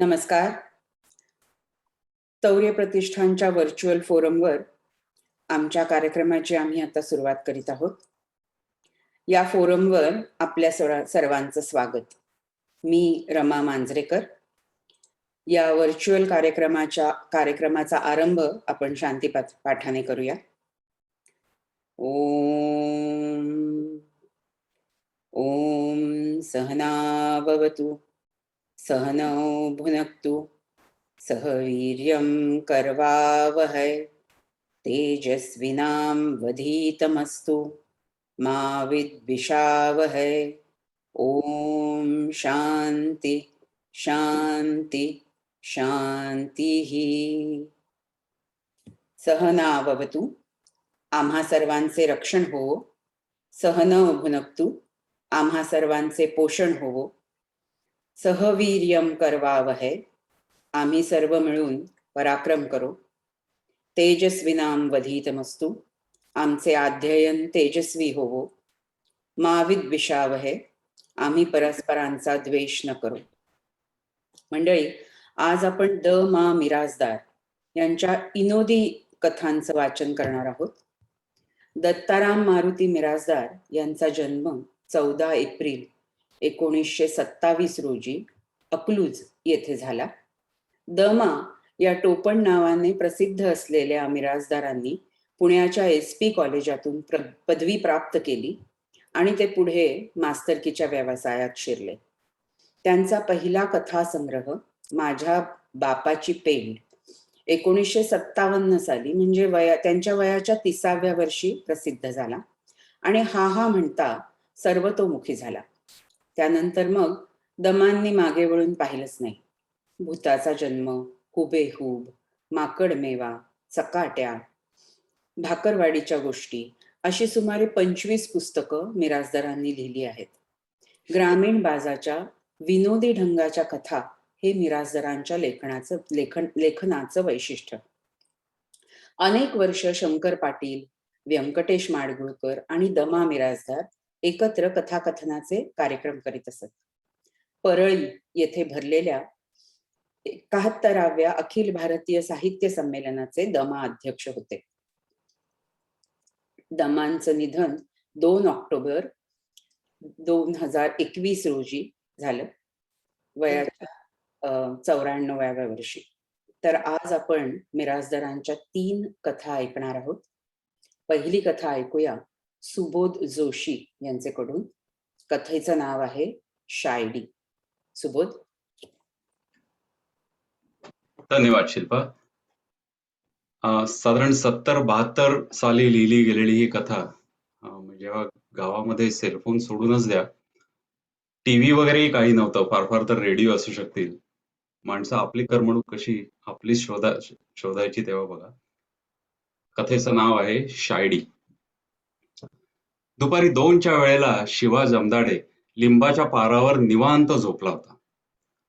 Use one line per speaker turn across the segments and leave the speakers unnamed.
नमस्कार. तौर्य प्रतिष्ठानच्या व्हर्च्युअल फोरमवर आमच्या कार्यक्रमाची आम्ही आता सुरुवात करीत आहोत. या फोरमवर आपल्या सर्वांचं स्वागत. मी रमा मांजरेकर. या व्हर्च्युअल कार्यक्रमाचा आरंभ आपण शांती पाठाने करूया. ओम ओम सहना भवतु सहनौ भुनक्तु सह वीर्यं करवावहै तेजस्विनां वधीतमस्तु मा विद्विषावहै. ओम शांती शांती शांतीः. सहनाववतु, आम्हा सर्वांचे रक्षण होवो. सहनौ भुनक्तु, आम्हा सर्वांचे पोषण होवो. सहवीर्यं करवावहै, आम्ही सर्व मिळून पराक्रम करो. तेजस्विनां वधीतमस्तु, आमचे अध्ययन तेजस्वी होवो. मा विद्विषावहै, आम्ही परस्परांचा द्वेष न करो. मंडळी, आज आपण द मा मिरासदार यांच्या विनोदी कथांचं वाचन करणार आहोत. दत्ताराम मारुती मिरासदार यांचा जन्म 14 एप्रिल 1927 रोजी अकलूज येथे झाला. दमा या टोपण नावाने प्रसिद्ध असलेल्या मिरासदारांनी पुण्याच्या SP कॉलेजातून पदवी प्राप्त केली आणि ते पुढे मास्तरकीच्या व्यवसायात शिरले. त्यांचा पहिला कथासंग्रह माझ्या बापाची पेंड 1957 साली म्हणजे त्यांच्या वयाच्या 30व्या वर्षी प्रसिद्ध झाला आणि हा म्हणता सर्वतोमुखी झाला. त्यानंतर मग दमांनी मागे वळून पाहिलंच नाही. भूताचा जन्म, हुबेहूब, माकडमेवा, चकाट्या, भाकरवाडीच्या गोष्टी अशी सुमारे 25 पुस्तकं मिरासदारांनी लिहिली आहेत. ग्रामीण बाजाच्या विनोदी ढंगाच्या कथा हे मिरासदारांच्या लेखनाचं वैशिष्ट्य. अनेक वर्ष शंकर पाटील, व्यंकटेश माडगुळकर आणि दमा मिरासदार एकत्र कथाकथनाचे कार्यक्रम करीत असत. परळी येथे भरलेल्या 71व्या अखिल भारतीय साहित्य संमेलनाचे दमा अध्यक्ष होते. दमांचं निधन 2 ऑक्टोबर 2021 रोजी झालं, वयाच्या 94व्या वर्षी. तर आज आपण मिरासदारांच्या 3 कथा ऐकणार आहोत. पहिली कथा ऐकूया सुबोध जोशी यांच्याकडून. कथेचं नाव आहे शायडी. सुबोध.
धन्यवाद शिल्पा. साधारण 70-72 साली लिहिली गेलेली ही कथा. जेव्हा गावामध्ये सेलफोन सोडूनच द्या, टीव्ही वगैरेही काही नव्हतं, फार फार तर रेडिओ असू शकतील. माणसं आपली करमणूक कशी आपली शोधायची तेव्हा बघा. कथेचं नाव आहे शायडी. दुपारी 2च्या वेळेला शिवा जमदाडे लिंबाच्या पारावर निवांत झोपला होता.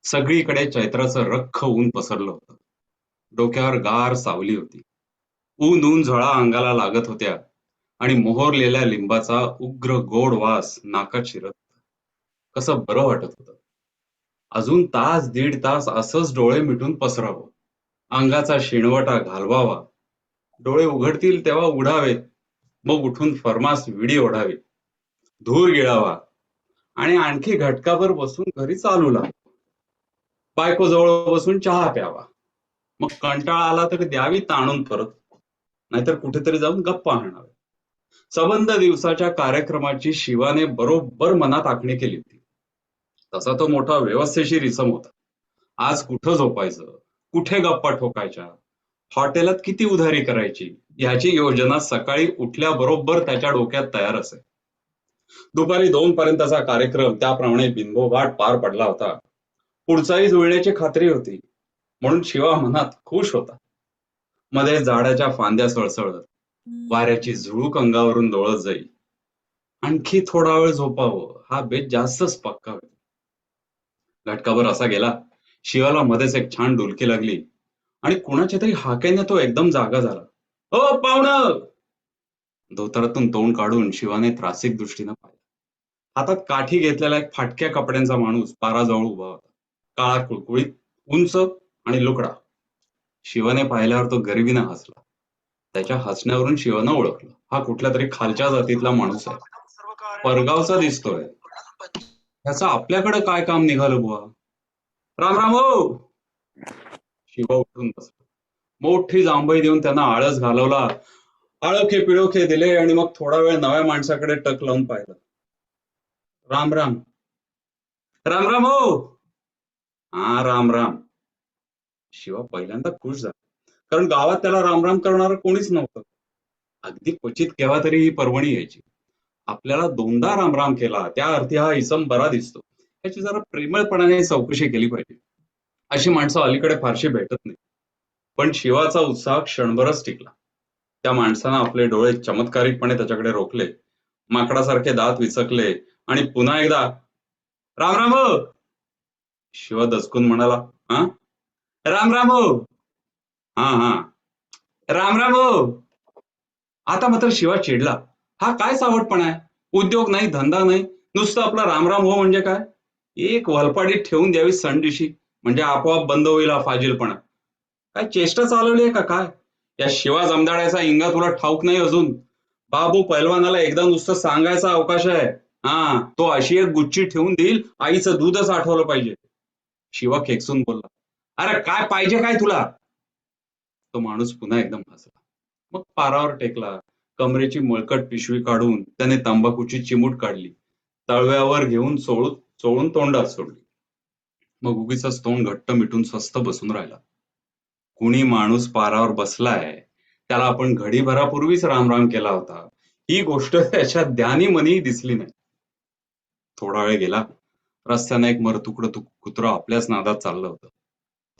सगळीकडे चैत्राचं रख्ख ऊन पसरलं होतं. डोक्यावर गार सावली होती. ऊन झळा अंगाला लागत होत्या आणि मोहरलेल्या लिंबाचा उग्र गोड वास नाकात शिरत होता. कसं बरं वाटत होतं. अजून तास 1.5 तास असंच डोळे मिटून पसरावं, अंगाचा शिणवटा घालवावा. डोळे उघडतील तेव्हा उघडावेत, मग उठून फर्मास विडी ओढावी, धूर गिळावा आणि आणखी घटकाभर बसून घरी चालू लावा. बायको जवळ बसून चहा प्यावा. मग कंटाळा आला तर द्यावी ताणून परत, नाहीतर कुठेतरी जाऊन गप्पा हाणाव्या. सबंध दिवसाच्या कार्यक्रमाची शिवाने बरोबर मनात आखणी केली होती. तसा तो मोठा व्यवस्थेशीर इसम होता. आज कुठं झोपायचं, कुठे गप्पा ठोकायच्या, हॉटेलात किती उधारी करायची ह्याची योजना सकाळी उठल्याबरोबर त्याच्या डोक्यात तयार असे. दुपारी 2 पर्यंतचा कार्यक्रम त्याप्रमाणे बिनबोभाट पार पडला होता. पुढचाही जुळण्याची खात्री होती म्हणून शिवा मनात खुश होता. मध्ये झाडाच्या फांद्या सळसळत, वाऱ्याची झुळूक अंगावरून डोळत जाई. आणखी थोडा वेळ झोपावं हा बेत जास्तच पक्का होता. घटकाभर असा गेला, शिवाला मध्येच एक छान डुलकी लागली आणि कुणाच्या तरी हाकेने तो एकदम जागा झाला. ओ पाहुणं! धोतरातून तोंड काढून शिवाने त्रासिक दृष्टीनं पाहिलं. हातात काठी घेतलेला एक फाटक्या कपड्यांचा माणूस पाराजवळ उभा होता. काळा कुळकुळीत, उंच आणि लुकडा. शिवाने पाहिल्यावर तो गरिबीनं हसला. त्याच्या हसण्यावरून शिवानं ओळखलं, हा कुठल्या तरी खालच्या जातीतला माणूस आहे. परगावचा दिसतोय. ह्याचं आपल्याकडे काय काम निघालं बुवा? राम राम हो. शिवा उठून बसला. मोठी जांभई देऊन त्यांना आळस घालवला. आळोखे पिळोखे दिले आणि मग थोडा वेळ नव्या माणसाकडे टक लावून पाहिलं. राम राम. राम राम हो. हा राम राम. शिवा पहिल्यांदा खुश झाला, कारण गावात त्याला रामराम करणारं कोणीच नव्हतं. अगदी क्वचित केव्हा तरी ही पर्वणी यायची. आपल्याला दोनदा रामराम केला त्या अर्थी हा इसम बरा दिसतो, याची जरा प्रेमळपणाने चौकशी केली पाहिजे. अशी माणसं अलीकडे फारशी भेटत नाही. पण शिवाचा उत्साह क्षणभरच टिकला. त्या माणसानं आपले डोळे चमत्कारिकपणे त्याच्याकडे रोखले, माकडासारखे दात विचकले आणि पुन्हा एकदा राम राम हो. शिवा दचकून म्हणाला, हा राम राम हो. हा हा राम राम हो. आता मात्र शिवा चिडला. हा काय सावटपणा आहे? उद्योग नाही, धंदा नाही, नुसतं आपला रामराम हो म्हणजे काय? एक वलपाडीत ठेवून द्यावी संडीशी, म्हणजे आपोआप बंद होईल हा फाजीलपणा. काय चेष्टा चालवली आहे का काय? या शिवा जमदाड्याचा इंगा तुला ठाऊक नाही अजून? बाबू पैलवानाला एकदा नुसतं सांगायचा अवकाश आहे. हा, तो अशी एक गुच्ची ठेवून देईल, आईचं दूधच आठवलं पाहिजे. शिवा खेकसून बोलला, अरे काय पाहिजे काय तुला? तो माणूस पुन्हा एकदम हसला. मग पारावर टेकला. कमरेची मळकट पिशवी काढून त्याने तंबाखूची चिमूट काढली. तळव्यावर घेऊन चोळून तोंडात सोडली. मग उगीचच तोंड घट्ट मिटून स्वस्थ बसून राहिला. कुणी माणूस पारावर बसलाय, त्याला आपण घडीभरापूर्वीच रामराम केला होता, ही गोष्ट त्याच्या ध्यानी मनी दिसली नाही. थोडा वेळ गेला. रस्त्याने एक मरतुकड कुत्रं आपल्याच नादात चाललं होतं.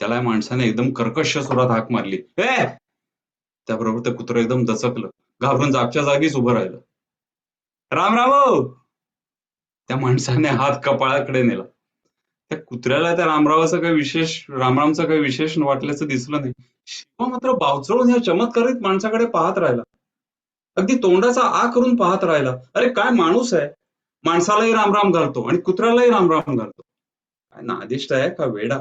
त्याला या माणसाने एकदम कर्कश सुरात हाक मारली, ए! त्याबरोबर ते कुत्रं एकदम दचकलं, घाबरून जागच्या जागीच उभं राहिलं. राम राम हो. त्या माणसाने हात कपाळाकडे नेला. त्या कुत्र्याला त्या रामरामचं काही विशेष वाटल्याचं दिसलं नाही. शिवा मात्र बावचळून या चमत्कारित माणसाकडे पाहत राहिला. अगदी तोंडाचा आ करून पाहत राहिला. अरे काय माणूस आहे! माणसालाही रामराम घालतो आणि कुत्र्यालाही रामराम घालतो. काय नादिष्ट आहे का वेडा?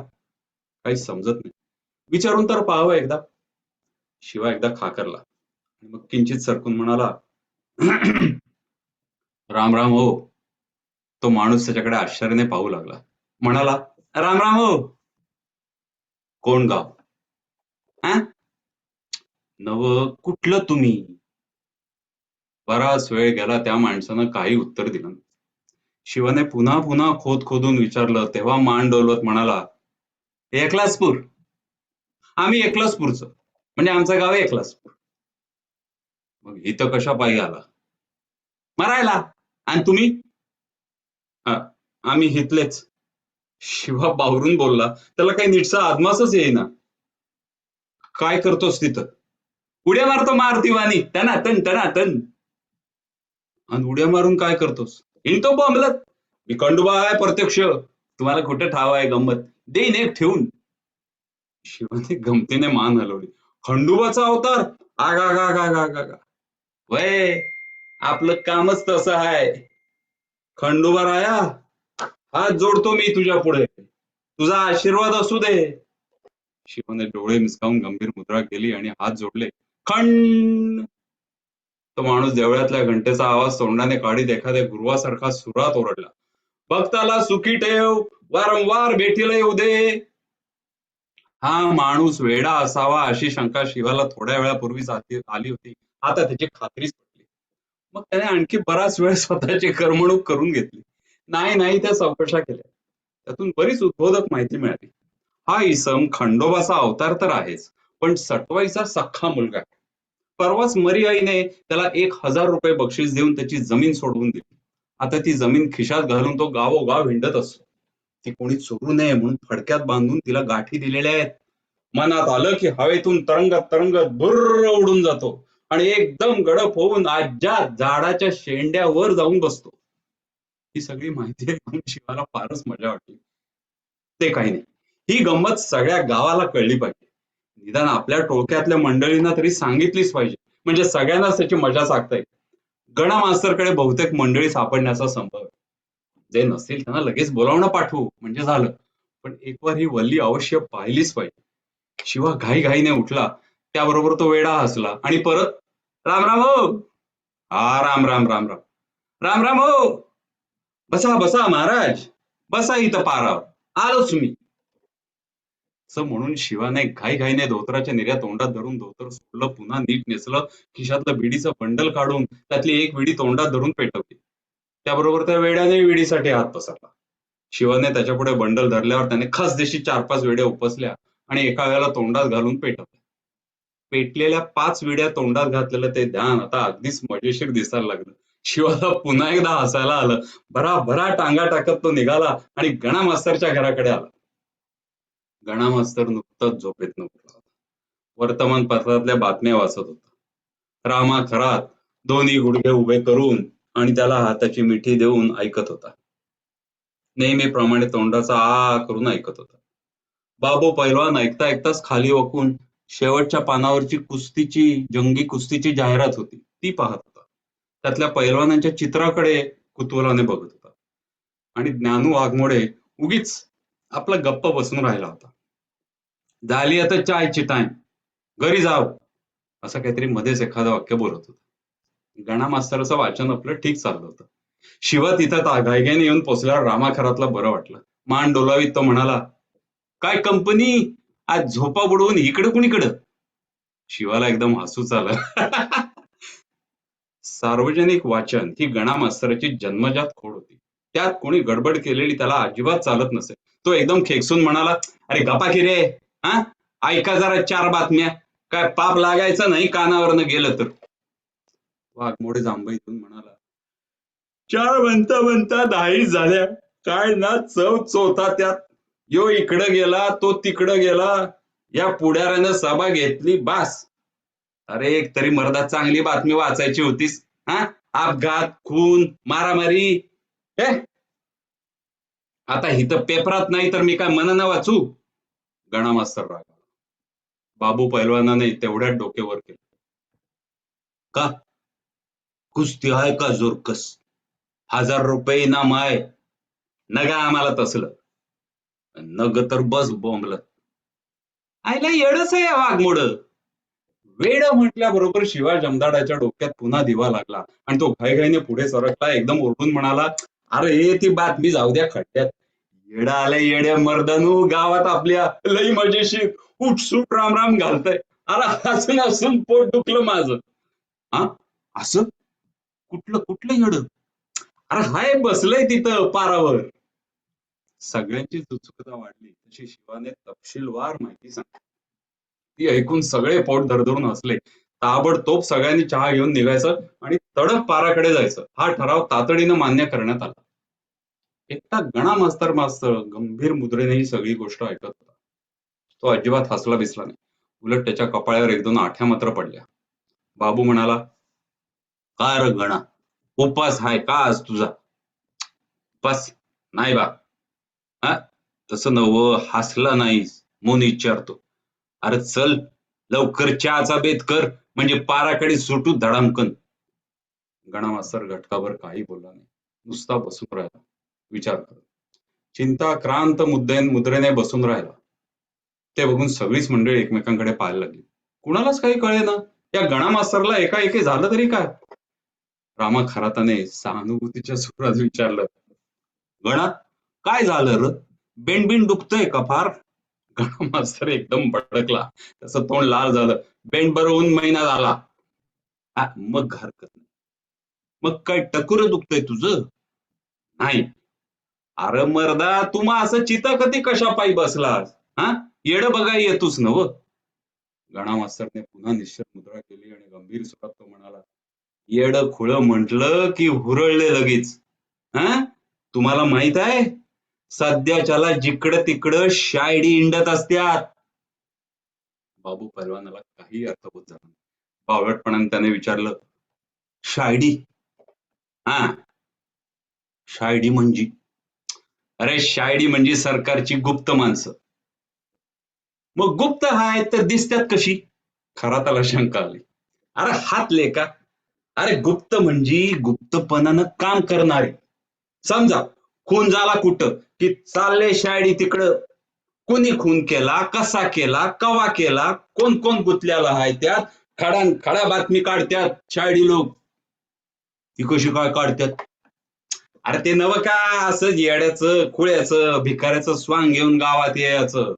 काही समजत नाही. विचारून तर पाहावं एकदा. शिवा एकदा खाकरला आणि मग किंचित सरकून म्हणाला, राम राम हो. तो माणूस त्याच्याकडे आश्चर्याने पाहू लागला. म्हणाला, राम राम हो. कोण गाव? हा? नव, कुठलं तुम्ही? बराच वेळ गेला, त्या माणसानं काही उत्तर दिलं नाही. शिवाने पुन्हा पुन्हा खोदून विचारलं, तेव्हा मान डोलवत म्हणाला, एकलासपूर. आम्ही एकलासपूरचं, म्हणजे आमचं गाव आहे एकलासपूर. मग इथं कशा पायी आला? मरायला. आणि तुम्ही? "हा, आम्ही हितलेच." शिवा बावरून बोलला. त्याला काही नीटसा आदमासच येईना. काय करतोस तिथं? उड्या मारतो मारुतीवाणी, टनाटन टनाटन. आणि उड्या मारून काय करतोस? हिंडतो बोंबलत. मी खंडोबा आहे प्रत्यक्ष. तुम्हाला कुठं ठाव आहे गंमत? देईन एक ठेवून. शिवाने गमतीने मान हलवली. खंडोबाचा अवतार? आगा. वय, आपलं कामच तसं आहे. खंडोबा राया, हात जोडतो मी तुझ्या पुढे. तुझा आशीर्वाद असू दे. शिवाने डोळे मिचकावून गंभीर मुद्रा केली आणि हात जोडले. खंड. तो माणूस देवळातल्या घंटेचा आवाज तोंडाने काढीत एखाद्या गुरुवासारखा सुरात ओरडला. भक्ताला सुखी ठेव, वारंवार भेटीला येऊ दे. हा माणूस वेडा असावा अशी शंका शिवाला थोड्या वेळापूर्वीच आली होती. आता त्याची खात्रीच पटली. मग त्याने आणखी बराच वेळ स्वतःची करमणूक करून घेतली. नाही त्या चौकशा केल्या. त्यातून बरीच उद्बोधक माहिती मिळाली. हा इसम खंडोबाचा अवतार तर आहेच, पण सटवाईचा सख्खा मुलगा आहे. परवाच मरी आईने त्याला 1,000 रुपये बक्षीस देऊन त्याची जमीन सोडवून दिली. आता ती जमीन खिशात घालून तो गावोगाव हिंडत असतो. ती कोणी चोरू नये म्हणून फडक्यात बांधून तिला गाठी दिलेल्या आहेत. मनात आलं की हवेतून तरंगत भुर्र उडून जातो आणि एकदम गडप होऊन आज्या झाडाच्या शेंड्यावर जाऊन बसतो. ही सगळी माहिती ऐकून शिवाला फारच मजा वाटली. ते काही नाही, ही गंमत सगळ्या गावाला कळली पाहिजे. निदान आपल्या टोळक्यातल्या मंडळींना तरी सांगितलीच पाहिजे, म्हणजे सगळ्यांनाच त्याची मजा सांगता येईल. गणा मास्तरकडे बहुतेक मंडळी सापडण्याचा संभव आहे. जे नसतील त्यांना लगेच बोलावणं पाठवू, म्हणजे झालं. पण एक वार ही वल्ली अवश्य पाहिलीच पाहिजे. शिवा घाईघाईने उठला. त्याबरोबर तो वेडा हसला आणि परत राम राम हो. हा राम राम राम राम. राम राम हो. बसा बसा महाराज. बसा इथं पारावर. आलोच मी. असं म्हणून शिवाने घाईघाईने धोतराच्या निर्या तोंडात धरून धोतर सोडलं, पुन्हा नीट नेसलं, खिशातलं बिडीचं बंडल काढून त्यातली एक विडी तोंडात धरून पेटवली. त्याबरोबर त्या वेड्याने विडीसाठी हात पसरला. शिवाने त्याच्यापुढे बंडल धरल्यावर त्याने खासदेशी 4-5 विड्या उपसल्या आणि एका वेळेला तोंडात घालून पेटवल्या. पेटलेल्या 5 विड्या तोंडात घातलेलं ते ध्यान आता अगदीच मजेशीर दिसायला लागलं. शिवाला पुन्हा एकदा हसायला आलं. भराभरा टांगा टाकत तो निघाला आणि गणा मास्तरच्या घराकडे आला. गणा मास्तर नुकताच झोपेतनं उठला होता. वर्तमानपत्रातल्या बातम्या वाचत होता. रामा खरात दोन्ही गुडघे उभे करून आणि त्याला हाताची मिठी देऊन ऐकत होता. नेहमीप्रमाणे तोंडाचा आ करून ऐकत होता. बाबू पैलवान ऐकता ऐकताच खाली वाकून शेवटच्या पानावरची जंगी कुस्तीची जाहिरात होती ती पाहत होता. त्यातल्या पैलवानांच्या चित्राकडे कुतूहलाने बघत होता. आणि ज्ञानू वाघमोडे उगीच आपला गप्प बसून राहिला होता. झाली आता चायची टाइम, घरी जाव, असं काहीतरी मध्येच एखादं वाक्य बोलत होता. गणा मास्तरचं वाचन आपलं ठीक चाललं होतं. शिवा तिथं घाईघाईने येऊन पोचल्यावर रामा खरातला बरं वाटलं. मान डोलावीत तो म्हणाला, काय कंपनी, आज झोपा बुडवून इकडं कुणीकडं? शिवाला एकदम हसूच आलं. सार्वजनिक वाचन ही गणा मास्तराची जन्मजात खोड होती. त्यात कोणी गडबड केलेली त्याला अजिबात चालत नसे. तो एकदम खेकसून म्हणाला, अरे गप्पा की रे, हा ऐका जरा 4 बातम्या, काय पाप लागायचं नाही कानावरनं गेलं तर. वाघमोडे जांभईतून म्हणाला, 4 म्हणता म्हणता 10 झाल्या, काय ना चव चोथा त्यात. यो इकडं गेला, तो तिकडं गेला, या पुढाऱ्यानं सभा घेतली बास. अरे एक तरी मर्दा चांगली बातमी वाचायची होतीस. हा, अपघात, खून, मारामारी, हे आता इथं पेपरात नाही तर मी काय मनानं वाचू? गणा मास्तर रागावला. बाबू पैलवानाने तेवढ्यात डोके वर केले. का कुस्ती आहे का जोरकस? 1000 रुपये इनाम आहे. नगा आम्हाला तसलं. नग तर बस बोंबलत. आईला येडच आहे वाघमोड. वेड म्हटल्याबरोबर शिवा जमदाडाच्या डोक्यात पुन्हा दिवा लागला आणि तो घाईघाईने पुढे सरकला. एकदम ओरडून म्हणाला, अरे ती बातमी जाऊ द्या खड्ड्यात. येडा आलंय येड्या मर्दानू, गावात आपल्या लई मजेशीर उठसूट रामराम घालतय. अरे हसून हसून पोट दुखलं माझं. हा असं कुठलं कुठलं येड? अरे हाय बसलंय तिथं पारावर. सगळ्यांची उत्सुकता वाढली तशी शिवाने तपशीलवार माहिती सांगितली. ती ऐकून सगळे पोट धरधरून हसले. ताबडतोब सगळ्यांनी चहा घेऊन निघायचं आणि तडक पाराकडे जायचं हा ठराव तातडीनं मान्य करण्यात आला. एकटा गणा मास्तर गंभीर मुद्रेने ही सगळी गोष्ट ऐकत होता. तो अजिबात हसला बिसला नाही. उलट त्याच्या कपाळावर 1-2 आठ्या मात्र पडल्या. बाबू म्हणाला, काय र गणा, उपास हाय का आज तुझा? उपास नाही बा. हा तसं नव, हसला नाहीस म्हणून विचारतो. अरे चल लवकर चहाचा बेत कर, म्हणजे पाराकडे सुटू धडामकन. गणा मास्तर घटकाभर काही बोलला नाही. नुसता बसून राहिला, विचार करत. चिंताक्रांत मुद्रेने बसून राहिला. ते बघून सगळीच मंडळी एकमेकांकडे पाहायला लागली. कुणालाच काही कळेना या गणा मास्तरला एकाएकी झालं तरी काय. रामा खराताने सहानुभूतीच्या सुरात विचारलं, गणा काय झालं र? बेंडबिंड दुखतंय का फार? गणा मास्तर एकदम भडकला. त्याचं तोंड लाल झालं. बेंड बरं होऊन महिना झाला. मग हरकत नाही. मग काय टकुर दुखतंय तुझं? नाही. अरे मर्दा, तुम्हा असं चिता कधी कशा पायी बसलास? हा येड बघा येतोस नव. गणा मास्तरने पुन्हा निश्चल मुद्रा केली आणि गंभीर स्वरात तो म्हणाला, येड खुळ म्हटलं की हुरळले लगेच. हा तुम्हाला माहित आहे, सध्याच्याला जिकडं तिकडं शायडी इंडत असत्यात. बाबू पैलवानाला काही अर्थबोध झाला नाही. बावळटपणाने त्याने विचारलं, शायडी? हा शायडी म्हणजे? अरे शायडी म्हणजे सरकारची गुप्त माणसं. मग गुप्त हाय तर दिसत्यात कशी? खराताला शंका आली. अरे हात लेका, अरे गुप्त म्हणजे गुप्तपणानं काम करणारे. समजा खून झाला कुठं की चालले शायडी तिकडं कुणी खून केला, कसा केला, कवा केला, कोण कोण गुंतलेला आहे त्यात, खड्या बातमी काढत्यात शाळी लोक. ती कशी काय काढतात? अरे ते नवं का असं येड्याचं खुळ्याचं भिकाऱ्याचं स्वांग घेऊन गावात यायचं,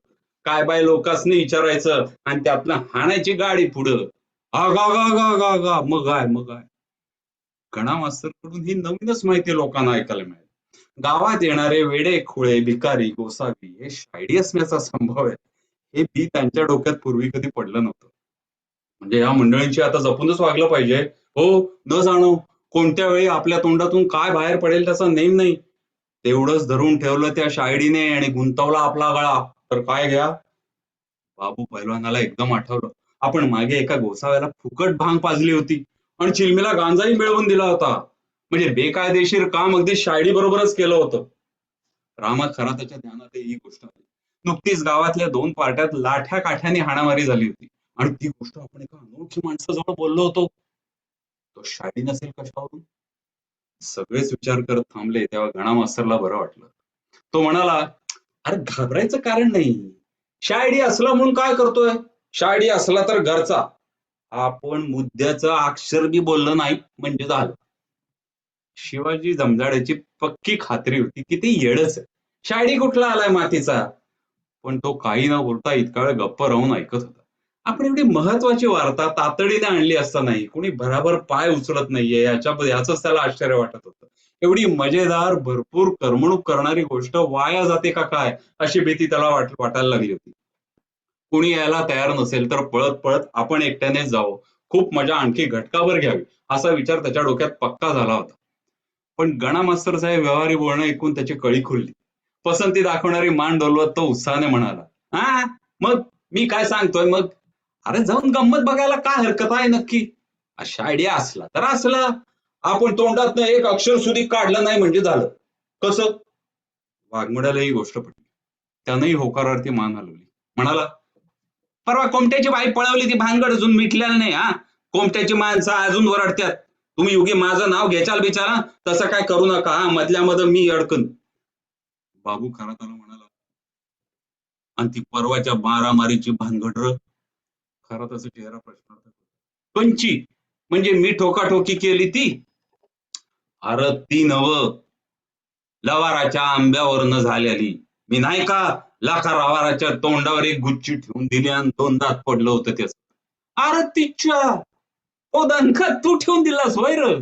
काय बाय लोकांनी विचारायचं आणि त्यातनं हाणायची गाडी पुढं. आगा गा गा गा गा मग काय गणा मास्तर कडून ही नवीनच माहिती लोकांना ऐकायला मिळाली. गावात येणारे वेडे खुळे भिकारी गोसावी हे शायडी असण्याचा संभव आहे, हे बी त्यांच्या डोक्यात पूर्वी कधी पडलं नव्हतं. म्हणजे या मंडळींची आता जपूनच वागलं पाहिजे. हो, न जाणो कोणत्या वेळी आपल्या तोंडातून काय बाहेर पडेल त्याचा नेम नाही. तेवढंच धरून ठेवलं त्या शायडीने आणि गुंतवला आपला गळा तर काय घ्या. बाबू पैलवानाला एकदम आठवलं, आपण मागे एका गोसाव्याला फुकट भांग पाजली होती आणि चिलमीला गांजाही मिळवून दिला होता. म्हणजे बेकायदेशीर काम अगदी शायडी बरोबरच केलं होतं. रामा खरा त्याच्या ध्यानात ही गोष्ट आली. नुकतीच गावातल्या 2 पार्ट्यात लाठ्या काठ्याने हाणामारी झाली होती आणि ती गोष्ट आपण एका अनोळखी माणसाजवळ बोललो होतो. तो शायडी नसेल कशावरून? सगळेच विचार करत थांबले तेव्हा गणा मास्तरला बरं वाटलं. तो म्हणाला, अरे घाबरायचं कारण नाही. शायडी असला म्हणून काय करतोय? शायडी असला तर घरचा. आपण मुद्द्याचं अक्षर बी बोललं नाही म्हणजे झालं. शिवाजी जमदाड्याची पक्की खात्री होती की ते येडच आहे. शायडी कुठला आलाय मातीचा? पण तो काही न बोलता इतका वेळ गप्प राहून ऐकत होता. आपण एवढी महत्वाची वार्ता तातडीने आणली असतानाही कोणी भराभर पाय उचलत नाहीये याच त्याला आश्चर्य वाटत होतं. एवढी मजेदार भरपूर करमणूक करणारी गोष्ट वाया जाते का काय अशी भीती त्याला वाटायला लागली होती. कुणी यायला तयार नसेल तर पळत पळत आपण एकट्यानेच जावं, खूप मजा आणखी घटकाभर घ्यावी असा विचार त्याच्या डोक्यात पक्का झाला होता. पण गणा मास्तर साहेब व्यवहारी बोलणं ऐकून त्याची कळी खुलली. पसंती दाखवणारी मान डोलवत तो उत्साहाने म्हणाला, हा मग मी काय सांगतोय मग? अरे जाऊन गंमत बघायला काय हरकत आहे नक्की? अशा आयडिया असला तर असला, आपण तोंडातनं एक अक्षर सुधी काढलं नाही म्हणजे झालं. कसं? वाघमोड्याला ही गोष्ट पटली. त्यानंही होकारार्थी मान हलवली. म्हणाला, परवा कोमट्याची बाई पळवली ती भानगड अजून मिटलेलं नाही. हा, कोमट्याची माणसं अजून ओरडत्यात. तुम्ही युगी माझं नाव घ्याचाल बिचारा, तसं काय करू नका. हा, मधल्यामध्ये मी अडकन. बाबू खरा त्याला म्हणाला, आणि ती परवाच्या मारामारीची भानगड र? खरा त्याचा चेहरा प्रश्नार्थक होता. पंची म्हणजे मी ठोकाठोकी केली ती? अरे ती नव, लवाराच्या आंब्यावरनं झालेली. मी नाही का लाखा रवाराच्या तोंडावर एक गुच्ची ठेवून दिली आणि 2 दात पडलं होतं त्याच. अरे तिच्या ओ दणका तू ठेवून दिलास होय र?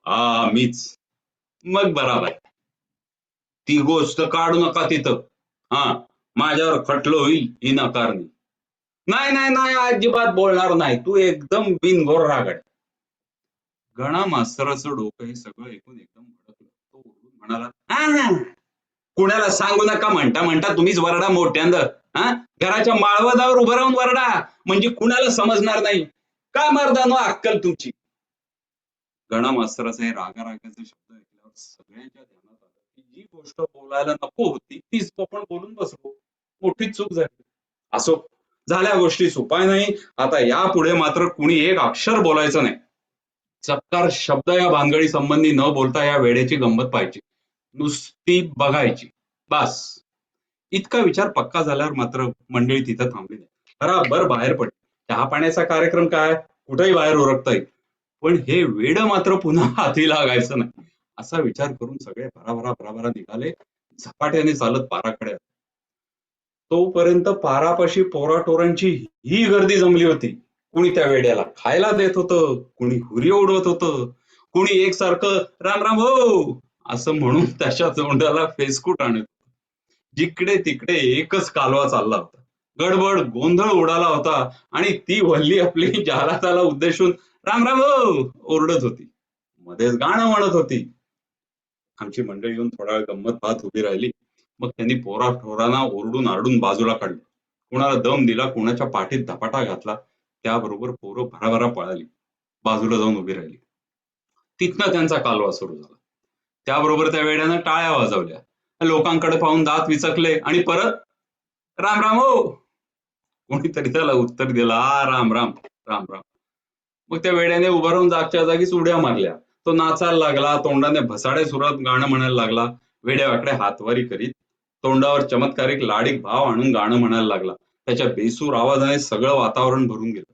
हा मीच. मग बराबर. ती गोष्ट काढू नका तिथं. हा, माझ्यावर खटलं होईल ही नाकारणी. नाही नाही नाही, अजिबात बोलणार नाही. तू एकदम बिनघोर रागड. गणा मास्तराचं डोकं हे सगळं ऐकून एकदम भडकलं. तो ओरडून म्हणाला, हा, कुणाला सांगू नका म्हणता म्हणता तुम्हीच वरडा मोठ्यांद. हा, घराच्या माळवदावर उभं राहून वरडा म्हणजे कुणाला समजणार नाही. काय मर्दानो अक्कल तुमची? गणा मास्तराचे हे रागारागाचे शब्द ऐकल्यावर सगळ्यांच्या ध्यानात आलं की जी गोष्ट बोलायला नको होती तीच आपण बोलून बसलो. मोठी चूक झाली. असो, झाल्या गोष्टी सुपाय नाही. आता यापुढे मात्र कुणी एक अक्षर बोलायचं नाही. चक्कार शब्द या भानगडी संबंधी न बोलता या वेळेची गंमत पाहायची, नुसती बघायची, बस. इतका विचार पक्का झाल्यावर मात्र मंडळी तिथं थांबली नाही. बराबर बाहेर पडली. चहा पाण्याचा कार्यक्रम काय, कुठेही बाहेर उरकता येईल. पण हे वेड मात्र पुन्हा हाती लागायचं नाही असा विचार करून सगळे भराभरा निघाले. झपाट्याने चालत पाराकडे. तोपर्यंत पारापाशी पोराटोरांची ही गर्दी जमली होती. कुणी त्या वेड्याला खायला देत होतं, कुणी हुरी उडवत होतं, कुणी एकसारखं राम राम हो असं म्हणून त्याच्या तोंडाला फेसकूट आणत. जिकडे तिकडे एकच कालवा चालला होता. गडबड गोंधळ उडाला होता आणि ती वल्ली आपली जाहिराताला उद्देशून राम राम हो ओरडत होती. मध्येच गाणं म्हणत होती. आमची मंडळी येऊन थोडा वेळ गंमत पाहत उभी राहिली. मग त्यांनी पोरा ठोरांना ओरडून आरडून बाजूला काढलं. कुणाला दम दिला, कुणाच्या पाठीत धपाटा घातला. त्याबरोबर पोरं भराभरा पळाली, बाजूला जाऊन उभी राहिली. तिथनं त्यांचा कालवा सुरू झाला. त्याबरोबर त्या वेड्यानं टाळ्या वाजवल्या, लोकांकडे पाहून दात विचकले आणि परत राम राम हो. कोणीतरी त्याला उत्तर दिलं, आ राम राम राम राम. मग त्या वेड्याने उभं राहून जागच्या जागीच उड्या मारल्या. तो नाचायला लागला, तोंडाने भसाड्या सुरात गाणं म्हणायला लागला, वेड्यावाकडे हातवारी करीत. तोंडावर चमत्कारिक लाडीक भाव आणून गाणं म्हणायला लागला. त्याच्या बेसूर आवाजाने सगळं वातावरण भरून गेलं.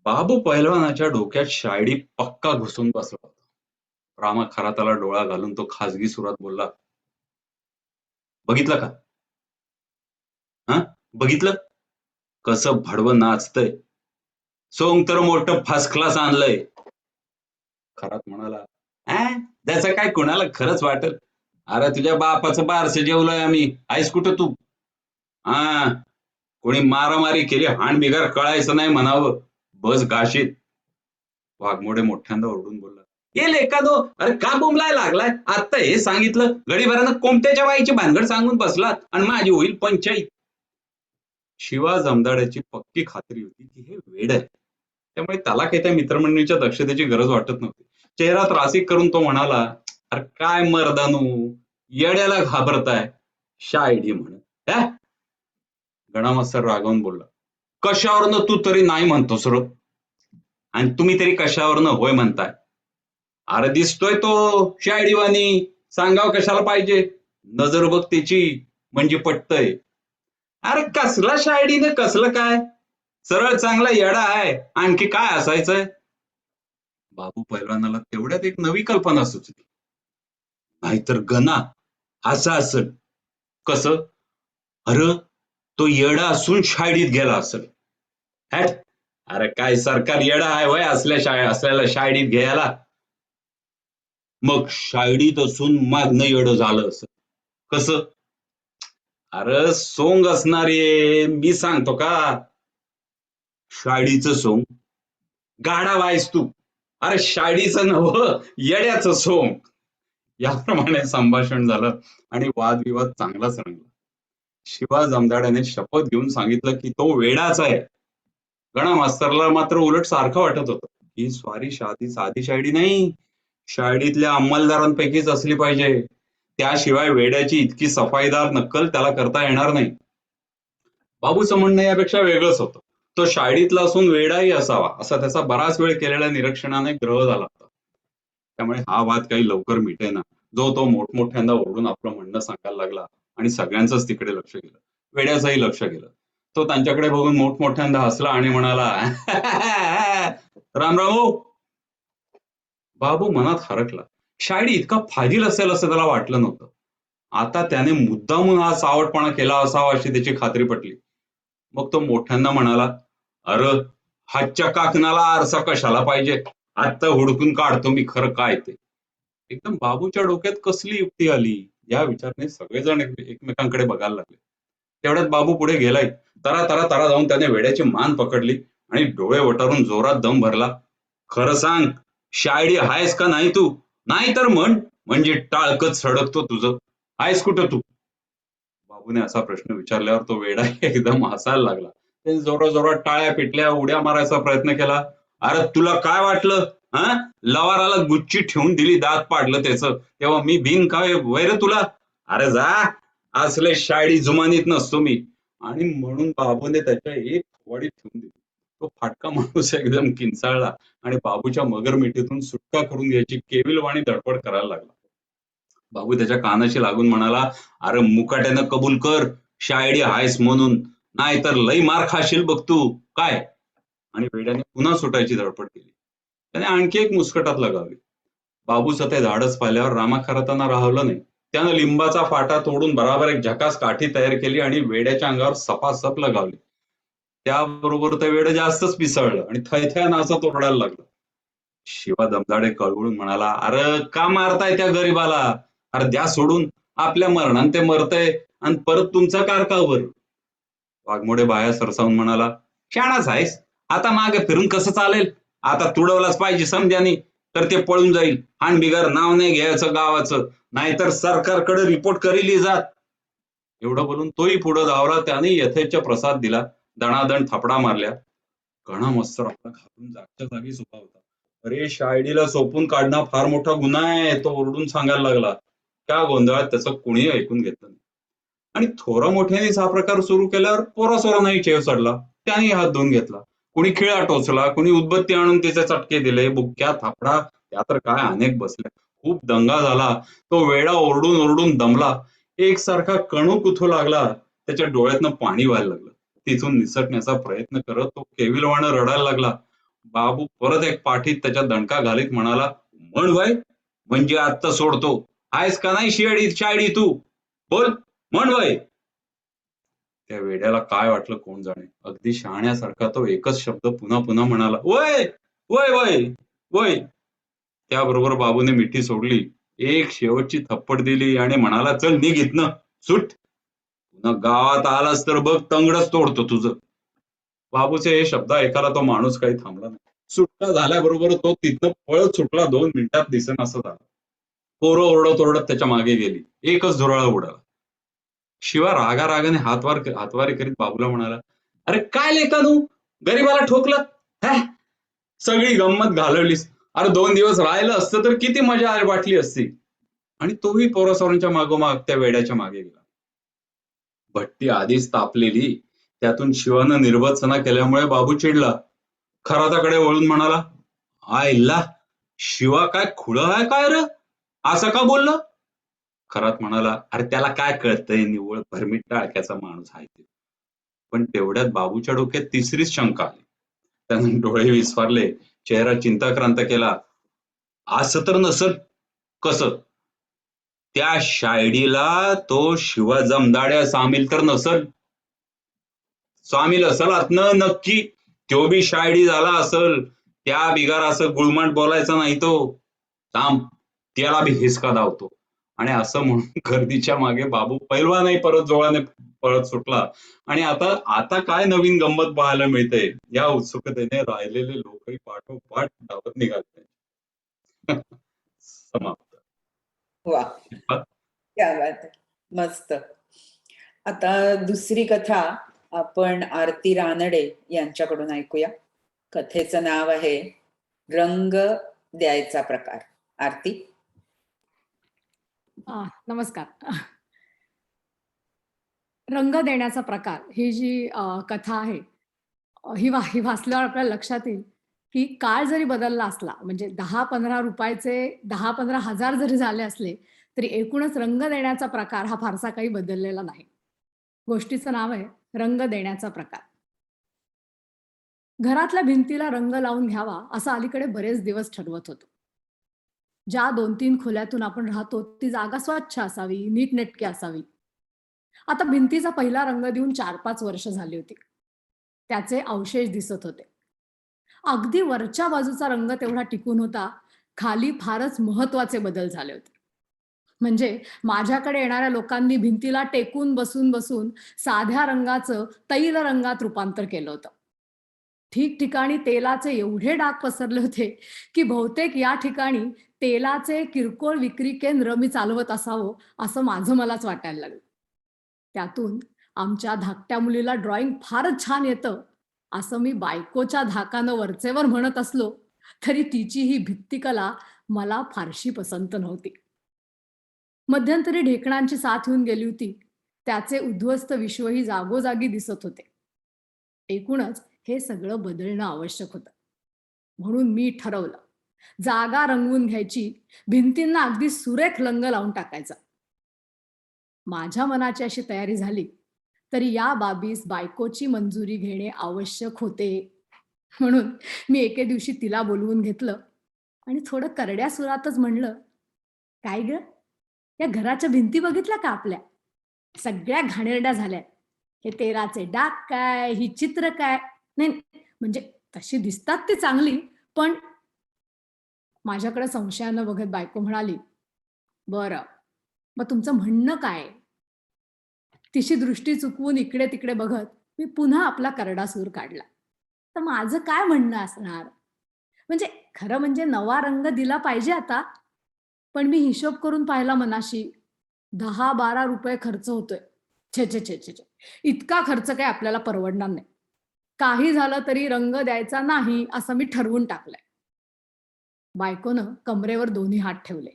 बाबू पहिलवानाच्या डोक्यात शायडी पक्का घुसून बसला होता. रामा खराताला डोळा घालून तो खाजगी सुरात बोलला, बघितलं का? हा, बघितलं कसं भडवं नाचतंय? सोंग तर मोठं फर्स्ट क्लास आणलंय. खरात म्हणाला, त्याचं काय कुणाला खरंच वाटत? अरे तुझ्या बापाचं बारसं जेवलोय आम्ही, आहेस कुठं तू? हा, कोणी मारामारी केली हाणबिगार कळायचं नाही म्हणावं, बस घाशीत. वाघमोडे मोठ्यांदा ओरडून बोलला, येईल एखादो, अरे का बोंबलाय लागलाय? आता हे सांगितलं गडीभरानं कोमट्याच्या बाईची भानगड सांगून बसलात आणि माझी होईल पंचायत. शिवा जमदाड्याची पक्की खात्री होती की हे वेड आहे, त्यामुळे त्याला काही त्या मित्रमंडळीच्या दक्षतेची गरज वाटत नव्हती. चेहरा त्रासिक करून तो म्हणाला, अरे काय मर्दानू, येड्याला घाबरताय? शायडी म्हण. गणामास्तर रागावून बोलला, कशावरनं तू तरी नाही म्हणतोस र? आणि तुम्ही तरी कशावरनं होय म्हणताय? अरे दिसतोय तो शायडीवानी, सांगाव कशाला पाहिजे? नजर बघ त्याची, म्हणजे पटतय. अरे कसला शायडीने कसलं काय? सरळ चांगला येडा आहे, आणखी काय असायचंय? बाबू पैलवानाला तेवढ्यात एक नवी कल्पना सुचली. नाहीतर गणा असं असल. कसं? अरे तो येडा असून शायडीत गेला असेल. हॅट, अरे काय सरकार येडा आहे वय असल्याला शायडीत घ्यायला? मग शायडीत असून मागणं येडं झालं असं कसं? अरे सोंग असणार आहे, मी सांगतो का? शायडीचं सोंग? गाडा वायस तू. अरे शायडीचं नव, येड्याचं सोंग. याप्रमाणे संभाषण झालं आणि वादविवाद चांगलाच रंगला. शिवा जमदाड्याने शपथ घेऊन सांगितलं की तो वेडाच आहे. गणा मास्तरला मात्र उलट सारखं वाटत होतं. ही स्वारी साधी शायडी नाही, शायडीतल्या अंमलदारांपैकीच असली पाहिजे. त्याशिवाय वेड्याची इतकी सफाईदार नक्कल त्याला करता येणार नाही. बाबूचं म्हणणं यापेक्षा वेगळंच होतं. तो शायडीतला असून वेडाही असावा, असा त्याचा बराच वेळ केलेल्या निरीक्षणाने ग्रह झाला होता. त्यामुळे हा वाद काही लवकर मिटेना. तो मोठमोठ्यांदा ओरडून आपलं म्हणणं सांगायला लागला आणि सगळ्यांचंच तिकडे लक्ष गेलं. वेड्याचंही लक्ष गेलं. तो त्यांच्याकडे बघून मोठमोठ्यांदा हसला आणि म्हणाला, राम राम. बाबू मनात हरकला. शायडी इतका फाजील असेल असं त्याला वाटलं नव्हतं. आता त्याने मुद्दामून हा सावटपणा केला असावा अशी त्याची खात्री पटली. मग तो मोठ्यांदा म्हणाला, अरे हातच्या काकणाला आरसा कशाला पाहिजे? आता हुडकून काढतो मी खरं काय ते. एकदम बाबूच्या डोक्यात कसली युक्ती आली या विचाराने सगळेजण एकमेकांकडे बघायला लागले. तेवढ्यात बाबू पुढे गेलाय. तरा तरा तरा जाऊन त्याने वेड्याची मान पकडली आणि डोळे वटारून जोरात दम भरला. खरं सांग, शायडी आहेस का नाही तू? नाही तर म्हण, म्हणजे टाळकच सडकतो तुझं. आहेस कुठं तू? बाबूने असा प्रश्न विचारल्यावर तो वेडा एकदम हसायला लागला. त्याने जोरात टाळ्या पिटल्या, उड्या मारायचा प्रयत्न केला. अरे तुला काय वाटलं? हा, लवाराला गुच्ची ठेवून दिली, दात पाडलं त्याचं, तेव्हा मी भिन काय वैर तुला? अरे जा, असले शायडी जुमानीत नसतो मी. आणि म्हणून बाबूने त्याच्या एक वडीत ठेवून दिली. तो फाटका माणूस एकदम किंचाळला आणि बाबूच्या मगर मिठीतून सुटका करून घ्यायची केविलवाणी धडपड करायला लागला. बाबू त्याच्या कानाशी लागून म्हणाला, अरे मुकाट्यानं कबूल कर, शायडी आहेस म्हणून, नाही तर लई मार खाशील बघ तू. काय? आणि वेड्याने पुन्हा सुटायची धडपड केली. त्याने आणखी एक मुस्कटात लगावली. बाबूचं ते धाडस पाहिल्यावर रामा खरातांना राहवलं नाही. त्यानं लिंबाचा फाटा तोडून बराबर एक झकास काठी तयार केली आणि वेड्याच्या अंगावर सपासप लगावली. त्याबरोबर ते वेड जास्तच पिसळलं आणि थैथ्या नाचत ओरडायला लागलं. शिवा दमदाडे कळवळून म्हणाला, अरे का मारताय त्या गरीबाला? अरे द्या सोडून, आपल्या मरणान ते मरतय आणि परत तुमचा कारकावर. वाघमोडे बाया सरसावून म्हणाला, शाणाच आहेस, आता मागे फिरून कसं चालेल? आता तुडवलाच पाहिजे समजानी, तर ते पळून जाईल. आणि बिगर नाव नाही घ्यायचं गावाचं, नाहीतर सरकारकडे रिपोर्ट करीली जात. एवढं बोलून तोही पुढे धावला. त्याने यथेच्छ प्रसाद दिला, दणादण थपडा मारल्या. घणा मस्तर आपला घाबरून जागच्या जागीच उभा होता. अरे शायडीला सोपून काढणं फार मोठा गुन्हा आहे, तो ओरडून सांगायला लागला. त्या गोंधळात त्याचं कुणी ऐकून घेतलं नाही. आणि थोरा मोठ्यानेच हा प्रकार सुरू केल्यावर पोरासोरांनाही चेव चढला. त्यानेही हात धुवून घेतला. कुणी खिळा टोचला, कुणी उदबत्ती आणून तिचे चटके दिले, बुक्क्या थापडा, त्या तर काय अनेक बसल्या. खूप दंगा झाला. तो वेडा ओरडून ओरडून दमला. एकसारखा कणूक उठू लागला. त्याच्या डोळ्यातनं पाणी व्हायला लागलं. तिथून निसटण्याचा प्रयत्न करत तो केविलवाणं रडायला लागला. बाबू परत एक पाठीत त्याच्या दणका घालीत म्हणाला, म्हण वय म्हणजे आत्ता सोडतो. आहेस का नाही शायडी तू? बोल, म्हण वय. त्या वेड्याला काय वाटलं कोण जाणे. अगदी शहाण्यासारखा तो एकच शब्द पुन्हा पुन्हा म्हणाला, वय वय वय वय. त्याबरोबर बाबूने मिठी सोडली, एक शेवटची थप्पड दिली आणि म्हणाला, चल निघ इथनं, सुट. पुन्हा गावात आलास तर बघ तंगडच तोडतो तुझं. बाबूचे हे शब्द ऐकायला तो माणूस काही थांबला नाही. सुटका झाल्याबरोबर तो तिथनं पळत सुटला. 2 मिनिटात दिसेनासं झालं. पोरं ओरडत ओरडत त्याच्या मागे गेली. एकच झुरळा उडाला. शिवा रागारागाने हातवारे करीत बाबूला म्हणाला, अरे काय लेकानू, गरीबाला ठोकलं. हॅ, सगळी गंमत घालवलीस. अरे 2 दिवस राहिलं असतं तर किती मजा वाटली असती. आणि तोही पोरासोरांच्या मागोमाग त्या वेड्याच्या मागे गेला. भट्टी आधीच तापलेली. त्यातून शिवानं निर्भत्सना केल्यामुळे बाबू चिडला. खराताकडे वळून म्हणाला, आईला शिवा काय खुळं आहे काय रे, असं का बोललं? खरात म्हणाला, अरे त्याला काय कळतंय, निव्वळ भरमीट टाळक्याचा माणूस आहे ते. पण तेवढ्यात बाबूच्या डोक्यात तिसरीच शंका आली. त्याने डोळे विस्फारले, चेहरा चिंताक्रांत केला. असं तर नसल. कसं? त्या शायडीला तो शिवा जमदाड्या सामील तर नसल. सामील असल आतनं नक्की. तो बी शायडी झाला असल. त्या बिगार असं गुळमाट बोलायचा नाही तो. थांब, त्याला बी हिसका दावतो. आणि असं म्हणून गर्दीच्या मागे बाबू पैलवानही परत जोराने पळत सुटला. आणि आता आता काय नवीन गंमत पाहायला मिळते या उत्सुकतेने राहिलेले लोकही पाठोपाठ धावत निघाले. समाप्त.
वा, क्या बात आहे. मस्त. आता दुसरी कथा आपण आरती रानडे यांच्याकडून ऐकूया. कथेचं नाव आहे रंग द्यायचा प्रकार. आरती.
नमस्कार. रंग देण्याचा प्रकार ही जी कथा आहे, ही वाचल्यावर आपल्याला लक्षात येईल की काळ जरी बदलला असला, म्हणजे 10-15 रुपयाचे 10-15 हजार जरी झाले असले तरी एकूणच रंग देण्याचा प्रकार हा फारसा काही बदललेला नाही. गोष्टीचं नाव आहे रंग देण्याचा प्रकार. घरातल्या भिंतीला रंग लावून घ्यावा असं अलीकडे बरेच दिवस ठरवत होतो. ज्या 2-3 खोल्यातून आपण राहतो ती जागा स्वच्छ असावी, नीटनेटकी असावी. आता भिंतीचा पहिला रंग देऊन 4-5 वर्ष झाली होती. त्याचे अवशेष दिसत होते. अगदी वरच्या बाजूचा रंग तेवढा टिकून होता, खाली फारच महत्वाचे बदल झाले होते. म्हणजे माझ्याकडे येणाऱ्या लोकांनी भिंतीला टेकून बसून साध्या रंगाचं तैल रंगात रूपांतर केलं होतं. ठिकठिकाणी तेलाचे एवढे डाग पसरले होते की बहुतेक या ठिकाणी तेलाचे किरकोळ विक्री केंद्र मी चालवत असावं असं माझं मलाच वाटायला लागलं. त्यातून आमच्या धाकट्या मुलीला ड्रॉइंग फारच छान येतं असं मी बायकोच्या धाकानं वरचेवर म्हणत असलो तरी तिची ही भित्तिकला मला फारशी पसंत नव्हती. मध्यंतरी ढेकणांची साथ येऊन गेली होती. त्याचे उद्ध्वस्त विश्वही जागोजागी दिसत होते. एकूणच हे सगळं बदलणं आवश्यक होतं. म्हणून मी ठरवलं, जागा रंगवून घ्यायची, भिंतींना अगदी सुरेख रंग लावून टाकायचा. माझ्या मनाची अशी तयारी झाली तरी या बाबीस बायकोची मंजुरी घेणे आवश्यक होते. म्हणून मी एके दिवशी तिला बोलवून घेतलं आणि थोडं करड्या सुरातच म्हणलं, काय ग, या घराच्या भिंती बघितल्या का आपल्या? सगळ्या घाणेरड्या झाल्या. हे तेराचे डाग काय, ही चित्र काय? नाही म्हणजे तशी दिसतात ती चांगली, पण माझ्याकडे संशयानं बघत बायको म्हणाली, बरं मग तुमचं म्हणणं काय? तिची दृष्टी चुकवून इकडे तिकडे बघत मी पुन्हा आपला करडा सूर काढला. तर माझं काय म्हणणं असणार? म्हणजे खरं म्हणजे नवा रंग दिला पाहिजे आता, पण मी हिशोब करून पाहिला मनाशी, 10-12 रुपये खर्च होतोय. छे छे छे छे छे, इतका खर्च काही आपल्याला परवडणार नाही. काही झालं तरी रंग द्यायचा नाही असं मी ठरवून टाकलंय. बायकोनं कमरेवर दोन्ही हात ठेवले.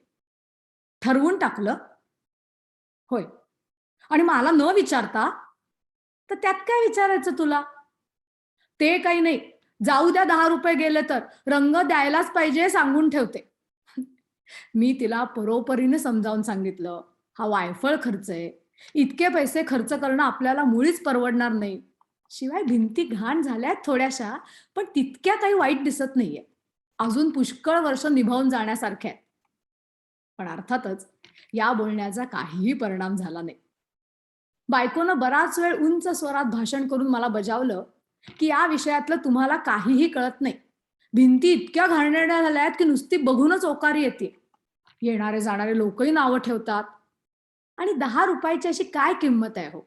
ठरवून टाकलं? होय. आणि मला न विचारता? तर त्यात काय विचारायचं तुला? ते काही नाही, जाऊ द्या 10 रुपये गेले तर, रंग द्यायलाच पाहिजे सांगून ठेवते. मी तिला परोपरीने समजावून सांगितलं, हा वायफळ खर्च आहे. इतके पैसे खर्च करणं आपल्याला मुळीच परवडणार नाही. शिवाय भिंती घाण झाल्यात थोड्याशा, पण तितक्या काही वाईट दिसत नाहीये. अजून पुष्कळ वर्ष निभावून जाण्यासारख्या आहेत. पण अर्थातच या बोलण्याचा काहीही परिणाम झाला नाही. बायकोनं बराच वेळ उंच स्वरात भाषण करून मला बजावलं, की या विषयातलं तुम्हाला काहीही कळत नाही. भिंती इतक्या घाणेरड्या झाल्यात की नुसती बघूनच ओकारी येते. येणारे जाणारे लोकही नावं ठेवतात. आणि 10 रुपयाची अशी काय किंमत आहे हो?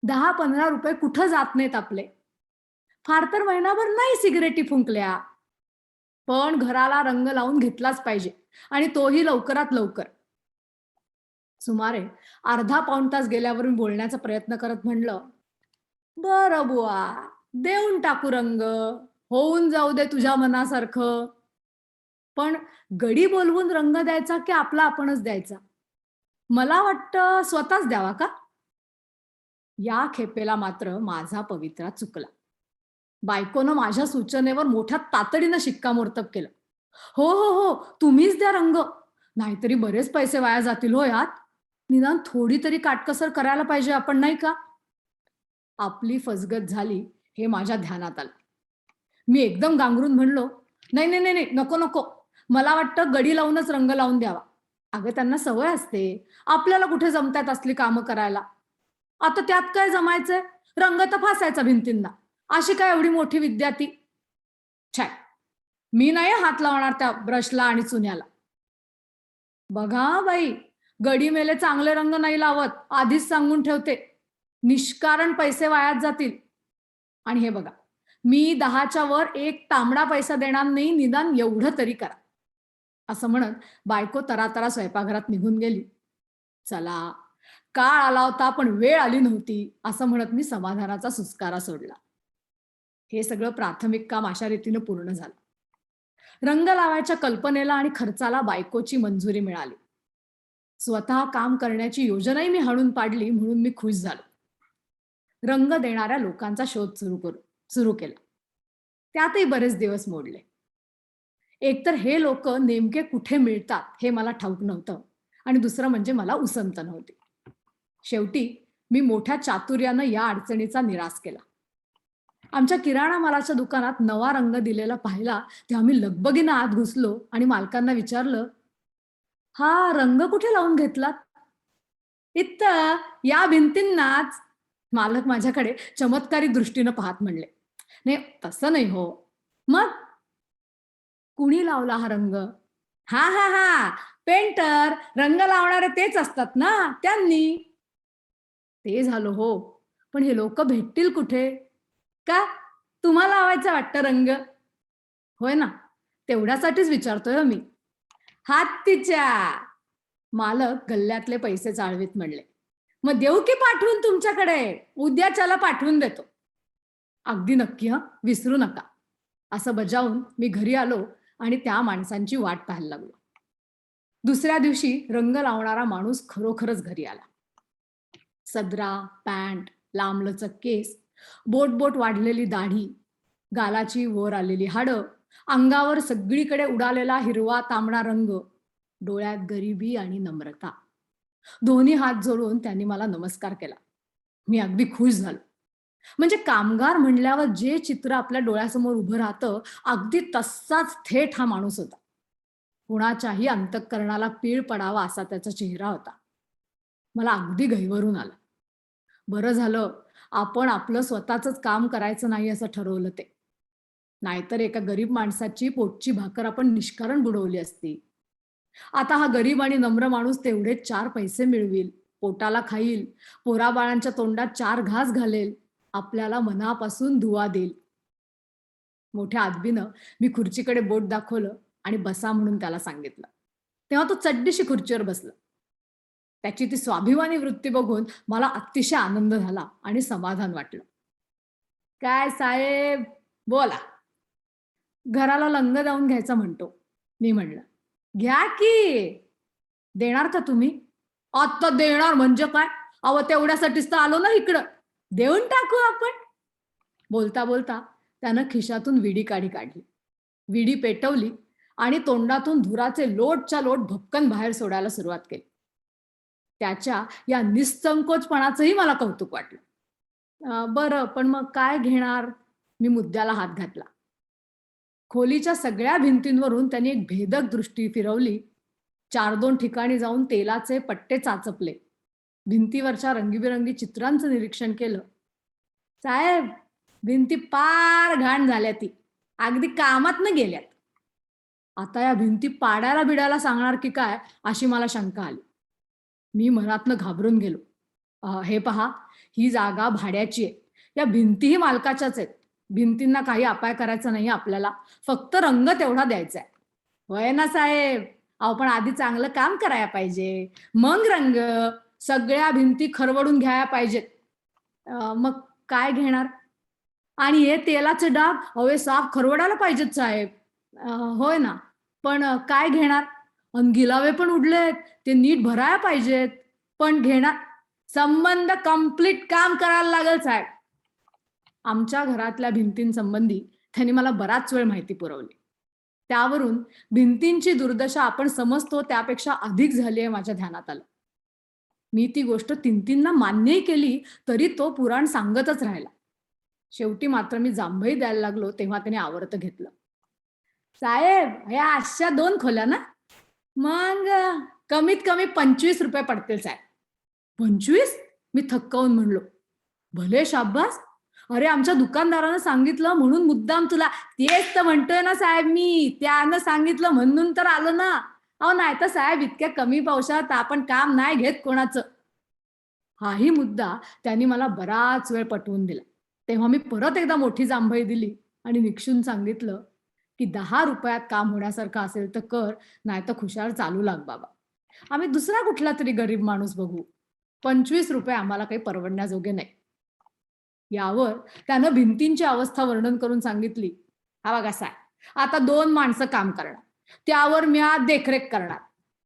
10-15 रुपये कुठं जात नाहीत आपले. फार तर महिनाभर नाही सिगरेटी फुंकल्या, पण घराला रंग लावून घेतलाच पाहिजे आणि तोही लवकरात लवकर. सुमारे अर्धा पाऊण तास गेल्यावर मी बोलण्याचा प्रयत्न करत म्हणलं, "बरं बुवा, देऊन टाकू रंग. होऊन जाऊ दे तुझ्या मनासारखं. पण गडी बोलवून रंग द्यायचा की आपला आपणच द्यायचा? मला वाटतं स्वतःच द्यावा का?" या खेपेला मात्र माझा पवित्रा चुकला. बायकोनं माझ्या सूचनेवर मोठ्या तातडीनं शिक्कामोर्तब केलं. "हो, हो, हो, तुम्हीच द्या रंग. नाहीतरी बरेच पैसे वाया जातील हो यात. निदान थोडी तरी काटकसर करायला पाहिजे आपण, नाही का?" आपली फसगत झाली हे माझ्या ध्यानात आलं. मी एकदम गांगरून म्हणलो, "नाही, नाही, नाही, नाही, नको, नको. मला वाटतं गडी लावूनच रंग लावून द्यावा." अगं त्यांना सवय असते. आपल्याला कुठे जमतात असली कामं करायला. आता त्यात काय जमायचंय? रंग तर फासायचा भिंतींना. अशी काय एवढी मोठी विद्या ती? छाय, मी नाही हात लावणार त्या ब्रशला आणि चुन्याला. बघा हं बाई, गडी मेले चांगले रंग नाही लावत. आधीच सांगून ठेवते. निष्कारण पैसे वायात जातील. आणि हे बघा, मी 10च्या वर एक तांबडा पैसा देणार नाही, निदान एवढं तरी करा. असं म्हणत बायको तरातरा स्वयंपाकघरात निघून गेली. चला, काळ आला होता पण वेळ आली नव्हती, असं म्हणत मी समाधानाचा सुस्कारा सोडला. हे सगळं प्राथमिक काम अशा रीतीनं पूर्ण झालं. रंग लावायच्या कल्पनेला आणि खर्चाला बायकोची मंजुरी मिळाली. स्वतः काम करण्याची योजनाही मी हाणून पाडली म्हणून मी खुश झालो. रंग देणाऱ्या लोकांचा शोध सुरू केला. त्यातही बरेच दिवस मोडले. एकतर हे लोक नेमके कुठे मिळतात हे मला ठाऊक नव्हतं आणि दुसरं म्हणजे मला उसंत नव्हती. शेवटी मी मोठ्या चातुर्यानं या अडचणीचा निराश केला. आमच्या किराणा मालाच्या दुकानात नवा रंग दिलेला पाहिला तेव्हा मी लगबगीनं आत घुसलो आणि मालकांना विचारलं, "हा रंग कुठे लावून घेतलात?" "इथं, या भिंतींनाच." मालक माझ्याकडे चमत्कारी दृष्टीनं पाहत म्हणले, "नाही, तसं नाही हो." "मग कुणी लावला हा रंग?" "हा हा हा, पेंटर, रंग लावणारे तेच असतात ना, त्यांनी." "ते झालं हो, पण हे लोक भेटतील कुठे? का? तुम्हाला लावायचा वाटतं रंग?" "होय ना, तेवढ्यासाठीच विचारतोय हो मी." "हत्तीच्या." मालक गल्ल्यातले पैसे चाळवीत म्हणले, "मग देऊ की पाठवून तुमच्याकडे? उद्याच्याला पाठवून देतो." "अगदी नक्की हं, विसरू नका." असं बजावून मी घरी आलो आणि त्या माणसांची वाट पाहायला लागलो. दुसऱ्या दिवशी रंग लावणारा माणूस खरोखरच घरी आला. सदरा, पॅन्ट, लांबलचक केस, बोट वाढलेली दाढी, गालाची वर आलेली हाडं, अंगावर सगळीकडे उडालेला हिरवा तांबडा रंग, डोळ्यात गरिबी आणि नम्रता. दोन्ही हात जोडून त्यांनी मला नमस्कार केला. मी अगदी खुश झालो. म्हणजे कामगार म्हणल्यावर जे चित्र आपल्या डोळ्यासमोर उभं राहतं, अगदी तसाच थेट हा माणूस होता. कुणाच्याही अंतःकरणाला पीळ पडावा असा त्याचा चेहरा होता. मला अगदी गहिवरून आलं. बरं झालं आपण आपलं स्वतःचंच काम करायचं नाही असं ठरवलं ते. नाहीतर एका गरीब माणसाची पोटची भाकर आपण निष्कारण बुडवली असती. आता हा गरीब आणि नम्र माणूस तेवढेच 4 पैसे मिळविल, पोटाला खाईल, पोराबाळांच्या तोंडात 4 घास घालेल, आपल्याला मनापासून दुवा देईल. मोठ्या आदबीनं मी खुर्चीकडे बोट दाखवलं आणि बसा म्हणून त्याला सांगितलं. तेव्हा तो चड्डीशी खुर्चीवर बसला. त्याची ती स्वाभिमानी वृत्ती बघून मला अतिशय आनंद झाला आणि समाधान वाटलं. "काय साहेब, बोला." "घराला रंग लावून घ्यायचा म्हणतो." मी म्हणलं. "घ्या की." "देणार का तुम्ही?" "आता देणार म्हणजे काय? अहो तेवढ्यासाठीच तर आलो ना इकडं. देऊन टाकू आपण." बोलता बोलता त्यानं खिशातून विडी काढली. विडी पेटवली आणि तोंडातून धुराचे लोटच्या लोट भपकन बाहेर सोडायला सुरुवात केली. त्याच्या या निसंकोचपणाचंही मला कौतुक वाटलं. बरं, पण मग काय घेणार? मी मुद्द्याला हात घातला. खोलीच्या सगळ्या भिंतींवरून त्यांनी एक भेदक दृष्टी फिरवली. 4-2 ठिकाणी जाऊन तेलाचे पट्टे चाचपले. भिंतीवरच्या रंगीबेरंगी चित्रांचं निरीक्षण केलं. साहेब, भिंती पार घाण झाल्या ती. अगदी कामातनं गेल्यात. आता या भिंती पाडायला बिडायला सांगणार की काय अशी मला शंका आली. मी मनातनं घाबरून गेलो. हे पहा, ही जागा भाड्याची आहे. या भिंतीही मालकाच्याच आहेत. भिंतींना काही अपाय करायचा नाही आपल्याला. फक्त रंग तेवढा द्यायचा आहे. होय ना साहेब? अहो पण आधी चांगलं काम करायला पाहिजे. मग रंग. सगळ्या भिंती खरवडून घ्यायला पाहिजेत. मग काय घेणार? आणि हे तेलाचे डाग हवे साफ खरवडायला पाहिजेत साहेब. होय ना, पण काय घेणार? अन गिलावे पण उडलेत, ते नीट भरायला पाहिजेत. पण घेणार? संबंध कंप्लीट काम करायला लागेल साहेब. आमच्या घरातल्या भिंतींसंबंधी त्यांनी मला बराच वेळ माहिती पुरवली. त्यावरून भिंतींची दुर्दशा आपण समजतो त्यापेक्षा अधिक झाली आहे माझ्या ध्यानात आलं. मी ती गोष्ट तीन-तीनदा मान्यही केली तरी तो पुराण सांगतच राहिला. शेवटी मात्र मी जांभई द्यायला लागलो तेव्हा त्याने आवर्त घेतलं. साहेब, ह्या अशा 2 खोल्या ना? मग कमीत कमी 25 रुपये पडतील साहेब. 25? मी थक्कावून म्हणलो. भले शाब्बास. अरे आमच्या दुकानदारानं सांगितलं म्हणून मुद्दाम तुला. तेच तर म्हणतोय ना साहेब मी. त्यानं सांगितलं म्हणून तर आलो ना. अहो नाही तर साहेब इतक्या कमी पैशात आपण काम नाही घेत कोणाचं. हाही मुद्दा त्यांनी मला बराच वेळ पटवून दिला. तेव्हा मी परत एकदा मोठी जांभई दिली आणि निक्षून सांगितलं की 10 रुपयात काम होण्यासारखं असेल तर कर, नाही तर खुशाल चालू लाग बाबा. आम्ही दुसरा कुठला तरी गरीब माणूस बघू. 25 रुपये आम्हाला काही परवडण्याजोगे नाही. यावर त्यानं भिंतींची अवस्था वर्णन करून सांगितली. हा बघा साहेब, आता 2 माणसं काम करणार. त्यावर मी आज देखरेख करणार.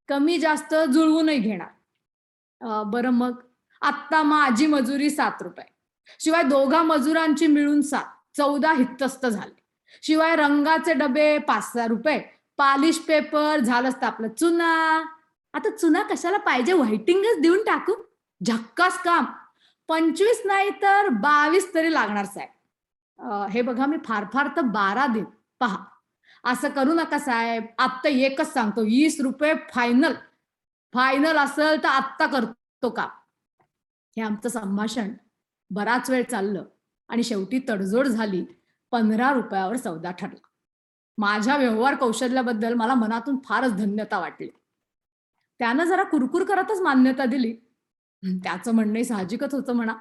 कमी जास्त जुळवूनही घेणार. बरं मग आत्ता माझी मजुरी 7 रुपये. शिवाय दोघा मजुरांची मिळून 7, 14 हितस्त झाले. शिवाय रंगाचे डबे 5-6 रुपये. पॉलिश पेपर झालंच तर आपलं चुना. आता चुना कशाला पाहिजे? व्हाईटिंगच देऊन टाकू. झक्कास काम. 25 नाही तर 22 तरी लागणार साहेब. हे बघा मी फार फार तर 12 देईन. पहा, असं करू नका साहेब. आत्ता एकच सांगतो, 20 रुपये फायनल. फायनल असेल तर आत्ता करतो का? हे आमचं संभाषण बराच वेळ चाललं आणि शेवटी तडजोड झाली. 15 रुपयावर सौदा ठरला. माझ्या व्यवहार कौशल्याबद्दल मला मनातून फारच धन्यता वाटली. त्यानं जरा कुरकुर करतच मान्यता दिली. त्याचं म्हणणंही साहजिकच होतं म्हणा.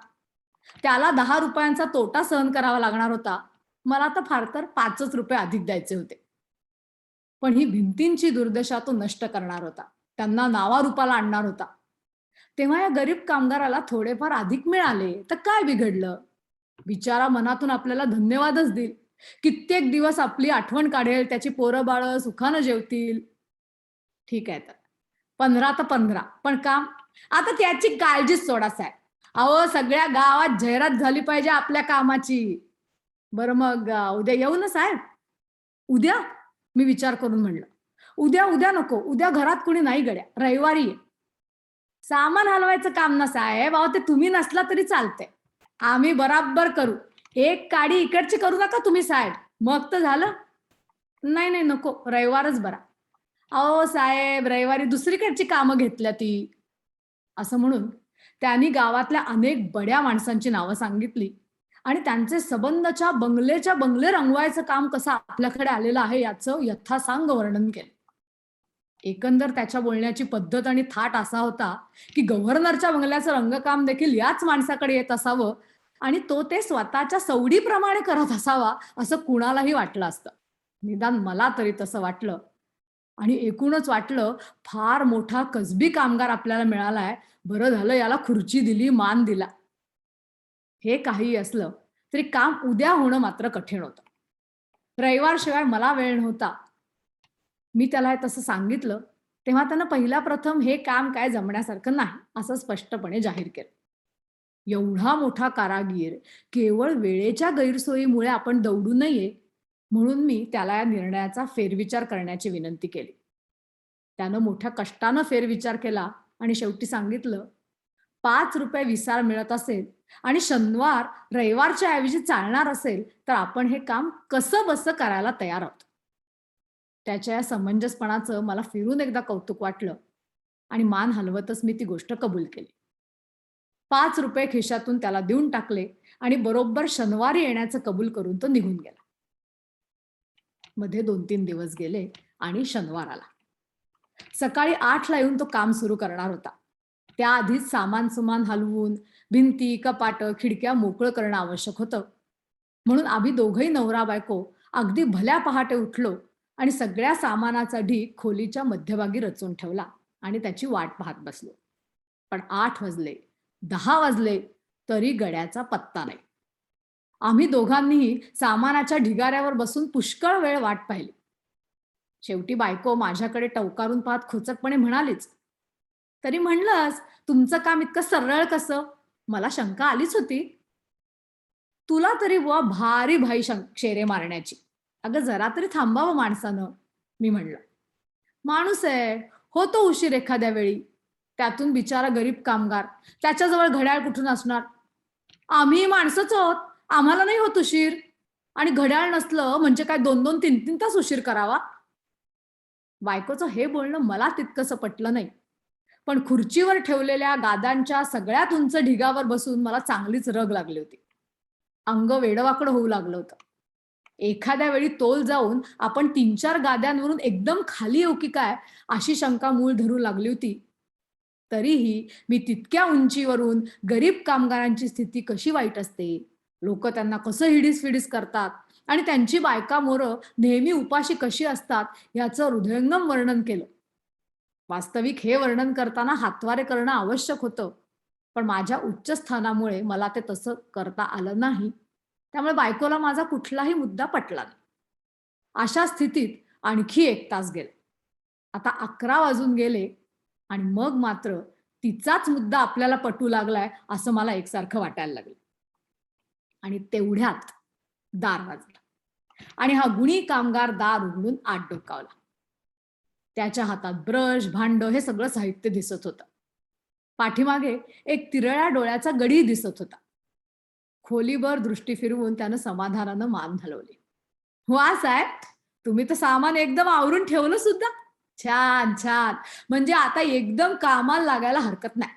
त्याला 10 रुपयांचा तोटा सहन करावा लागणार होता. मला तर फार तर 5 रुपये अधिक द्यायचे होते. पण ही भिंतींची दुर्दशा तो नष्ट करणार होता. त्यांना नावारूपाला आणणार होता. तेव्हा या गरीब कामगाराला थोडेफार अधिक मिळाले तर काय बिघडलं? बिचारा मनातून आपल्याला धन्यवादच देईल. कित्येक दिवस आपली आठवण काढेल. त्याची पोरं बाळ सुखानं जेवतील. ठीक आहे तर 15 तर 15, पण काम? आता त्याची काळजीच सोडा साहेब. अहो सगळ्या गावात जाहिरात झाली पाहिजे आपल्या कामाची. बरं मग उद्या येऊ ना साहेब? उद्या? मी विचार करून म्हणलं. उद्या नको. उद्या घरात कुणी नाही गड्या. रविवारी ये. सामान हलवायचं काम ना साहेब. अहो ते तुम्ही नसला तरी चालतंय. आम्ही बराबर करू. एक काडी इकडची करू नका तुम्ही साहेब. मग तर झालं. नाही नको. रविवारच बरा. अहो साहेब, रविवारी दुसरीकडची कामं घेतल्या ती. असं म्हणून त्यांनी गावातल्या अनेक बड्या माणसांची नावं सांगितली आणि त्यांचे संबंधच्या बंगलेच्या बंगले रंगवायचं काम कसं आपल्याकडे आलेलं आहे याचं यथासांग वर्णन केलं. एकंदर त्याच्या बोलण्याची पद्धत आणि थाट असा होता की गव्हर्नरच्या बंगल्याचं रंगकाम देखील याच माणसाकडे येत असावं आणि तो ते स्वतःच्या सवडीप्रमाणे करत असावा असं कुणालाही वाटलं असतं. निदान मला तरी तसं वाटलं. आणि एकूणच वाटलं फार मोठा कसबी कामगार आपल्याला मिळालाय. बरं झालं याला खुर्ची दिली, मान दिला. हे काही असलं तरी काम उद्या होणं मात्र कठीण होतं. रविवारशिवाय मला वेळ नव्हता. मी त्याला हे तसं सांगितलं तेव्हा त्यानं पहिला प्रथम हे काम काय जमण्यासारखं नाही असं स्पष्टपणे जाहीर केलं. एवढा मोठा कारागीर केवळ वेळेच्या गैरसोयीमुळे आपण दौडू नये म्हणून मी त्याला या निर्णयाचा फेरविचार करण्याची विनंती केली. त्यानं मोठ्या कष्टानं फेरविचार केला आणि शेवटी सांगितलं, 5 रुपये विसार मिळत असेल आणि शनिवार रविवारच्या ऐवजी चालणार असेल तर आपण हे काम कसं बसं करायला तयार आहोत. त्याच्या या समंजसपणाचं मला फिरून एकदा कौतुक वाटलं आणि मान हलवतच मी ती गोष्ट कबूल केली. 5 रुपये खिशातून त्याला देऊन टाकले आणि बरोबर शनिवारी येण्याचं कबूल करून तो निघून गेला. मध्ये 2-3 दिवस गेले आणि शनिवार आला. सकाळी 8ला येऊन तो काम सुरू करणार होता. त्याआधीच सामान सुमान हलवून भिंती, कपाटं, खिडक्या मोकळं करणं आवश्यक होतं. म्हणून आम्ही दोघंही नवरा बायको अगदी भल्या पहाटे उठलो आणि सगळ्या सामानाचा ढीग खोलीच्या मध्यभागी रचून ठेवला आणि त्याची वाट पाहत बसलो. पण 8 वाजले, 10 वाजले तरी गड्याचा पत्ता नाही. आम्ही दोघांनीही सामानाच्या ढिगाऱ्यावर बसून पुष्कळ वेळ वाट पाहिली. शेवटी बायको माझ्याकडे टवकारून पाहत खोचकपणे म्हणालीच, तरी म्हणलंस तुमचं काम इतकं सरळ कसं? मला शंका आलीच होती. तुला तरी बुवा भारी भाई शेरे मारण्याची. अगं जरा तरी थांबावं माणसानं, मी म्हणलं. माणूस आहे, होतो उशीर एखाद्या वेळी. त्यातून बिचारा गरीब कामगार, त्याच्याजवळ घड्याळ कुठून असणार? आम्ही माणसंच आहोत, आम्हाला नाही होत उशीर. आणि घड्याळ नसलं म्हणजे काय 2-2, 3-3 तास उशीर करावा? बायकोचं हे बोलणं मला तितकंसं पटलं नाही. पण खुर्चीवर ठेवलेल्या गाद्यांच्या सगळ्यात उंच ढिगावर बसून मला चांगलीच रग लागली होती. अंग वेडवाकडं होऊ लागलं होतं. एखाद्या वेळी तोल जाऊन आपण 3-4 गाद्यांवरून एकदम खाली येऊ की काय अशी शंका मूळ धरू लागली होती. तरीही मी तितक्या उंचीवरून गरीब कामगारांची स्थिती कशी वाईट असते, लोक त्यांना कसं हिडीस करतात आणि त्यांची बायका मोरं नेहमी उपाशी कशी असतात याचं हृदयंगम वर्णन केलं. वास्तविक हे वर्णन करताना हातवारे करणं आवश्यक होतं, पण माझ्या उच्च स्थानामुळे मला ते तसं करता आलं नाही. त्यामुळे बायकोला माझा कुठलाही मुद्दा पटला नाही. अशा स्थितीत आणखी 1 तास गेले. आता 11 वाजून गेले आणि मग मात्र तिचाच मुद्दा आपल्याला पटू लागलाय असं मला एकसारखं वाटायला लागलं. आणि तेवढ्यात दार वाजलं आणि हा गुणी कामगार दार उघडून आत डोकावला. त्याच्या हातात ब्रश, भांड हे सगळं साहित्य दिसत होतं. पाठीमागे एक तिरळ्या डोळ्याचा गडी दिसत होता. खोलीभर दृष्टी फिरवून त्यानं समाधानानं मान हलवली. वा साहेब, तुम्ही तर सामान एकदम आवरून ठेवलं सुद्धा. छान छान, म्हणजे आता एकदम कामाला लागायला हरकत नाही.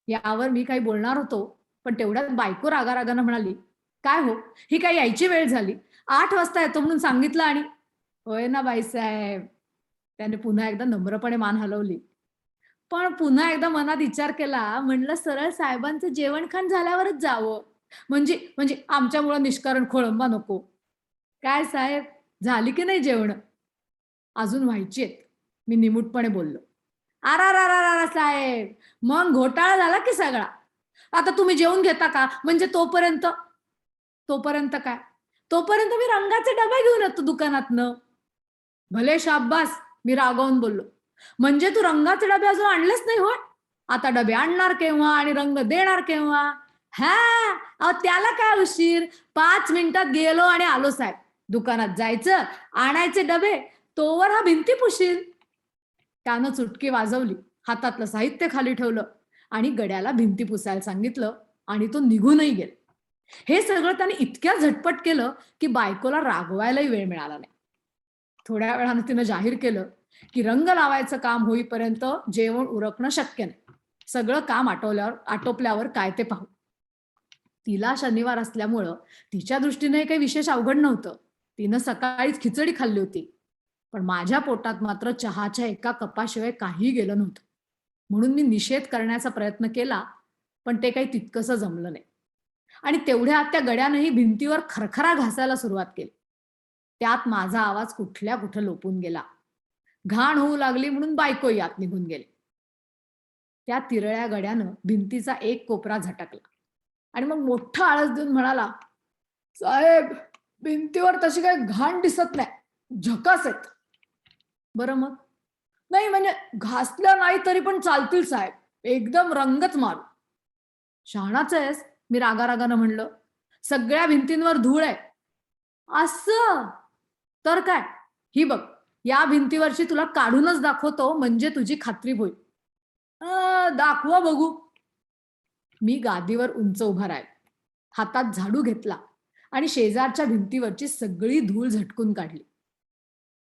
यावर मी काही बोलणार होतो, पण तेवढ्यात बायको रागारागानं म्हणाली, काय हो, ही काय यायची वेळ झाली? 8 वाजता येतो म्हणून सांगितलं आणि होय ना बाईसाहेब. त्याने पुन्हा एकदा नम्रपणे मान हलवली. पण पुन्हा एकदा मनात विचार केला, म्हणलं सरळ साहेबांचं जेवणखाण झाल्यावरच जावं. म्हणजे म्हणजे आमच्यामुळं निष्कारण खोळंबा नको. काय साहेब, झाली की नाही जेवण? अजून व्हायची आहेत, मी निमूटपणे बोललो. आरा साहेब, मग घोटाळा झाला की सगळा. आता तुम्ही जेवून घेता का? म्हणजे तोपर्यंत तोपर्यंत काय? तोपर्यंत मी रंगाचे डबे घेऊन येतो दुकानातनं. भले शाब्बास, मी रागावून बोललो. म्हणजे तू रंगाचे डबे अजून आणलेच नाही होय? आता डबे आणणार केव्हा आणि रंग देणार केव्हा? हा, अहो त्याला काय उशीर? 5 मिनिटात गेलो आणि आलो साहेब. दुकानात जायचं, आणायचे डबे, तोवर हा भिंती पुशील. त्यानं चुटकी वाजवली, हातातलं साहित्य खाली ठेवलं आणि गड्याला भिंती पुसायला सांगितलं आणि तो निघूनही गेला. हे सगळं त्याने इतक्या झटपट केलं की बायकोला रागवायलाही वेळ मिळाला नाही. थोड्या वेळानं तिनं जाहीर केलं की रंग लावायचं काम होईपर्यंत जेवण उरकणं शक्य नाही. सगळं काम आटोपल्यावर काय ते पाहू. तिला शनिवार असल्यामुळं तिच्या दृष्टीने काही विशेष अवघड नव्हतं. तिनं सकाळीच खिचडी खाल्ली होती. पण माझ्या पोटात मात्र चहाच्या एका कपाशिवाय काही गेलं नव्हतं. म्हणून मी निषेध करण्याचा प्रयत्न केला, पण ते काही तितकंसं जमलं नाही. आणि तेवढ्यात त्या गड्यानंही भिंतीवर खरखरा घासायला सुरुवात केली. त्यात माझा आवाज कुठल्या कुठं लोपून गेला. घाण होऊ लागली म्हणून बायकोही आत निघून गेली. त्या तिरळ्या गड्यानं भिंतीचा एक कोपरा झटकला आणि मग मोठा आळस देऊन म्हणाला, साहेब, भिंतीवर तशी काही घाण दिसत नाही, झकास आहेत. बरं मग? नाही म्हणजे घासल्या नाही तरी पण चालतील साहेब, एकदम रंगच मारू. शहाणाच आहेस, मी रागारागानं म्हणलं. सगळ्या भिंतींवर धूळ आहे. असं तर काय, ही बघ, या भिंतीवरची तुला काढूनच दाखवतो म्हणजे तुझी खात्री होईल. दाखवा बघू. मी गादीवर उंच उभा राहील, हातात झाडू घेतला आणि शेजारच्या भिंतीवरची सगळी धूळ झटकून काढली.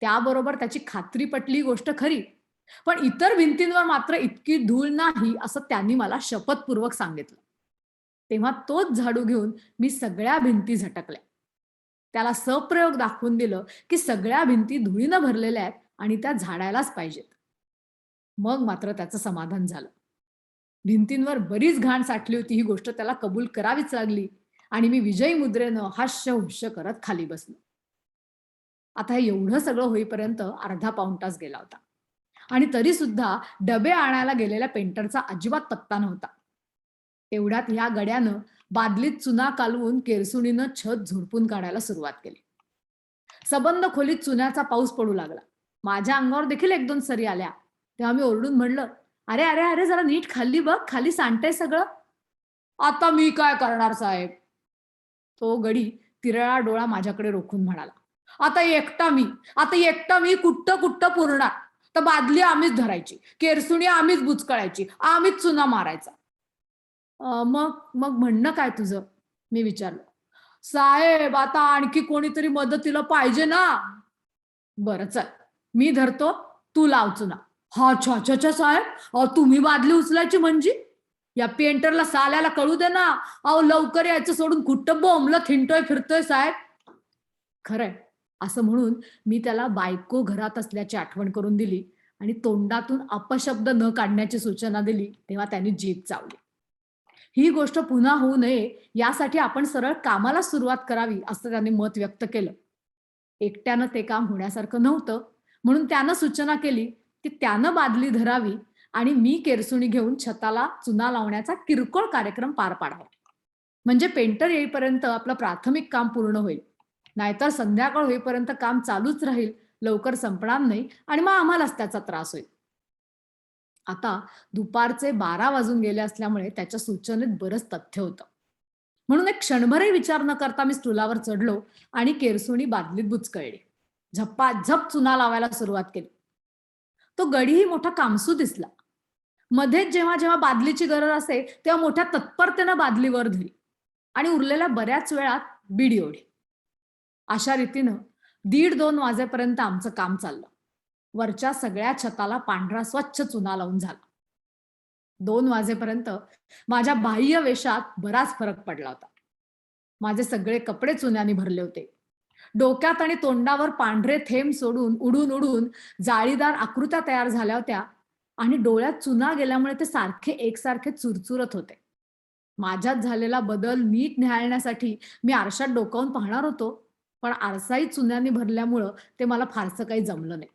त्याबरोबर त्याची खात्री पटली गोष्ट खरी, पण इतर भिंतींवर मात्र इतकी धूळ नाही असं त्यांनी मला शपथपूर्वक सांगितलं. तेव्हा तोच झाडू घेऊन मी सगळ्या भिंती झटकल्या. त्याला सप्रयोग दाखवून दिलं की सगळ्या भिंती धुळीनं भरलेल्या आहेत आणि त्या झाडायलाच पाहिजेत. मग मात्र त्याचं समाधान झालं. भिंतींवर बरीच घाण साठली होती ही गोष्ट त्याला कबूल करावीच लागली आणि मी विजयी मुद्रेनं हास्य हुस्य करत खाली बसलो. आता हे एवढं सगळं होईपर्यंत अर्धा पाऊण तास गेला होता आणि तरी सुद्धा डबे आणायला गेलेल्या पेंटरचा अजिबात पत्ता नव्हता. तेवढ्यात ह्या गड्यानं बादलीत चुना कालवून केरसुणीनं छत झोडपून काढायला सुरुवात केली. सबंध खोलीत चुन्याचा पाऊस पडू लागला. माझ्या अंगावर देखील एक दोन सरी आल्या. तेव्हा मी ओरडून म्हणलं, अरे अरे अरे जरा नीट खाली बघ, खाली सांडतंय सगळं. आता मी काय करणार साहेब? तो गडी तिरळा डोळा माझ्याकडे रोखून म्हणाला, आता एकटा मी कुठं कुठं पुरणार. तर बादली आम्हीच धरायची, केरसुणी आम्हीच बुचकळायची, आम्हीच चुना मारायचा. मग मग म्हणणं काय तुझं? मी विचारलं. साहेब आता आणखी कोणीतरी मदतीला पाहिजे ना. बरं चल, मी धरतो, तू लाव चुना. हा छा छा छा साहेब, तुम्ही बादली उचलायची म्हणजे? या पेंटरला साल्याला कळू दे ना. लवकर यायचं सोडून कुठं बोंबलत हिंडतोय फिरतोय साहेब. खरंय असं म्हणून मी त्याला बायको घरात असल्याची आठवण करून दिली आणि तोंडातून अपशब्द न काढण्याची सूचना दिली. तेव्हा त्यांनी जीभ चावली. ही गोष्ट पुन्हा होऊ नये यासाठी आपण सरळ कामाला सुरुवात करावी असं त्यांनी मत व्यक्त केलं. एकट्यानं ते काम होण्यासारखं नव्हतं, म्हणून त्यानं सूचना केली की त्यानं बादली धरावी आणि मी केरसुणी घेऊन छताला चुना लावण्याचा किरकोळ कार्यक्रम पार पाडावा. म्हणजे पेंटर येईपर्यंत आपलं प्राथमिक काम पूर्ण होईल. नाहीतर संध्याकाळ होईपर्यंत काम चालूच राहील, लवकर संपणार नाही आणि मग आम्हालाच त्याचा त्रास होईल. आता दुपारचे 12 वाजून गेले असल्यामुळे त्याच्या सूचनेत बरंच तथ्य होतं. म्हणून एक क्षणभरही विचार न करता मी स्टुलावर चढलो आणि केरसुणी बादलीत बुचकळली. झप्पाझप चुना लावायला सुरुवात केली. तो गडीही मोठा कामसू दिसला. मध्येच जेव्हा जेव्हा बादलीची गरज असे तेव्हा मोठ्या तत्परतेनं बादली वर धरी आणि उरलेल्या बऱ्याच वेळात बीडी ओढी. अशा रीतीनं 1:30-2 वाजेपर्यंत आमचं काम चाललं. वरच्या सगळ्या छताला पांढरा स्वच्छ चुना लावून झाला. 2 वाजेपर्यंत माझ्या बाह्य वेशात बराच फरक पडला होता. माझे सगळे कपडे चुन्याने भरले होते. डोक्यात आणि तोंडावर पांढरे थेंब सोडून उडून उडून जाळीदार आकृत्या तयार झाल्या होत्या आणि डोळ्यात चुना गेल्यामुळे ते सारखे एकसारखे चुरचुरत होते. माझ्यात झालेला बदल नीट निहाळण्यासाठी मी आरशात डोकावून पाहणार होतो, पण आरसाही चुन्याने भरल्यामुळं ते मला फारसं काही जमलं नाही.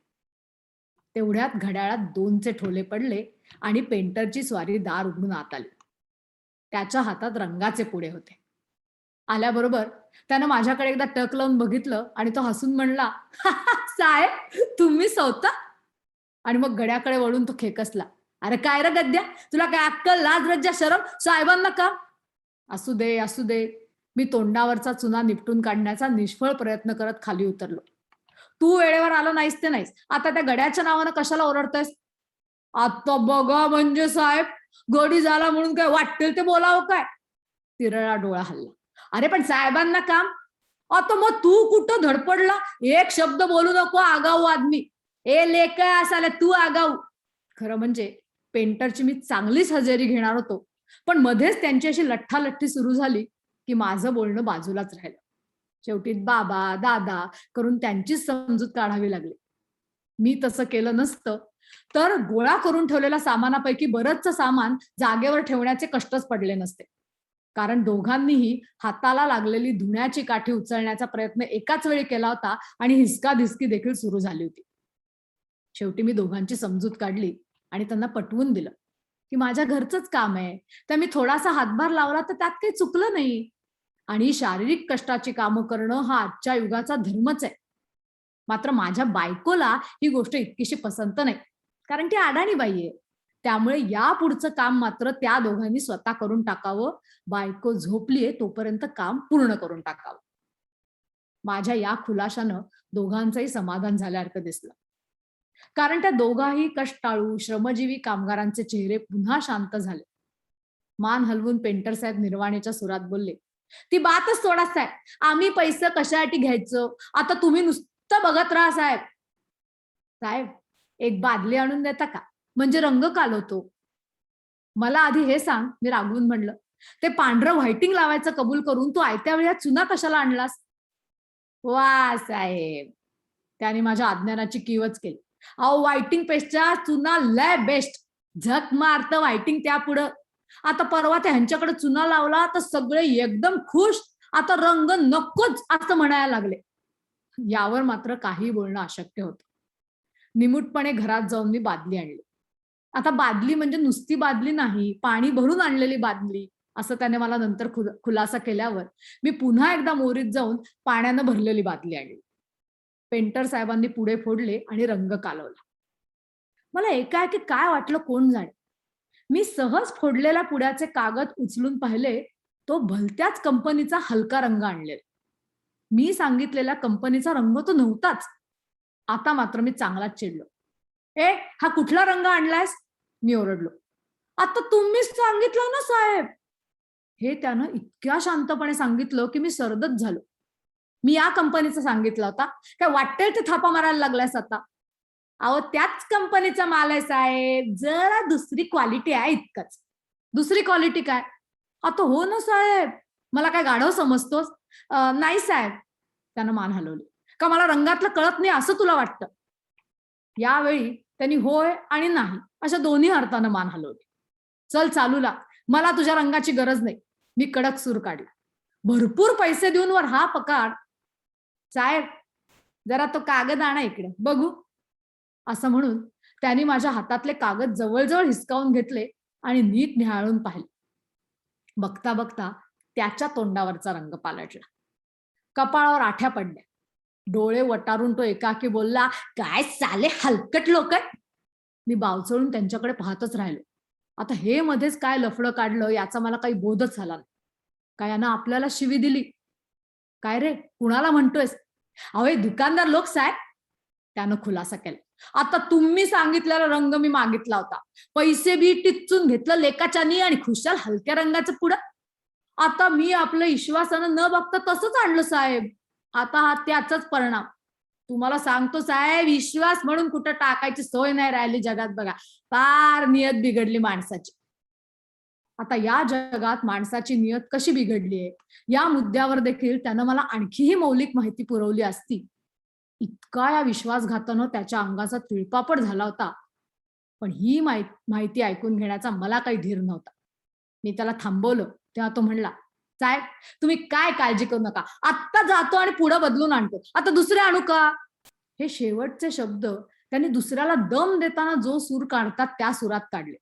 तेवढ्यात घड्याळात 2चे ठोले पडले आणि पेंटरची स्वारी दार उघडून आत आली. त्याच्या हातात रंगाचे पुडे होते. आल्याबरोबर त्यानं माझ्याकडे एकदा टक लावून बघितलं आणि तो हसून म्हणला, साहेब तुम्ही स्वतः? आणि मग गड्याकडे वळून तो खेकसला, अरे काय रे गद्द्या, तुला काय अक्कल लाज लज्जा शरम साहेबांना का? असू दे असू दे. मी तोंडावरचा चुना निपटून काढण्याचा निष्फळ प्रयत्न करत खाली उतरलो. तू वेळेवर आला नाहीस ते नाहीस, आता त्या गड्याच्या नावानं कशाला ओरडतोयस? आता बघा म्हणजे साहेब, गडी झाला म्हणून काय वाटेल ते बोलावं काय? तिरळा डोळा हल्ला. अरे पण साहेबांना काम? आता मग तू कुठं धडपडला? एक शब्द बोलू नको आगाऊ आदमी. ए लेका असाले तू आगाऊ. खरं म्हणजे पेंटरची मी चांगलीच हजेरी घेणार होतो, पण मध्येच त्यांची अशी लठ्ठालठ्ठी सुरू झाली की माझं बोलणं बाजूलाच राहिलं. शेवटी बाबा दादा करून त्यांचीच समजूत काढावी लागली. मी तसं केलं नसतं तर गोळा करून ठेवलेल्या सामानापैकी बरंचसं सामान जागेवर ठेवण्याचे कष्टच पडले नसते. कारण दोघांनीही हाताला लागलेली धुण्याची काठी उचलण्याचा प्रयत्न एकाच वेळी केला होता आणि हिसकादिसकी देखील सुरू झाली होती. शेवटी मी दोघांची समजूत काढली आणि त्यांना पटवून दिलं की माझ्या घरचंच काम आहे, तर मी थोडासा हातभार लावला तर त्यात काही चुकलं नाही. आणि शारीरिक कष्टाची कामं करणं हा आजच्या युगाचा धर्मच आहे. मात्र माझ्या बायकोला ही गोष्ट इतकीशी पसंत नाही, कारण ती अडाणी बाई आहे. त्यामुळे या पुढचं काम मात्र त्या दोघांनी स्वतः करून टाकावं. बायको झोपलीये तोपर्यंत काम पूर्ण करून टाकावं. माझ्या या खुलाशानं दोघांचंही समाधान झाल्यासारखं दिसलं. कारण त्या दोघाही कष्टाळू श्रमजीवी कामगारांचे चेहरे पुन्हा शांत झाले. मान हलवून पेंटर साहेब निर्वाणीच्या सुरात बोलले, ती बातच सोडा साहेब, आम्ही पैसे कशासाठी घ्यायचं, आता तुम्ही नुसतं बघत राहा साहेब. साहेब, एक बादली आणून देता का, म्हणजे रंग कालवतो. मला आधी हे सांग, मी रागवून म्हणलं, ते पांढरं व्हाईटिंग लावायचं कबूल करून तू आयत्या वेळी हा चुना कशाला आणलास? वा साहेब, त्याने माझ्या अज्ञानाची कीवच केली. अहो, व्हाईटिंग पेस्टच्या चुना लय बेस्ट, झक मारतं व्हाईटिंग त्या पुढं. आता परवा ते ह्यांच्याकडे चुना लावला तर सगळे एकदम खुश, आता रंग नकोच असं म्हणायला लागले. यावर मात्र काही बोलणं अशक्य होतं. निमूटपणे घरात जाऊन मी बादली आणली. आता बादली म्हणजे नुसती बादली नाही, पाणी भरून आणलेली बादली, असं त्याने मला नंतर खुलासा केल्यावर मी पुन्हा एकदा मोरीत जाऊन पाण्यानं भरलेली बादली आणली. पेंटर साहेबांनी पुढे फोडले आणि रंग कालवला. मला एकाएकी काय वाटलं कोण जाणे. मी सहज फोडलेल्या पुड्याचे कागद उचलून पाहिले, तो भलत्याच कंपनीचा हलका रंग आणलेला. मी सांगितलेल्या कंपनीचा रंग तो नव्हताच. आता मात्र मी चांगलाच चिडलो. ए, हा कुठला रंग आणलायस? मी ओरडलो. आता तुम्हीच सांगितलं ना साहेब. हे त्यानं इतक्या शांतपणे सांगितलं की मी सरदच झालो. मी या कंपनीचा सांगितला होता, काय वाटेल ते थापा मारायला लागलायस आता? अहो, त्याच कंपनीचा माल आहे साहेब, जरा दुसरी क्वालिटी आहे इतकंच. दुसरी क्वालिटी काय? आता हो ना साहेब, मला काय गाढव समजतोस? नाही साहेब, त्यानं मान हलवली. का मला रंगातलं कळत नाही असं तुला वाटतं? यावेळी त्यांनी होय आणि नाही अशा दोन्ही अर्थानं मान हलवली. चल चालूला, मला तुझ्या रंगाची गरज नाही. मी कडक सूर काढला. भरपूर पैसे देऊन वर हा पकार. साहेब, जरा तो कागद आणा इकडे बघू, असं म्हणून त्यांनी माझ्या हातातले कागद जवळजवळ हिसकावून घेतले आणि नीट निहाळून पाहिले. बघता बघता त्याच्या तोंडावरचा रंग पालटला. कपाळावर आठ्या पडल्या. डोळे वटारून तो एकाकी बोलला, काय साले हलकट लोक. मी बावचळून त्यांच्याकडे पाहतच राहिलो. आता हे मध्येच काय लफडं काढलं याचा मला काही बोधच झाला नाही. काय यानं आपल्याला शिवी दिली? काय रे, कुणाला म्हणतोयस? अहो, हे दुकानदार लोक साहेब, त्यानं खुलासा केला. आता तुम्ही सांगितलेला रंग मी मागितला होता, पैसे बी टिचून घेतलं लेकाच्यानी आणि खुशाल हलक्या रंगाचं पुढं. आता मी आपलं विश्वासानं न बघता तसंच आणलं साहेब. आता हा त्याचाच परिणाम. तुम्हाला सांगतो साहेब, विश्वास म्हणून कुठं टाकायची सोय नाही राहिली जगात बघा. फार नियत बिघडली माणसाची. आता या जगात माणसाची नियत कशी बिघडली आहे या मुद्द्यावर देखील त्यानं मला आणखीही मौलिक माहिती पुरवली असती. इतका या विश्वासघातानं त्याच्या अंगाचा तिळपापड झाला होता. पण ही माहिती ऐकून घेण्याचा मला काही धीर नव्हता. मी त्याला थांबवलं तेव्हा तो म्हणला, साहेब, तुम्ही काय काळजी करू नका, आत्ता जातो आणि पुढं बदलून आणतो. आता दुसरे आणू का? हे शेवटचे शब्द त्यांनी दुसऱ्याला दम देताना जो सूर काढतात त्या सुरात काढले.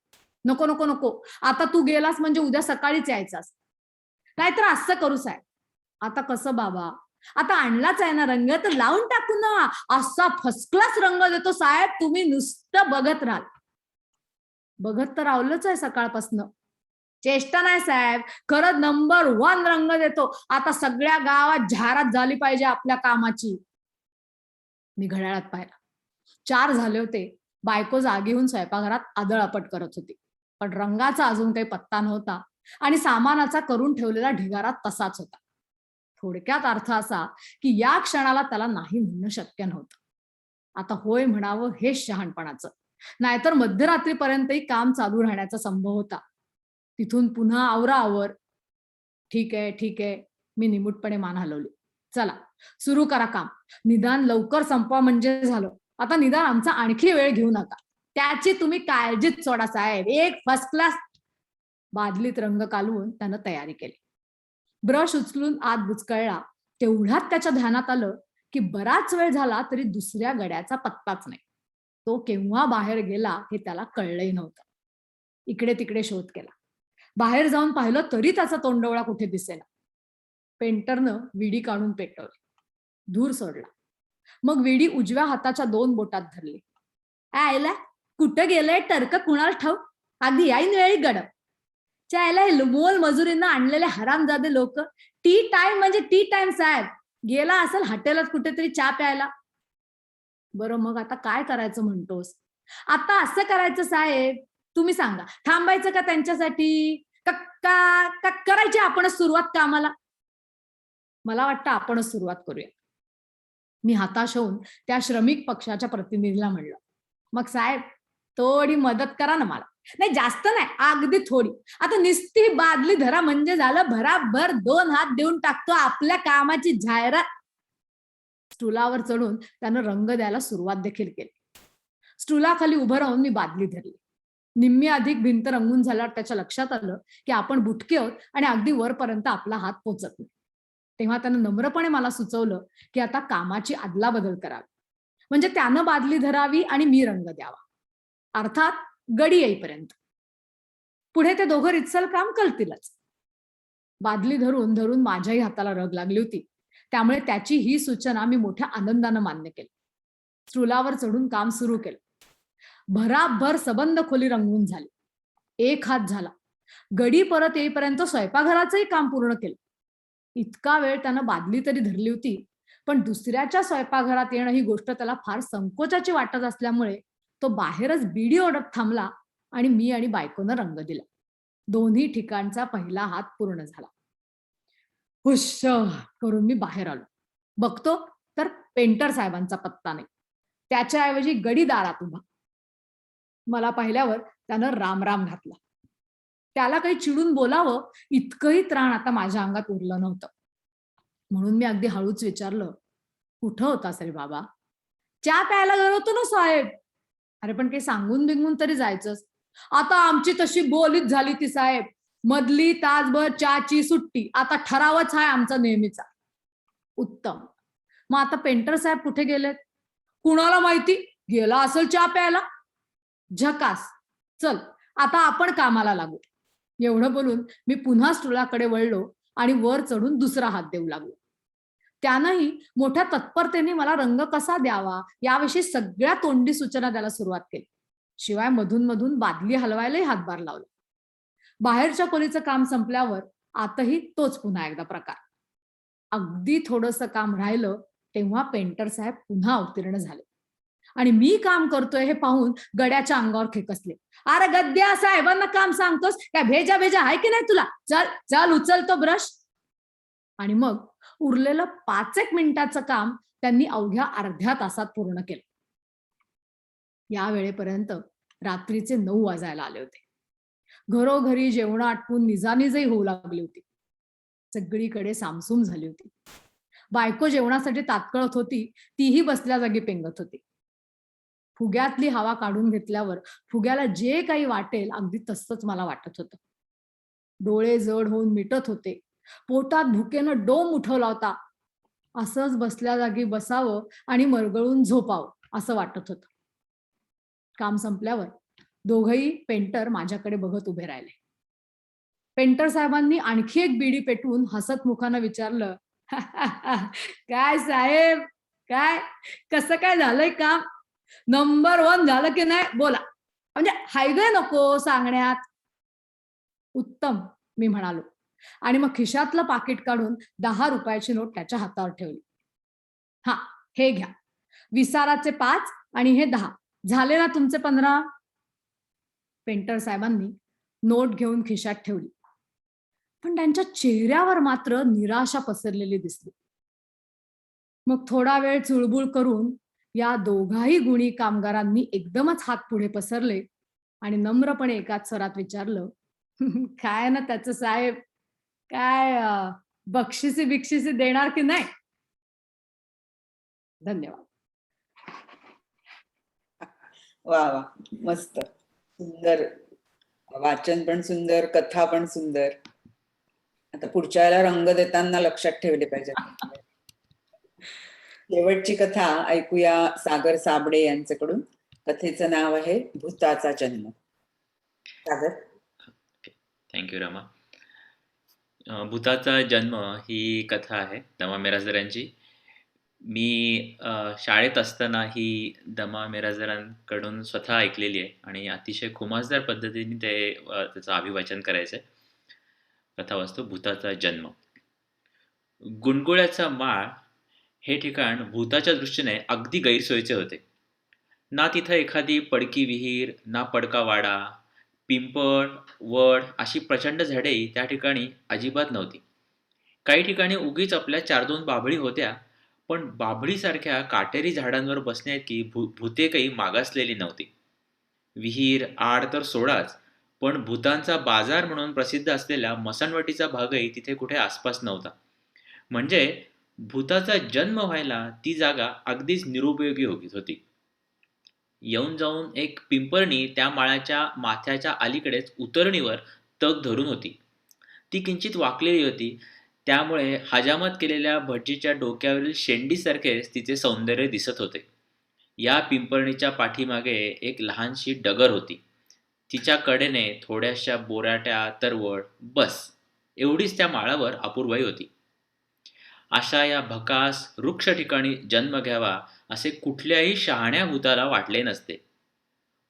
नको नको नको, आता तू गेलास म्हणजे उद्या सकाळीच यायचास. नाहीतर असं करू साहेब. आता कसं बाबा, आता आणलाच आहे ना रंग, तर लावून टाकू ना. असा फर्स्ट क्लास रंग देतो साहेब, तुम्ही नुसतं बघत राहाल. बघत तर राहिलंच आहे सकाळपासनं. चेष्टा नाही साहेब, खरंच नंबर 1 रंग देतो. आता सगळ्या गावात जाहिरात झाली पाहिजे आपल्या कामाची. मी घड्याळात पाहिला. 4 झाले होते. बायको जागीहून स्वयंपाकघरात आदळआपट करत होती. पण रंगाचा अजून काही पत्ता नव्हता आणि सामानाचा करून ठेवलेला ढिगारा तसाच होता. थोडक्यात अर्थ असा की या क्षणाला त्याला नाही म्हणणं शक्य नव्हतं. आता होय म्हणावं हेच शहाणपणाचं, नाहीतर मध्यरात्रीपर्यंतही काम चालू राहण्याचा संभव होता. तिथून पुन्हा आवराआवर. ठीक आहे ठीक आहे, मी निमूटपणे मान हलवली. चला सुरू करा काम, निदान लवकर संपवा म्हणजे झालं. आता निदान आमचा आणखी वेळ घेऊ नका, त्याची तुम्ही काळजीच सोडा साहेब. एक फर्स्ट क्लास. बादलीत रंग कालवून त्यानं तयारी केली. ब्रश उचलून आत बुचकळला तेवढ्यात त्याच्या ध्यानात आलं की बराच वेळ झाला तरी दुसऱ्या गड्याचा पत्ताच नाही. तो केव्हा बाहेर गेला हे त्याला कळलंही नव्हतं. इकडे तिकडे शोध केला. बाहेर जाऊन पाहिलं तरी त्याचा तोंडवळा कुठे दिसेना. पेंटरनं विडी काढून पेटवली, धूर सोडला. मग विडी उजव्या हाताच्या 2 बोटात धरली. आयला कुठं गेलंय टरक कुणाला ठाऊ, अगदी ऐन वेळी गडप. चायला हे मोल मजुरींना आणलेले हरामजादे लोक. टी टाइम म्हणजे टी टाइम साहेब. गेला असेल हॉटेलात कुठेतरी चहा प्यायला. बरं मग आता काय करायचं म्हणतोस? आता असं करायचं साहेब, तुम्ही सांगा. थांबायचं का त्यांच्यासाठी? का का का करायची आपणच सुरुवात कामाला? मला वाटतं आपणच सुरुवात करूया. मी हताश होऊन त्या श्रमिक पक्षाच्या प्रतिनिधीला म्हणलं, मग साहेब थोडी मदत करा ना मला. नाही जास्त नाही, अगदी थोडी. आता नुसती बादली धरा म्हणजे झालं, भराभर 2 हात देऊन टाकतो आपल्या कामाची जाहिरात. स्टूलावर चढून त्यानं रंग द्यायला सुरुवात देखील केली. स्टूलाखाली उभं राहून मी बादली धरली. निम्मी अधिक भिंत रंगून झाल्यावर त्याच्या लक्षात आलं की आपण बुटके आहोत आणि अगदी वरपर्यंत आपला हात पोचत नाही. तेव्हा त्यानं नम्रपणे मला सुचवलं की आता कामाची अदलाबदल करावी. म्हणजे त्यानं बादली धरावी आणि मी रंग द्यावा. अर्थात गडी येईपर्यंत. पुढे ते दोघं रितसर काम करतीलच. बादली धरून धरून माझ्याही हाताला रग लागली होती. त्यामुळे त्याची ही सूचना मी मोठ्या आनंदानं मान्य केली. स्टूलावर चढून काम सुरू केलं. भराभर सबंध खोली रंगवून झाली. 1 हात झाला. गडी परत येईपर्यंत स्वयंपाकघराचंही काम पूर्ण केलं. इतका वेळ त्यानं बादली तरी धरली होती, पण दुसऱ्याच्या स्वयंपाकघरात येणं ही गोष्ट त्याला फार संकोचाची वाटत असल्यामुळे तो बाहेरच बिडी ओढत थांबला आणि मी आणि बायकोनं रंग दिला. दोन्ही ठिकाणचा पहिला हात पूर्ण झाला. हुश्श करून मी बाहेर आलो. बघतो तर पेंटर साहेबांचा पत्ता नाही. त्याच्याऐवजी गडी दारात उभा. मला पाहिल्यावर त्यानं राम घातला. त्याला काही चिडून बोलावं इतकंही त्राण आता माझ्या अंगात उरलं नव्हतं. म्हणून मी अगदी हळूच विचारलं, कुठं होतास रे बाबा? चहा प्यायला गेलो होतो ना साहेब. अरे पण काही सांगून बिंगून तरी जायचंस. आता आमची तशी बोलीच झाली ती साहेब. मधली तासभर चहाची सुट्टी. आता ठरावच आहे आमचा नेहमीचा. उत्तम. मग आता पेंटर साहेब कुठे गेलेत? कुणाला माहिती? गेला असेल चहा प्यायला. झकास. चल आता आपण कामाला लागू. एवढं बोलून मी पुन्हा स्टूलाकडे वळलो आणि वर चढून दुसरा हात देऊ लागलो. त्यानंही मोठ्या तत्परतेने मला रंग कसा द्यावा याविषयी सगळ्या तोंडी सूचना द्यायला सुरुवात केली. शिवाय मधून मधून बादली हलवायलाही हातभार लावला. बाहेरच्या खोलीचं काम संपल्यावर आतही तोच पुन्हा एकदा प्रकार. अगदी थोडंसं काम राहिलं तेव्हा पेंटर साहेब पुन्हा अवतीर्ण झाले आणि मी काम करतोय हे पाहून गड्याच्या अंगावर खेकसले. अरे गद्द्या, साहेबांना काम सांगतोस काय? भेजा आहे की नाही तुला? चल चल उचल तो ब्रश. आणि मग उरलेलं 5 मिनिटाचं काम त्यांनी अवघ्या अर्ध्या तासात पूर्ण केलं. या वेळेपर्यंत रात्रीचे 9 वाजायला आले होते. घरोघरी जेवण आटपून निजानीजही होऊ लागली होती. सगळीकडे सामसूम झाली होती. बायको जेवणासाठी तात्कळत होती. तीही बसल्या जागी पेंगत होती. फुग्यातली हवा काढून घेतल्यावर फुग्याला जे काही वाटेल अगदी तसंच मला वाटत होतं. डोळे जड होऊन मिटत होते. पोटात भुकेनं डोम उठवला होता. असंच बसल्या जागी बसावं आणि मरगळून झोपावं असं वाटत होतं. काम संपल्यावर दोघही पेंटर माझ्याकडे बघत उभे राहिले. पेंटर साहेबांनी आणखी एक बिडी पेटवून हसत मुखानं विचारलं, काय साहेब, काय कसं काय झालंय काम? नंबर 1 झालं की नाही बोला. म्हणजे हायवे नको सांगण्यात. उत्तम, मी म्हणालो आणि मग खिशातलं पाकिट काढून 10 रुपयाची नोट त्याच्या हातावर ठेवली. हा, हे घ्या. विसाराचे 5 आणि हे 10. झाले ना तुमचे 15? पेंटर साहेबांनी नोट घेऊन खिशात ठेवली. पण त्यांच्या चेहऱ्यावर मात्र निराशा पसरलेली दिसली. मग थोडा वेळ चुळबुळ करून या दोघाही गुणी कामगारांनी एकदमच हात पुढे पसरले आणि नम्रपणे एकाच स्वरात विचारलं, काय ना त्याचं साहेब, काय बक्षिसी बिक्षिसी देणार की नाही? धन्यवाद.
वा वा, मस्त सुंदर. वाचन पण सुंदर, कथा पण सुंदर. आता पुढच्या वेळेला रंग देताना लक्षात ठेवले पाहिजे. शेवटची कथा ऐकूया सागर साबळे यांच्याकडून. कथेचं नाव आहे भूताचा जन्म. सागर.
थँक्यू रमा. भूताचा जन्म ही कथा आहे दमा मिरासदारांची. मी शाळेत असताना ही दमा मिरासदारांकडून स्वतः ऐकलेली आहे आणि अतिशय खुमासदार पद्धतीने त्याचं अभिवाचन करायचं आहे. कथा वाचतो. भूताचा जन्म. गुणगुळ्याचा माळ हे ठिकाण भूताच्या दृष्टीने अगदी गैरसोयीचे होते. ना तिथं एखादी पडकी विहीर, ना पडका वाडा, पिंपळ, वड अशी प्रचंड झाडेही त्या ठिकाणी अजिबात नव्हती. काही ठिकाणी उगीच आपल्या 4-2 बाभळी होत्या, पण बाभळीसारख्या काटेरी झाडांवर बसण्याइतकी भुते काही मागासलेली नव्हती. विहीर, आड तर सोडाच, पण भूतांचा बाजार म्हणून प्रसिद्ध असलेल्या मसणवटीचा भागही तिथे कुठे आसपास नव्हता. म्हणजे भूताचा जन्म व्हायला ती जागा अगदीच निरुपयोगी होती. येऊन जाऊन एक पिंपळणी त्या माळ्याच्या माथ्याच्या अलीकडेच उतरणीवर तग धरून होती. ती किंचित वाकलेली होती, त्यामुळे हजामत केलेल्या भटजीच्या डोक्यावरील शेंडीसारखेच तिचे सौंदर्य दिसत होते. या पिंपळणीच्या पाठीमागे एक लहानशी डगर होती. तिच्या कडेने थोड्याशा बोराट्या तरवड, बस एवढीच त्या माळावर अपूर्वाई होती. अशा या भकास वृक्ष ठिकाणी जन्म घ्यावा असे कुठल्याही शहाण्या भूताला वाटले नसते.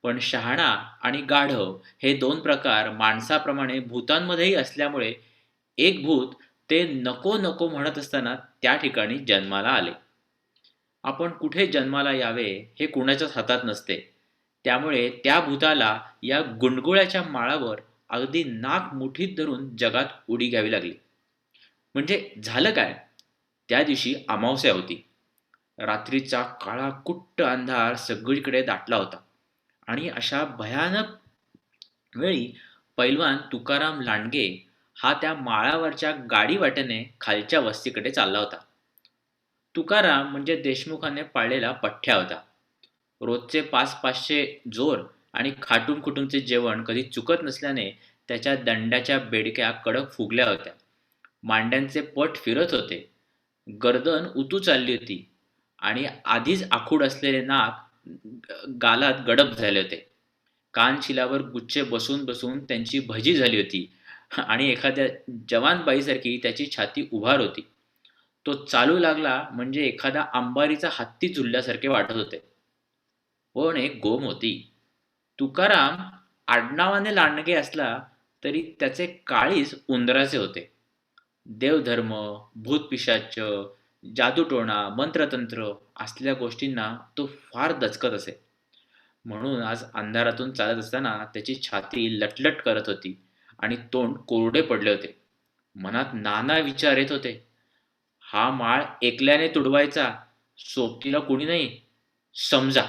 पण शहाणा आणि गाढव हे 2 प्रकार माणसाप्रमाणे भूतांमध्येही असल्यामुळे एक भूत ते नको नको म्हणत असताना त्या ठिकाणी जन्माला आले. आपण कुठे जन्माला यावे हे कुणाच्याच हातात नसते. त्यामुळे त्या भूताला या गुंडगुळ्याच्या माळावर अगदी नाक मुठीत धरून जगात उडी घ्यावी लागली. म्हणजे झालं काय? त्या दिवशी अमावस्या होती. रात्रीचा काळा कुट्ट अंधार सगळीकडे दाटला होता आणि अशा भयानक वेळी पैलवान तुकाराम लांडगे हा त्या माळावरच्या गाडीवाटेने खालच्या वस्तीकडे चालला होता. तुकाराम म्हणजे देशमुखाने पाळलेला पठ्ठ्या होता. रोजचे 500-500 जोर आणि खाटून खुटूनचे जेवण कधी चुकत नसल्याने त्याच्या दंड्याच्या बेडक्या कडक फुगल्या होत्या. मांड्यांचे पट फिरत होते. गर्दन उतू चालली होती आणि आधीच आखूड असलेले नाक गालात गडप झाले होते. कानशिलावर गुच्छे बसून बसून त्यांची भजी झाली होती आणि एखाद्या जवान बाईसारखी त्याची छाती उभार होती. तो चालू लागला म्हणजे एखादा अंबारीचा हत्ती झुलल्यासारखे वाटत होते. पण एक गोम होती. तुकाराम आडनावाने लांडगे असला तरी त्याचे काळीज उंदराचे होते. देवधर्म, भूतपिशाच, जादूटोणा, मंत्रतंत्र असल्या गोष्टींना तो फार दचकत असे. म्हणून आज अंधारातून चालत असताना त्याची छाती लटलट करत होती आणि तोंड कोरडे पडले होते. मनात नाना विचार येत होते. हा माळ एकल्याने तुडवायचा, सोबतीला कोणी नाही. समजा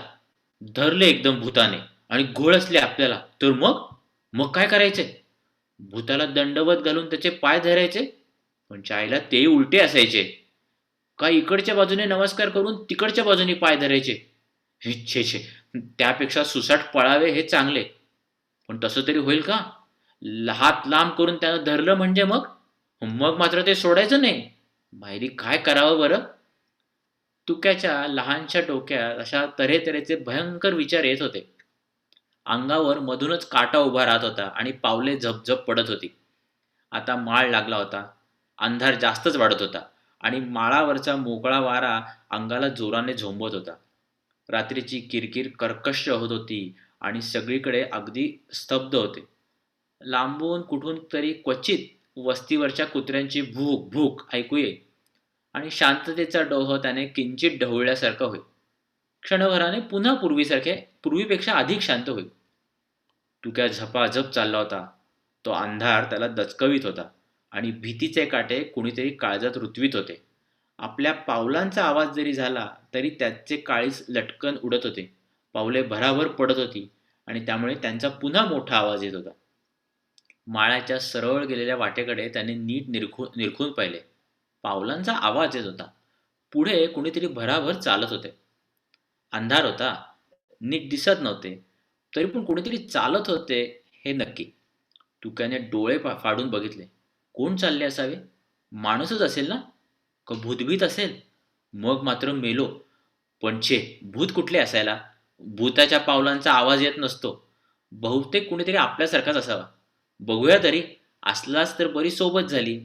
धरले एकदम भूताने आणि घोळसले आपल्याला, तर मग मग काय करायचे? भूताला दंडवत घालून त्याचे पाय धरायचे, पण चायला तेही उलटे असायचे. का इकडच्या बाजूने नमस्कार करून तिकडच्या बाजूने पाय धरायचे. छे छे, त्यापेक्षा सुसाट पळावे हे चांगले. पण तसं तरी होईल का? हात लांब करून त्यानं धरलं म्हणजे मग मग मात्र ते सोडायचं नाही. मायरी काय करावं बरं? तुक्याच्या लहानशा डोक्यात अशा तऱ्हेतऱ्हेचे भयंकर विचार येत होते. अंगावर मधूनच काटा उभा राहत होता आणि पावले झपझप पडत होती. आता माळ लागला होता. अंधार जास्तच वाढत होता आणि माळावरचा मोकळा वारा अंगाला जोराने झोंबत होता. रात्रीची किरकिर कर्कश होत होती आणि सगळीकडे अगदी स्तब्ध होते. लांबून कुठून तरी क्वचित वस्तीवरच्या कुत्र्यांची भूक भूक ऐकू येई आणि शांततेचा डोह त्याने किंचित ढवळल्यासारखा होईल. क्षणभराने पुन्हा पूर्वीपेक्षा अधिक शांत होईल. तुक्या झपाझप चालला होता. तो अंधार त्याला दचकवीत होता आणि भीतीचे काटे कुणीतरी काळजात रुतवीत होते. आपल्या पावलांचा आवाज जरी झाला तरी त्याचे काळीज लटकन उडत होते. पावले भराभर पडत होती आणि त्यामुळे त्यांचा पुन्हा मोठा आवाज येत होता. माळ्याच्या सरळ गेलेल्या वाटेकडे त्याने नीट निरखून पाहिले. पावलांचा आवाज येत होता. पुढे कुणीतरी भराभर चालत होते. अंधार होता, नीट दिसत नव्हते, तरी पण कुणीतरी चालत होते हे नक्की. तुक्याने डोळे फाडून बघितले. कोण चालले असावे? माणूसच असेल ना? का भूतभीत असेल? मग मात्र मेलो. पण छे, भूत कुठले असायला? भूताच्या पावलांचा आवाज येत नसतो. बहुतेक कुणीतरी आपल्यासारखाच असावा. बघूया तरी, असलाच तर बरी सोबत झाली.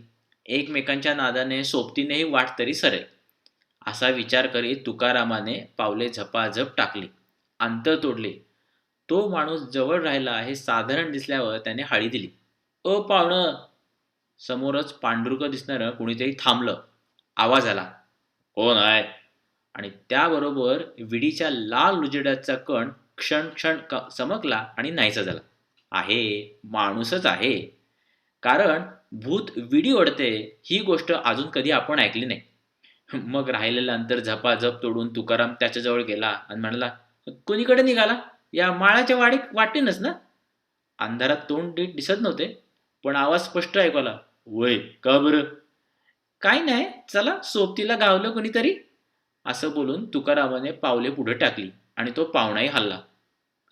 एकमेकांच्या नादाने सोबतीनेही वाट तरी सरेल. असा विचार करीत तुकारामाने पावले झपाझप टाकली. अंतर तोडले. तो माणूस जवळ राहिला हे साधारण दिसल्यावर त्याने हाळी दिली. ओ पाहुणं! समोरच पांढुरकं दिसणारं कुणीतरी थांबलं. आवाज आला. हो नाही. आणि त्याबरोबर विडीच्या लाल उजेडाचा कण क्षण क्षण चमकला आणि नाहीसा झाला. आहे, माणूसच आहे. कारण भूत विडी ओढते ही गोष्ट अजून कधी आपण ऐकली नाही. मग राहिलेलं अंतर झपाझप तोडून तुकाराम त्याच्याजवळ गेला आणि म्हणाला, कोणीकडे निघाला? या माळाच्या वाटेनच ना? अंधारात तोंड नीट दिसत नव्हते, पण आवाज स्पष्ट ऐकू आला. वय, का बरं? काय नाही, चला सोबतीला गावलं कोणीतरी. असं बोलून तुकारामाने पावले पुढे टाकली आणि तो पावणाही हल्ला.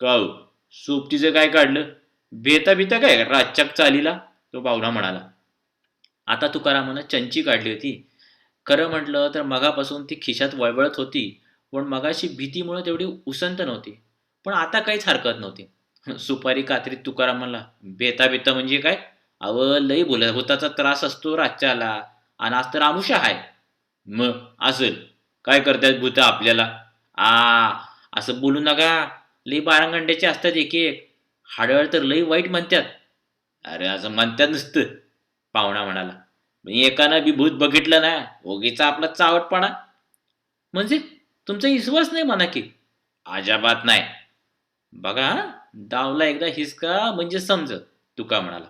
काव, सोबतीचं काय काढलं? बेता बिता काय रातच्या चालीला? तो पाहुणा म्हणाला. आता तुकारामानं चंची काढली होती. खरं म्हटलं तर मगापासून ती खिशात वळवळत होती, पण मगाशी भीतीमुळे तेवढी उसंत नव्हती. पण आता काहीच हरकत नव्हती. सुपारी कात्रीत तुकाराम म्हणला, बेता बेता म्हणजे काय? अव लई भुताचा त्रास असतो रातच्याला, आणि आज तर आमुषा आहे. मग असेल, काय करतात भूत आपल्याला? आ असं बोलू नका. लई बारांगंड्याचे असतात एक एक. हाडळ तर लई वाईट म्हणतात. अरे असं म्हणतात नुसतं, पाहुणा म्हणाला. एकानं बी भूत बघितलं ना, ओगीचा आपला चावटपणा. म्हणजे तुमचा विश्वास नाही म्हणा की? अजाबात नाही. बघा हा, डावला एकदा हिसका म्हणजे समज, तुका म्हणाला.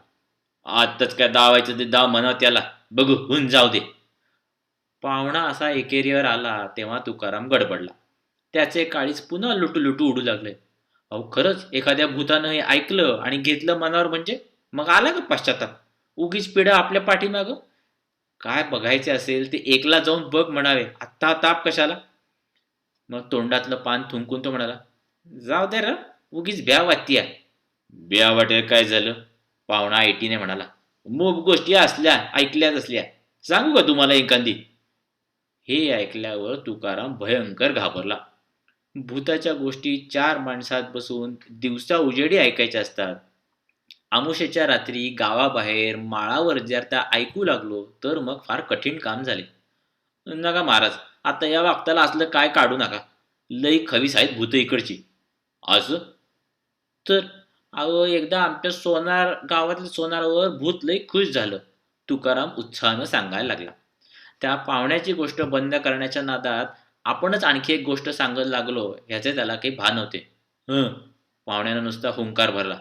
आताच काय दावायचं ते दाव म्हणा त्याला, बघू होऊन जाऊ दे. पाहुणा असा एकेरीवर आला तेव्हा तुकाराम गडबडला. त्याचे काळीच पुन्हा लुटू लुटू उडू लागले. अहो खरंच एखाद्या भूतानं हे ऐकलं आणि घेतलं मनावर म्हणजे मग आला का पश्चाताप? उगीच पिढा आपल्या पाठीमागं. काय बघायचे असेल ते एकला जाऊन बघ म्हणावे, आत्ता ताप कशाला? मग तोंडातलं पान थुंकून तो म्हणाला, जाऊ दे र, उगीच भ्या वाटतीया. भ्या वाटेल काय झालं? पाहुणा ऐटीने म्हणाला. मग गोष्टी असल्या ऐकल्याच असल्या, सांगू का तुम्हाला एखादी? हे ऐकल्यावर तुकाराम भयंकर घाबरला. भूताच्या गोष्टी चार माणसात बसून दिवसा उजेडी ऐकायच्या असतात. आमुष्याच्या रात्री गावाबाहेर माळावर जर त्या ऐकू लागलो तर मग फार कठीण काम झाले. नका महाराज, आता या वागताला असलं काय काढू नका. लई खवीस आहेत भूत इकडची. असं तर अहो एकदा आमच्या सोनार गावातल्या सोनारावर भूत लई खुश झालं, तुकाराम उत्साहानं सांगायला लागला. त्या पाहुण्याची गोष्ट बंद करण्याच्या नादात आपणच आणखी एक गोष्ट सांगत लागलो ह्याचे त्याला काही भान होते. हं, पाहुण्यानं नुसता हुंकार भरला.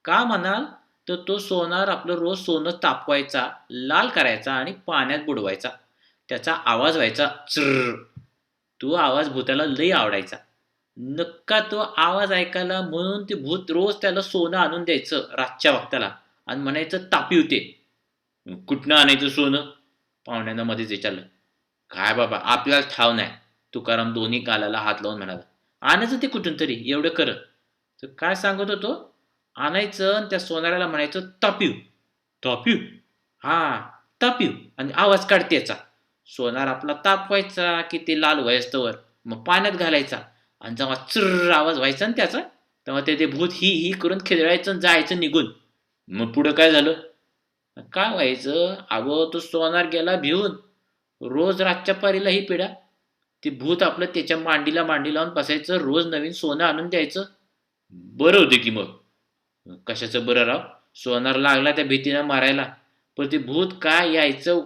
का म्हणाल तर तो सोनार आपलं रोज सोनं तापवायचा, लाल करायचा आणि पाण्यात बुडवायचा. त्याचा आवाज व्हायचा चर्र. तो आवाज भूताला लई आवडायचा. नक्का तो आवाज ऐकायला म्हणून ते भूत रोज त्याला सोनं आणून द्यायचं रातच्या वक्ताला आणि म्हणायचं तापी होते. कुठनं आणायचं सोनं? पाहुण्यानं मध्येच विचारलं. काय बाबा आपल्याला ठाव नाही, तुकाराम दोन्ही गालाला हात लावून म्हणाला. आणायचं ते कुठून तरी एवढं खरं. तर काय सांगत होतो? आणायचं आणि त्या सोनाराला म्हणायचं तापीव. तापीव? हा, तापीव. आणि आवाज काढते याचा. सोनार आपला तापवायचा की ते लाल व्हायस्तवर, मग पाण्यात घालायचा आणि जेव्हा चर्र आवाज व्हायचा ना त्याचा, तेव्हा ते भूत ही ही करून खिदळायचं जायचं निघून. मग पुढं काय झालं? काय व्हायचं? अगो तो सोनार गेला भिवून. रोज रातच्या पारीला ही पिढा. ते भूत आपलं त्याच्या मांडीला मांडी लावून बसायचं, रोज नवीन सोनं आणून द्यायचं. बरं होते की मग. कशाचं बरं राव? सोनार लागला त्या भीतीनं मारायला, पण ते भूत काय यायचं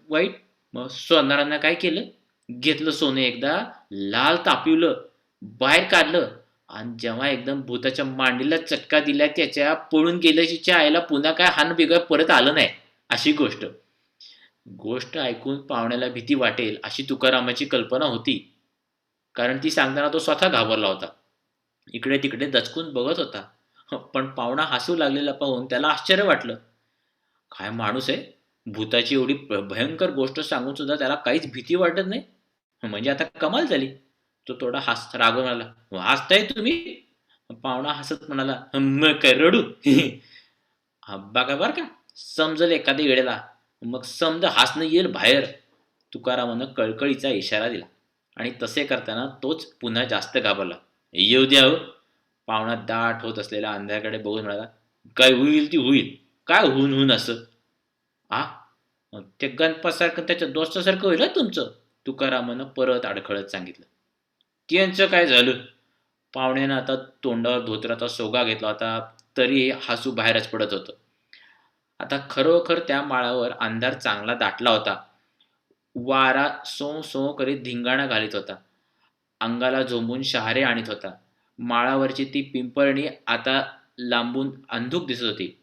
वाईट. मग सोनारांना काय केलं? घेतलं सोनं एकदा, लाल तापवलं, बाहेर काढलं आणि जेव्हा एकदम भूताच्या मांडीला चटका दिला त्याच्या, पळून गेल्याच्या आईला पुन्हा काय हान बिघा परत आलं नाही. अशी गोष्ट. गोष्ट ऐकून पाहुण्याला भीती वाटेल अशी तुकारामाची कल्पना होती, कारण ती सांगताना तो स्वतः घाबरला होता. इकडे तिकडे दचकून बघत होता. पण पाहुणा हसू लागलेला पाहून त्याला आश्चर्य वाटलं. काय माणूस आहे, भूताची एवढी भयंकर गोष्ट सांगून सुद्धा त्याला काहीच भीती वाटत नाही. म्हणजे आता कमाल झाली. तो थोडा रागवून म्हणाला, हसताय तुम्ही? पाहुणा हसत म्हणाला, मग काय रडू? बघा बर का, समजल एखाद्या वेळेला, मग समज हसणं येईल बाहेर. तुकारामानं कळकळीचा इशारा दिला आणि तसे करताना तोच पुन्हा जास्त घाबरला. येऊ द्या हो. पाहुणा दाट होत असलेल्या अंधाराकडे बघून म्हणाला, काय होईल ती होईल. काय होऊन होऊन असं? आ ते गणपतसारखं त्याच्या दोस्तासारखं होईल तुमचं, तुकारामानं परत अडखळत सांगितलं. त्यांचं काय झालं? पाहुण्यानं आता तोंडावर धोत्राचा सोगा घेतला होता, तरी हसू बाहेरच पडत होतं. आता खरोखर त्या माळावर अंधार चांगला दाटला होता. वारा सो सो करीत धिंगाणा घालीत होता. अंगाला झोंबून शहारे आणीत होता. माळावरची ती पिंपळणी आता लांबून अंधूक दिसत होती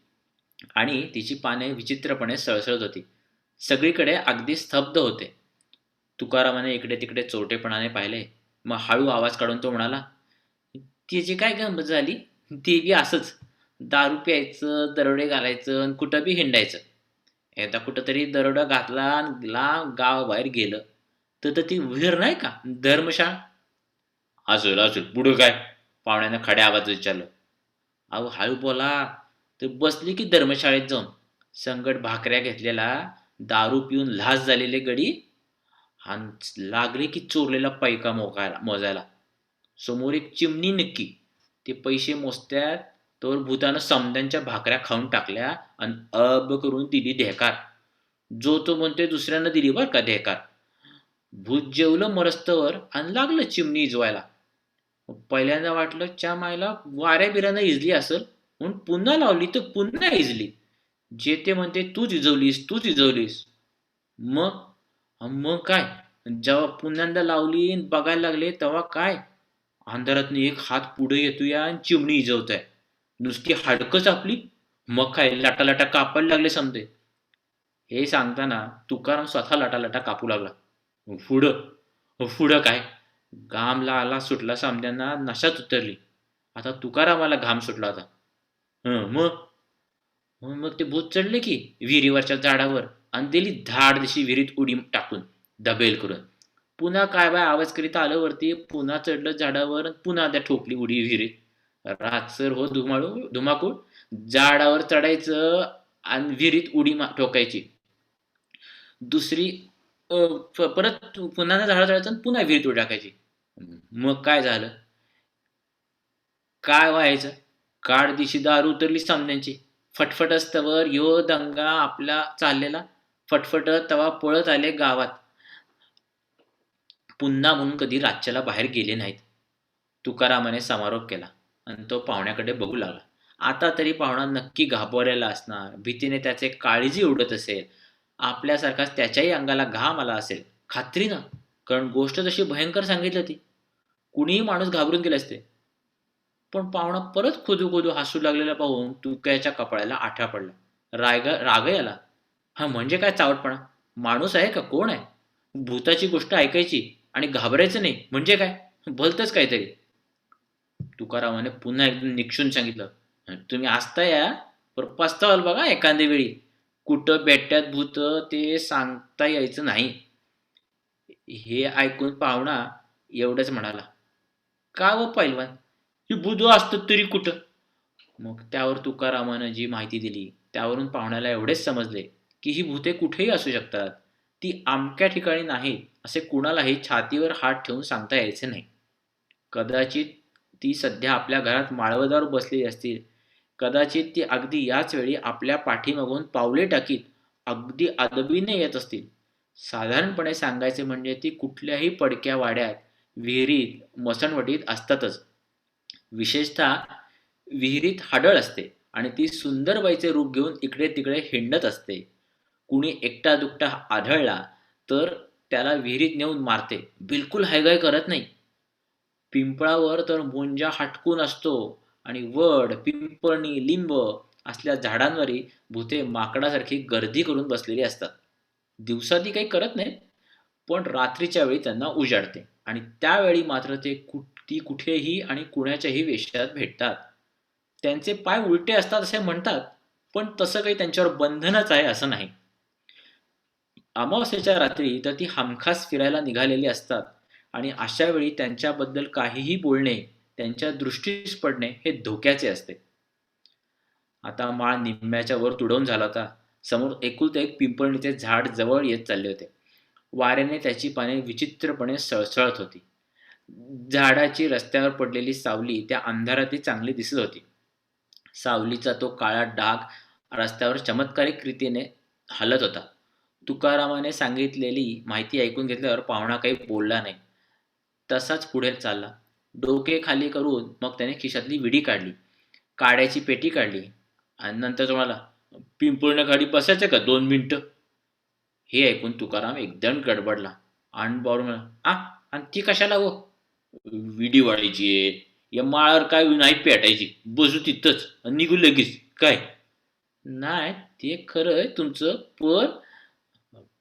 आणि तिची पाने विचित्रपणे सळसळत होती. सगळीकडे अगदी स्तब्ध होते. तुकारामाने इकडे तिकडे चोरटेपणाने पाहिले. मग हळू आवाज काढून तो म्हणाला, "तिची काय गंमत झाली? ते बी असंच. दारू प्यायचं, दरोडे घालायचं आणि कुठं बी हिंडायचं. एकदा कुठंतरी दरोडा घातला आणि गावाबाहेर गेलं तर ती विहीर नाही का, धर्मशाळा." "असेल असेल, पुढं काय?" पाहुण्यानं खड्या आवाजात विचारलं. "अहो हळू बोला." तर बसली की धर्मशाळेत जाऊन. संगट भाकऱ्या घेतलेला, दारू पिऊन लाच झालेले गडी आणि लागले की चोरलेला पैका मोजायला. समोर एक चिमणी नक्की. ते पैसे मोजत्यात तर भूतानं समद्यांच्या भाकऱ्या खाऊन टाकल्या आणि अब करून दिली ढेकार. जो तो म्हणतोय दुसऱ्यानं दिली बरं का ढेकार. भूत जेवलं मरस्तवर आणि लागलं चिमणी इजवायला. पहिल्यांदा वाटलं च्या मायला वाऱ्या बिऱ्यानं इजली असेल, म्हणून पुन्हा लावली तर पुन्हा इजली. जे ते म्हणते तूच इजवलीस. मग मग काय, जेव्हा पुन्यांदा लावली आणि बघायला लागले तेव्हा काय, अंधारातनं एक हात पुढे येतोय आणि चिमणी इजवतोय. नुसती हाडकंच आपली. मग काय लाटा कापायला लागले समजे. हे सांगताना तुकाराम स्वतः लाटा कापू लागला. पुढं काय, घामला आला सुटला समद्यांना, नशाच उतरली. आता तुकारामाला घाम सुटला होता. मग मग ते भूत चढले की विहिरीवरच्या झाडावर आणि दिली धाड दिशी विहिरीत उडी टाकून दबेल करून. पुन्हा काय बाय आवाज करीत आलं वरती. पुन्हा चढलं झाडावर आणि पुन्हा त्या ठोकली उडी विहिरीत. रातसर हो धुमाकूळ. झाडावर चढायचं आणि विहिरीत उडी ठोकायची. दुसरी परत पुन्हा झाडावर चढायचं आणि पुन्हा विहिरीत उडी टाकायची. मग काय झालं, काय व्हायचं, काड दिशी दारू उतरली सामन्यांची. फटफट असतवर यो दंगा आपला चाललेला. फटफटत तवा पळत आले गावात. पुन्हा म्हणून कधी राज्याला बाहेर गेले नाहीत. तुकारामाने समारोप केला आणि तो पाहुण्याकडे बघू लागला. आता तरी पाहुणा नक्की घाबरलेला असणार. भीतीने त्याचे काळजी उडत असेल. आपल्यासारखाच त्याच्याही अंगाला घाम आला असेल खात्रीनं, कारण गोष्ट तशी भयंकर सांगितली होती. कुणीही माणूस घाबरून गेले असते. पण पाहुणा परत खोदू हसू लागलेला पाहून तुक्याच्या कपाळाला आठा पडला. राग आला. हा म्हणजे काय चावटपणा, माणूस आहे का कोण आहे? भूताची गोष्ट ऐकायची आणि घाबरायचं नाही म्हणजे काय, भलतंच काहीतरी. तुकारामाने पुन्हा एकदम निक्षून सांगितलं, तुम्ही असता या पर पस्तावाल बघा एखाद्या वेळी. कुठं बेट्यात भूत ते सांगता यायचं नाही. हे ऐकून पाहुणा एवढंच म्हणाला, का व पैलवान, ही भूत असतं तरी कुठं. मग त्यावर तुकारामानं जी माहिती दिली त्यावरून पाहुण्याला एवढेच समजले की ही भूते कुठेही असू शकतात. ती अमक्या ठिकाणी नाहीत असे कुणालाही छातीवर हात ठेवून सांगता यायचे नाही. कदाचित ती सध्या आपल्या घरात माळवदावर बसलेली असतील. कदाचित ती अगदी याच वेळी आपल्या पाठीमागून पावले टाकीत अगदी अदबीने येत असतील. साधारणपणे सांगायचे म्हणजे ती कुठल्याही पडक्या वाड्यात, विहिरीत, मसणवटीत असतातच. विशेषतः विहिरीत हाडळ असते आणि ती सुंदरबाईचे रूप घेऊन इकडे तिकडे हिंडत असते. कुणी एकटा दुकटा आढळला तर त्याला विहिरीत नेऊन मारते. बिलकुल हायगाय करत नाही. पिंपळावर तर मुंजा हटकून असतो आणि वड, पिंपळणी, लिंब असल्या झाडांवरही भूते माकडासारखी गर्दी करून बसलेली असतात. दिवसा ती काही करत नाहीत, पण रात्रीच्या वेळी त्यांना उजाडते आणि त्यावेळी मात्र ती कुठेही आणि कुणाच्याही वेशात भेटतात. त्यांचे पाय उलटे असतात असे म्हणतात, पण तसं काही त्यांच्यावर बंधनच आहे असं नाही. अमावस्येच्या रात्री तर ती हमखास फिरायला निघालेली असतात आणि अशा वेळी त्यांच्याबद्दल काहीही बोलणे, त्यांच्या दृष्टीस पडणे हे धोक्याचे असते. आता माळ निम्म्याच्या वर तुडवून झाला होता. समोर एकुलते एक पिंपळणीचे झाड जवळ येत चालले होते. वाऱ्याने त्याची पाने विचित्रपणे सळसळत होती. झाडाची रस्त्यावर पडलेली सावली त्या अंधारातही चांगली दिसत होती. सावलीचा तो काळा डाग रस्त्यावर चमत्कारिक रीतीने हलत होता. तुकारामाने सांगितलेली माहिती ऐकून घेतल्यावर पाहुणा काही बोलला नाही. तसाच पुढे चालला. डोके खाली करून मग त्याने खिशातली विडी काढली, काड्याची पेटी काढली आणि नंतर तो म्हणाला, पिंपळण्या गाडी बसायचं का 2 मिनिटं. हे ऐकून तुकाराम एकदम गडबडला आणि बावरून म्हणा, आणि ती कशाला हो? विडी वाढायची आहे, या माळावर काय नाही पेटायची, बसू तिथंच आणि निघू लगेच काय? नाही, ते खरं आहे तुमचं,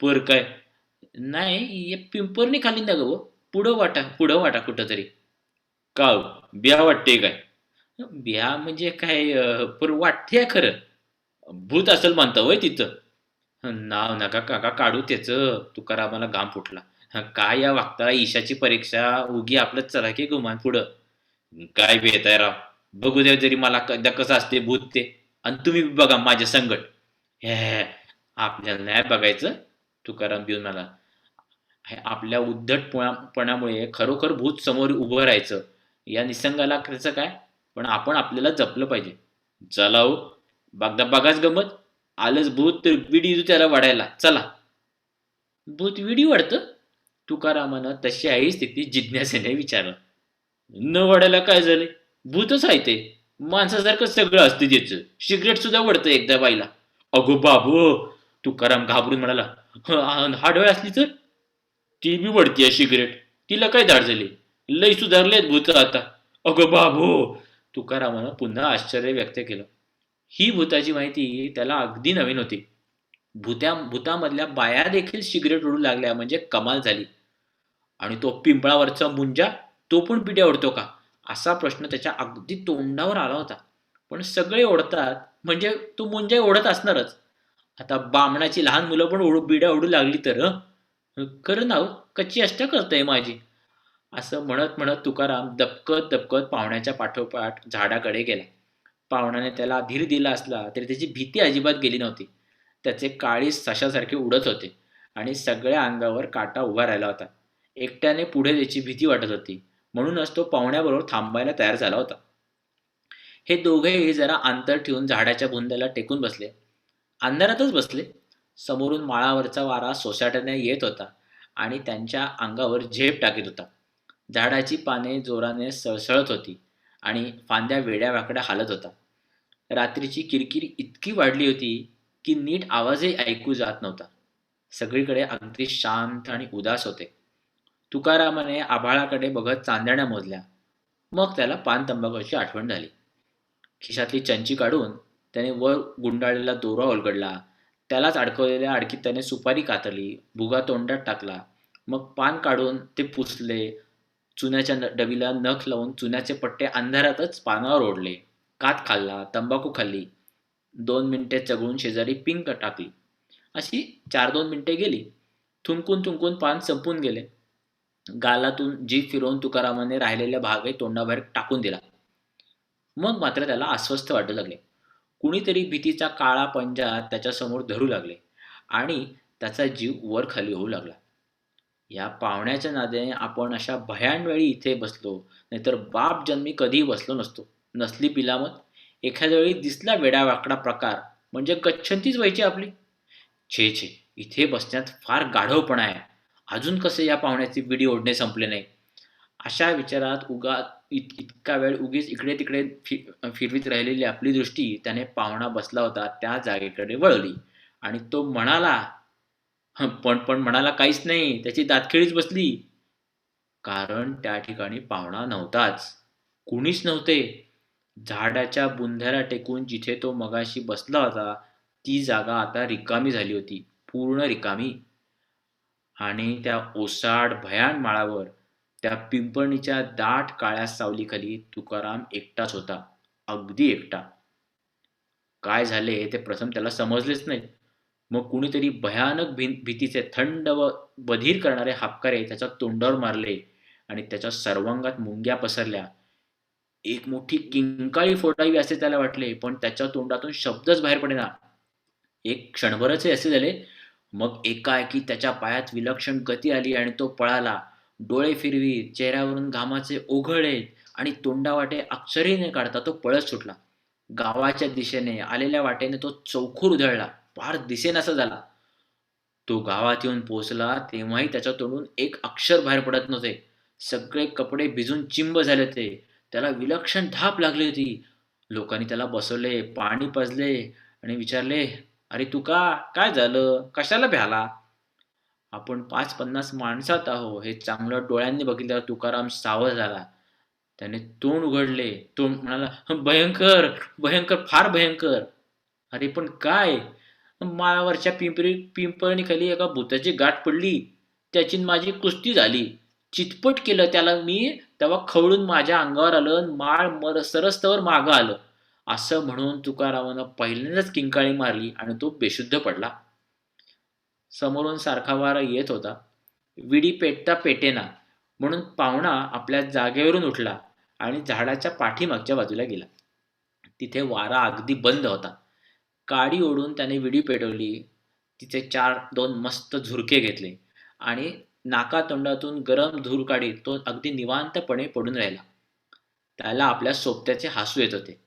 पर काय नाही, या पिंपरनी खाली ना गं, पुढं वाटा कुठं तरी. का हो, ब्या वाटते काय? ब्या म्हणजे काय, पर वाटते खरं. भूत असेल म्हणता होय तिथं? नाव नका काका काढू त्याचं. तुकारामाला घाम फुटला. काय या वागता ईशाची परीक्षा, उगी आपलं चला की गुमान पुढं. काय बेताय राव, बघू द्या जरी मला एकदा कसं असते भूत ते, आणि तुम्ही बघा माझ्या संगट. हे आपल्याला नाही बघायचं. तुकाराम भिऊन मला, आपल्या उद्धटपणामुळे खरोखर भूत समोर उभं राहायचं, या निसंगाला त्याचं काय, पण आपण आपल्याला जपलं पाहिजे. चला हो, बघाच गमत. आलंच भूत तर विडी देऊ त्याला वाढायला, चला. भूत विडी वाढतं? तुकारामानं तशी आई स्थिती जिज्ञासेने विचारलं. न वाढायला काय झाले? भूतच आहे ते, माणसासारखं सगळं असते त्याचं. सिगरेट सुद्धा वडतं एकदा बाईला. अगो बाबू, तुकाराम घाबरून म्हणाला, हा डोळे असली तर ती बी वडतीये सिगरेट, तिला काय धाड झाली? लय सुधारलेत भूत आता. अगो बाबू, तुकारामानं पुन्हा आश्चर्य व्यक्त केलं. ही भूताची माहिती त्याला अगदी नवीन होती. भूतामधल्या बाया देखील सिगरेट ओढू लागल्या म्हणजे कमाल झाली. आणि तो पिंपळावरचा मुंजा, तो पण पिट्या ओढतो का, असा प्रश्न त्याच्या अगदी तोंडावर आला होता. पण सगळे ओढतात म्हणजे तो मुंजा ओढत असणारच. आता बामणाची लहान मुलं पण बिड्या ओढू लागली तर, खरं नाव कच्ची अष्टा करतय माझी. असं म्हणत म्हणत तुकाराम दबकत दबकत पाहुण्याच्या पाठोपाठ झाडाकडे गेला. पाहुण्याने त्याला धीर दिला असला तरी त्याची भीती अजिबात गेली नव्हती. त्याचे काळी सशासारखे उडत होते आणि सगळ्या अंगावर काटा उभा राहिला होता. एकट्याने पुढे त्याची भीती वाटत होती, म्हणूनच तो पाहुण्याबरोबर थांबायला तयार झाला होता. हे दोघेही जरा अंतर ठेवून झाडाच्या बुंद्याला टेकून बसले. अंधारातच बसले. समोरून माळावरचा वारा सोसाट्याने येत होता आणि त्यांच्या अंगावर झेप टाकीत होता. झाडाची पाने जोराने सळसळत होती आणि फांद्या वेड्या वाकड्या हालत होता. रात्रीची किरकिर इतकी वाढली होती की नीट आवाजही ऐकू जात नव्हता. सगळीकडे अगदी शांत आणि उदास होते. तुकारामाने आभाळाकडे बघत चांदण्या मोजल्या. मग त्याला पान तंबाखूची आठवण झाली. खिशातली चंची काढून त्याने वर गुंडाळलेला दोरा उलगडला. त्यालाच अडकवलेल्या अडकीत त्याने सुपारी कातरली, भुगा तोंडात टाकला. मग पान काढून ते पुसले. चुन्याच्या डबीला नख लावून चुन्याचे पट्टे अंधारातच पानावर ओढले. कात खाल्ला, तंबाखू खाल्ली. 2 मिनिटे चघळून शेजारी पिंक टाकली. अशी 4-2 मिनिटे गेली. थुंकून थुंकून पान संपून गेले. गालातून जीभ फिरवून तुकारामाने राहिलेला भागही तोंडाबाहेर टाकून दिला. मग मात्र त्याला अस्वस्थ वाटू लागले. कुणीतरी भीतीचा काळा पंजा त्याच्यासमोर धरू लागले आणि त्याचा जीव वर खाली होऊ लागला. या पाहुण्याच्या नादाने आपण अशा भयान वेळी इथे बसलो, नाहीतर बाप जन्मी कधीही बसलो नसतो. नसली पिलामत. एखाद्या वेळी दिसला वेडावाकडा प्रकार म्हणजे गच्छंतीच व्हायची आपली. छे छे, इथे बसण्यात फार गाढवपणा आहे. अजून कसे या पाहुण्याचे बिडी ओढणे संपले नाही. अशा विचारात इतका वेळ उगीच इकडे तिकडे फिरवीत राहिलेली आपली दृष्टी त्याने पाहुणा बसला होता त्या जागेकडे वळवली आणि तो म्हणाला, पण म्हणाला काहीच नाही, त्याची दातखिळीच बसली. कारण त्या ठिकाणी पाहुणा नव्हताच. कुणीच नव्हते. झाडाच्या बुंध्याला टेकून जिथे तो मगाशी बसला होता ती जागा आता रिकामी झाली होती, पूर्ण रिकामी. आणि त्या ओसाड भयान माळावर, त्या पिंपळणीच्या दाट काळ्या सावलीखाली तुकाराम एकटाच होता, अगदी एकटा. काय झाले ते प्रथम त्याला समजलेच नाही. मग कुणीतरी भयानक भीतीचे थंड व बधीर करणारे हापकारे त्याच्या तोंडावर मारले आणि त्याच्या सर्वांगात मुंग्या पसरल्या. एक मोठी किंकाळी फोडावी असे त्याला वाटले, पण त्याच्या तोंडातून शब्दच बाहेर पडेना. एक क्षणभरच असे झाले. मग एकाएकी त्याच्या पायात विलक्षण गती आली आणि तो पळाला. डोळे फिरवीत, चेहऱ्यावरून घामाचे ओघळे आणि तोंडावाटे अक्षरही न काढता तो पळत सुटला. गावाच्या दिशेने आलेल्या वाटेने तो चौखूर उधळला. फार दिसेनासा झाला. तो गावात येऊन पोहोचला तेव्हाही त्याच्या तोंडून एक अक्षर बाहेर पडत नव्हते. सगळे कपडे भिजून चिंब झाले होते. त्याला विलक्षण धाप लागली होती. लोकांनी त्याला बसवले, पाणी पाजले आणि विचारले, अरे तू काय झालं, कशाला भ्याला? आपण 5-50 माणसात आहो हे चांगलं डोळ्यांनी बघितल्यावर तुकाराम सावध झाला. त्याने तोंड उघडले. तो म्हणाला, भयंकर, भयंकर, फार भयंकर. अरे पण काय? माळावरच्या पिंपळणीखाली एका भुताची गाठ पडली. त्याची न माझी कुस्ती झाली. चितपट केलं त्याला मी, तेव्हा खवळून माझ्या अंगावर आलं आणि माळ सरस्तवर मागं आलं. असं म्हणून तुकारामानं पहिल्यांदाच किंकाळी मारली आणि तो बेशुद्ध पडला. समोरून सारखा वारा येत होता. विडी पेटता पेटेना म्हणून पाहुणा आपल्या जागेवरून उठला आणि झाडाच्या पाठीमागच्या बाजूला गेला. तिथे वारा अगदी बंद होता. काडी ओढून त्याने विडी पेटवली. तिचे 2 मस्त झुरके घेतले आणि नाकातोंडातून गरम धूर काढीत तो अगदी निवांतपणे पडून राहिला. त्याला आपल्या सोबत्याचे हसू येत होते.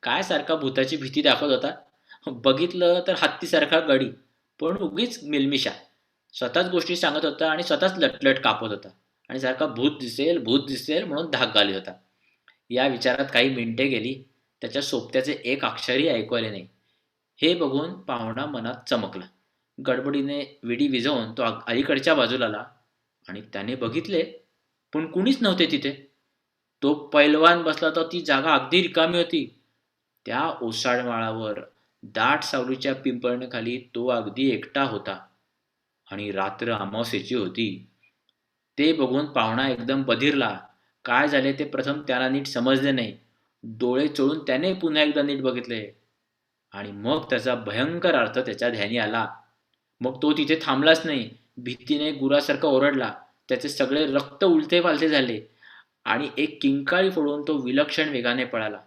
काय सारखा भूताची भीती दाखवत होता. बघितलं तर हत्तीसारखा गडी, पण उगीच मिलमिशा. स्वतःच गोष्टी सांगत होता आणि स्वतःच लटलट कापत होता आणि सारखा भूत दिसेल भूत दिसेल म्हणून धाक घालीत होता. या विचारात काही मिनिटे गेली. त्याच्या सोबत्याचे एक अक्षरही ऐकू आले नाही. हे बघून पाहुणा मनात चमकला. गडबडीने विडी विझवून तो अलीकडच्या बाजूला आला आणि त्याने बघितले, पण कुणीच नव्हते तिथे. तो पैलवान बसला तर ती जागा अगदी रिकामी होती. त्या ओसाड माळावर दाट सावलीच्या पिंपळाखाली तो अगदी एकटा होता आणि रात्र अमावस्येची होती. ते बघून पाहुणा एकदम बधिरला. काय झाले ते प्रथम त्याला नीट समजले नाही. डोळे चोळून त्याने पुन्हा एकदा नीट बघितले आणि मग त्याचा भयंकर अर्थ त्याच्या ध्यानी आला. मग तो तिथे थांबलाच नाही. भीतीने गुरासारखा ओरडला. त्याचे सगळे रक्त उलते पालते झाले आणि एक किंकाळी फोडून तो विलक्षण वेगाने पळाला.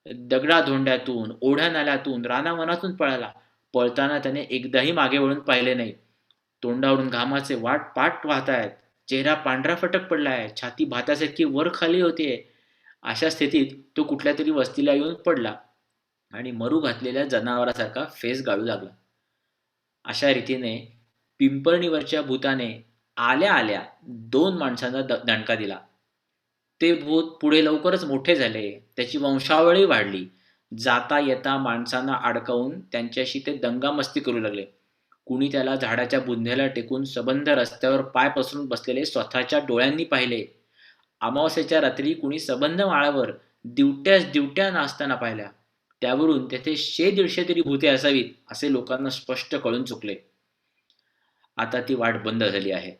दगडाधोंड्यातून, ओढ्या नाल्यातून, रानावनातून पळाला. पळताना त्याने एकदाही मागे वळून पाहिले नाही. तोंडावरून घामाचे पाट वाहतायत. चेहरा पांढरा फटक पडलाय. छाती भातासारखी वर खाली होतीये. अशा स्थितीत तो कुठल्या तरी वस्तीला येऊन पडला आणि मरू घातलेल्या जनावरासारखा फेस गाळू लागला. अशा रीतीने पिंपळणीवरच्या भूताने आल्या आल्या 2 माणसांना दणका दिला. ते भूत पुढे लवकरच मोठे झाले. त्याची वंशावळी वाढली. जाता येता माणसांना अडकवून त्यांच्याशी ते दंगामस्ती करू लागले. कुणी त्याला झाडाच्या बुंध्याला टेकून सबंध रस्त्यावर पाय पसरून बसलेले स्वतःच्या डोळ्यांनी पाहिले. अमावस्येच्या रात्री कुणी सबंध माळावर दिवट्या नाचताना पाहिल्या. त्यावरून तेथे 100-150 तरी भूते असावीत असे लोकांना स्पष्ट कळून चुकले. आता ती वाट बंद झाली आहे.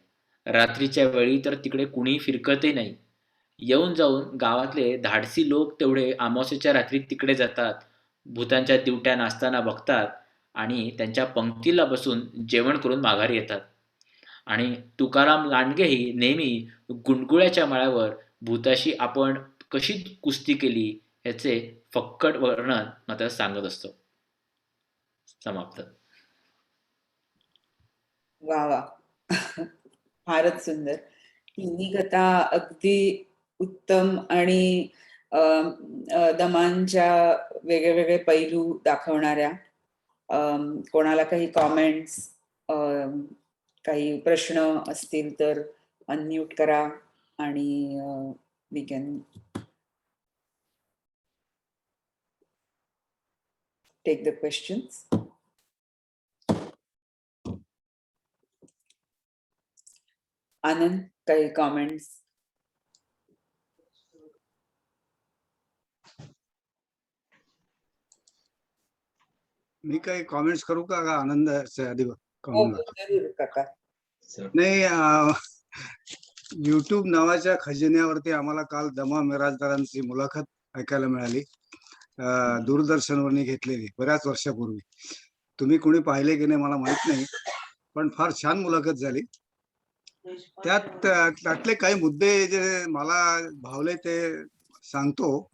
रात्रीच्या वेळी तर तिकडे कुणी फिरकतही नाही. येऊन जाऊन गावातले धाडसी लोक तेवढे अमावस्येच्या रात्री तिकडे जातात, भूतांच्या दिवट्या नाचताना बघतात आणि त्यांच्या पंक्तीला बसून जेवण करून माघारी येतात. आणि तुकाराम लांडगेही नेहमी गुंडगुळ्याच्या माळ्यावर भूताशी आपण कशी कुस्ती केली याचे फक्कट वर्णन मात्र सांगत असतो. समाप्त.
वा वा. फारच सुंदर. तिन्ही कथा अगदी उत्तम आणि दमांच्या वेगळे पैलू दाखवणाऱ्या. कोणाला काही कॉमेंट्स, काही प्रश्न असतील तर अनम्यूट करा आणि we can take the questions. Anand, काही कॉमेंट्स?
मी काही कॉमेंट्स करू का आनंद आधी
हो,
comment
जरूर काका.
नाही, YouTube नावाच्या खजिन्यावरती आम्हाला काल दमा मिराजदारांची मुलाखत ऐकायला मिळाली. दूरदर्शनवरनी घेतलेली बऱ्याच वर्षापूर्वी. तुम्ही कोणी पाहिले की नाही मला माहित नाही, पण फार छान मुलाखत झाली. त्यातले काही मुद्दे जे मला भावले ते सांगतो.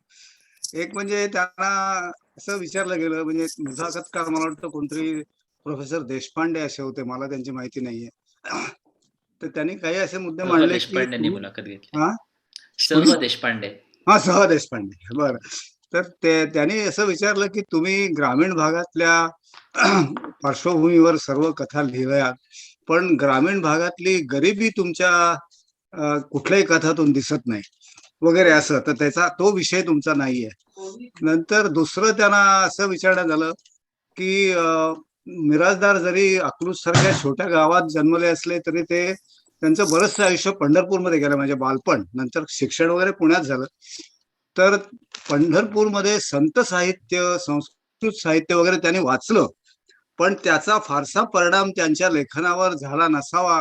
एक म्हणजे त्यांना असं विचारलं गेलं, म्हणजे मुलाखतकार मला वाटतं कोणतरी प्रोफेसर देशपांडे असे होते, मला त्यांची माहिती नाहीये. तर त्यांनी काही असे मुद्दे मांडले
देशपांडेंनी मुलाखत घेतली.
हा
सह देशपांडे.
हा, सह देशपांडे. बरं. तर त्यांनी असं विचारलं की तुम्ही ग्रामीण भागातल्या पार्श्वभूमीवर सर्व कथा लिहिल्या, पण ग्रामीण भागातली गरिबी तुमच्या कुठल्याही कथातून दिसत नाही वगैरे असं. तर त्याचा तो विषय तुमचा नाहीये. नंतर दुसरं त्यांना असं विचारण्यात आलं की मिराजदार जरी अकलूज सारख्या छोट्या गावात जन्मले असले तरी ते त्यांचं बरंचसं आयुष्य पंढरपूरमध्ये गेलं, म्हणजे बालपण. नंतर शिक्षण वगैरे पुण्यात झालं. तर पंढरपूरमध्ये संत साहित्य, संस्कृत साहित्य वगैरे त्यांनी वाचलं, पण त्याचा फारसा परिणाम त्यांच्या लेखनावर झाला नसावा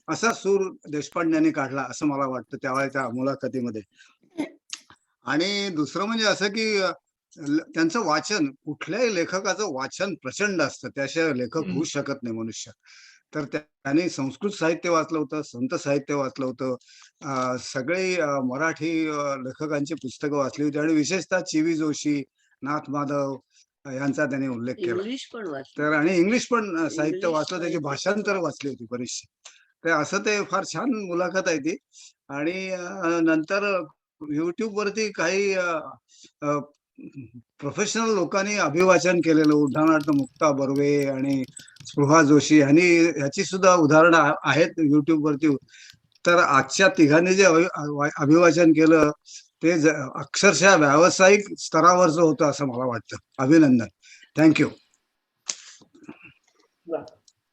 असा सूर देशपांड्यांनी काढला असं मला वाटतं त्यावेळेच्या मुलाखतीमध्ये. आणि दुसरं म्हणजे असं की त्यांचं वाचन, कुठल्याही लेखकाचं वाचन प्रचंड असतं, त्याशिवाय लेखक होऊ शकत नाही मनुष्य. तर त्यांनी संस्कृत साहित्य वाचलं होतं, संत साहित्य वाचलं होतं, सगळी मराठी लेखकांची पुस्तकं वाचली होती, आणि विशेषतः चिवी जोशी, नाथ माधव यांचा त्यांनी उल्लेख केला.
इंग्लिश पण वाचलं.
तर आणि इंग्लिश पण साहित्य
इंग्लिश
वाचलं, त्याची
साहित्य
भाषांतर वाचली होती बरीचशी. तर असं ते फार छान मुलाखत आहे ती. आणि नंतर युट्यूब वरती काही प्रोफेशनल लोकांनी अभिवाचन केलेलं, उदाहरणार्थ मुक्ता बर्वे आणि स्पृहा जोशी यांनी, ह्याची सुद्धा उदाहरणं आहेत युट्यूब वरती. तर आजच्या तिघांनी जे अभिवाचन केलं ते अक्षरशः व्यावसायिक स्तरावरचं होतं असं मला वाटतं. अभिनंदन. थँक्यू.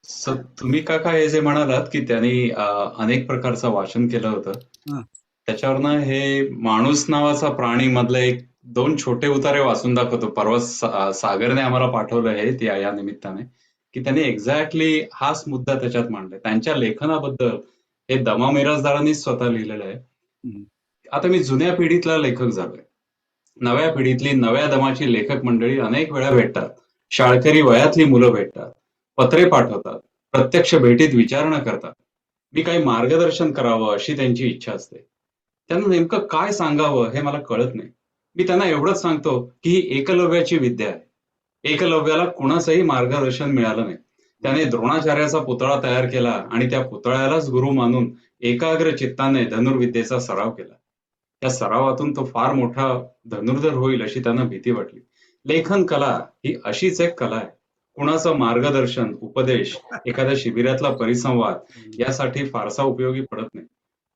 सर, तुम्ही काका हे जे म्हणालात की त्यांनी अनेक प्रकारचं वाचन केलं होतं,
हा.
त्याच्यावरनं हे माणूस नावाचा प्राणी मधले 2 छोटे उतारे वाचून दाखवतो. परवा सागरने आम्हाला पाठवलं हे या निमित्ताने, की त्यांनी एक्झॅक्टली हाच मुद्दा त्याच्यात मांडलाय. त्यांच्या लेखनाबद्दल हे दमा मिरासदारांनीच स्वतः लिहिलेलं आहे. आता मी जुन्या पिढीतला लेखक झालोय. नव्या पिढीतली नव्या दमाची लेखक मंडळी अनेक वेळा भेटतात. शाळकरी वयातली मुलं भेटतात, पत्रे पाठवतात, प्रत्यक्ष भेटीत विचारणा करतात. मी काही मार्गदर्शन करावं अशी त्यांची इच्छा असते. त्यांना नेमकं काय सांगावं हे मला कळत नाही. मी त्यांना एवढंच सांगतो की ही एकलव्याची विद्या आहे. एकलव्याला कुणाचंही मार्गदर्शन मिळालं नाही. त्याने द्रोणाचार्याचा पुतळा तयार केला आणि त्या पुतळ्यालाच गुरु मानून एकाग्र चित्ताने धनुर्विद्येचा सराव केला. त्या सरावातून तो फार मोठा धनुर्धर होईल अशी त्यांना भीती वाटली. लेखन कला ही अशीच एक कला आहे. कुणाचं मार्गदर्शन, उपदेश, एखाद्या शिबिरातला परिसंवाद यासाठी फारसा उपयोगी पडत नाही.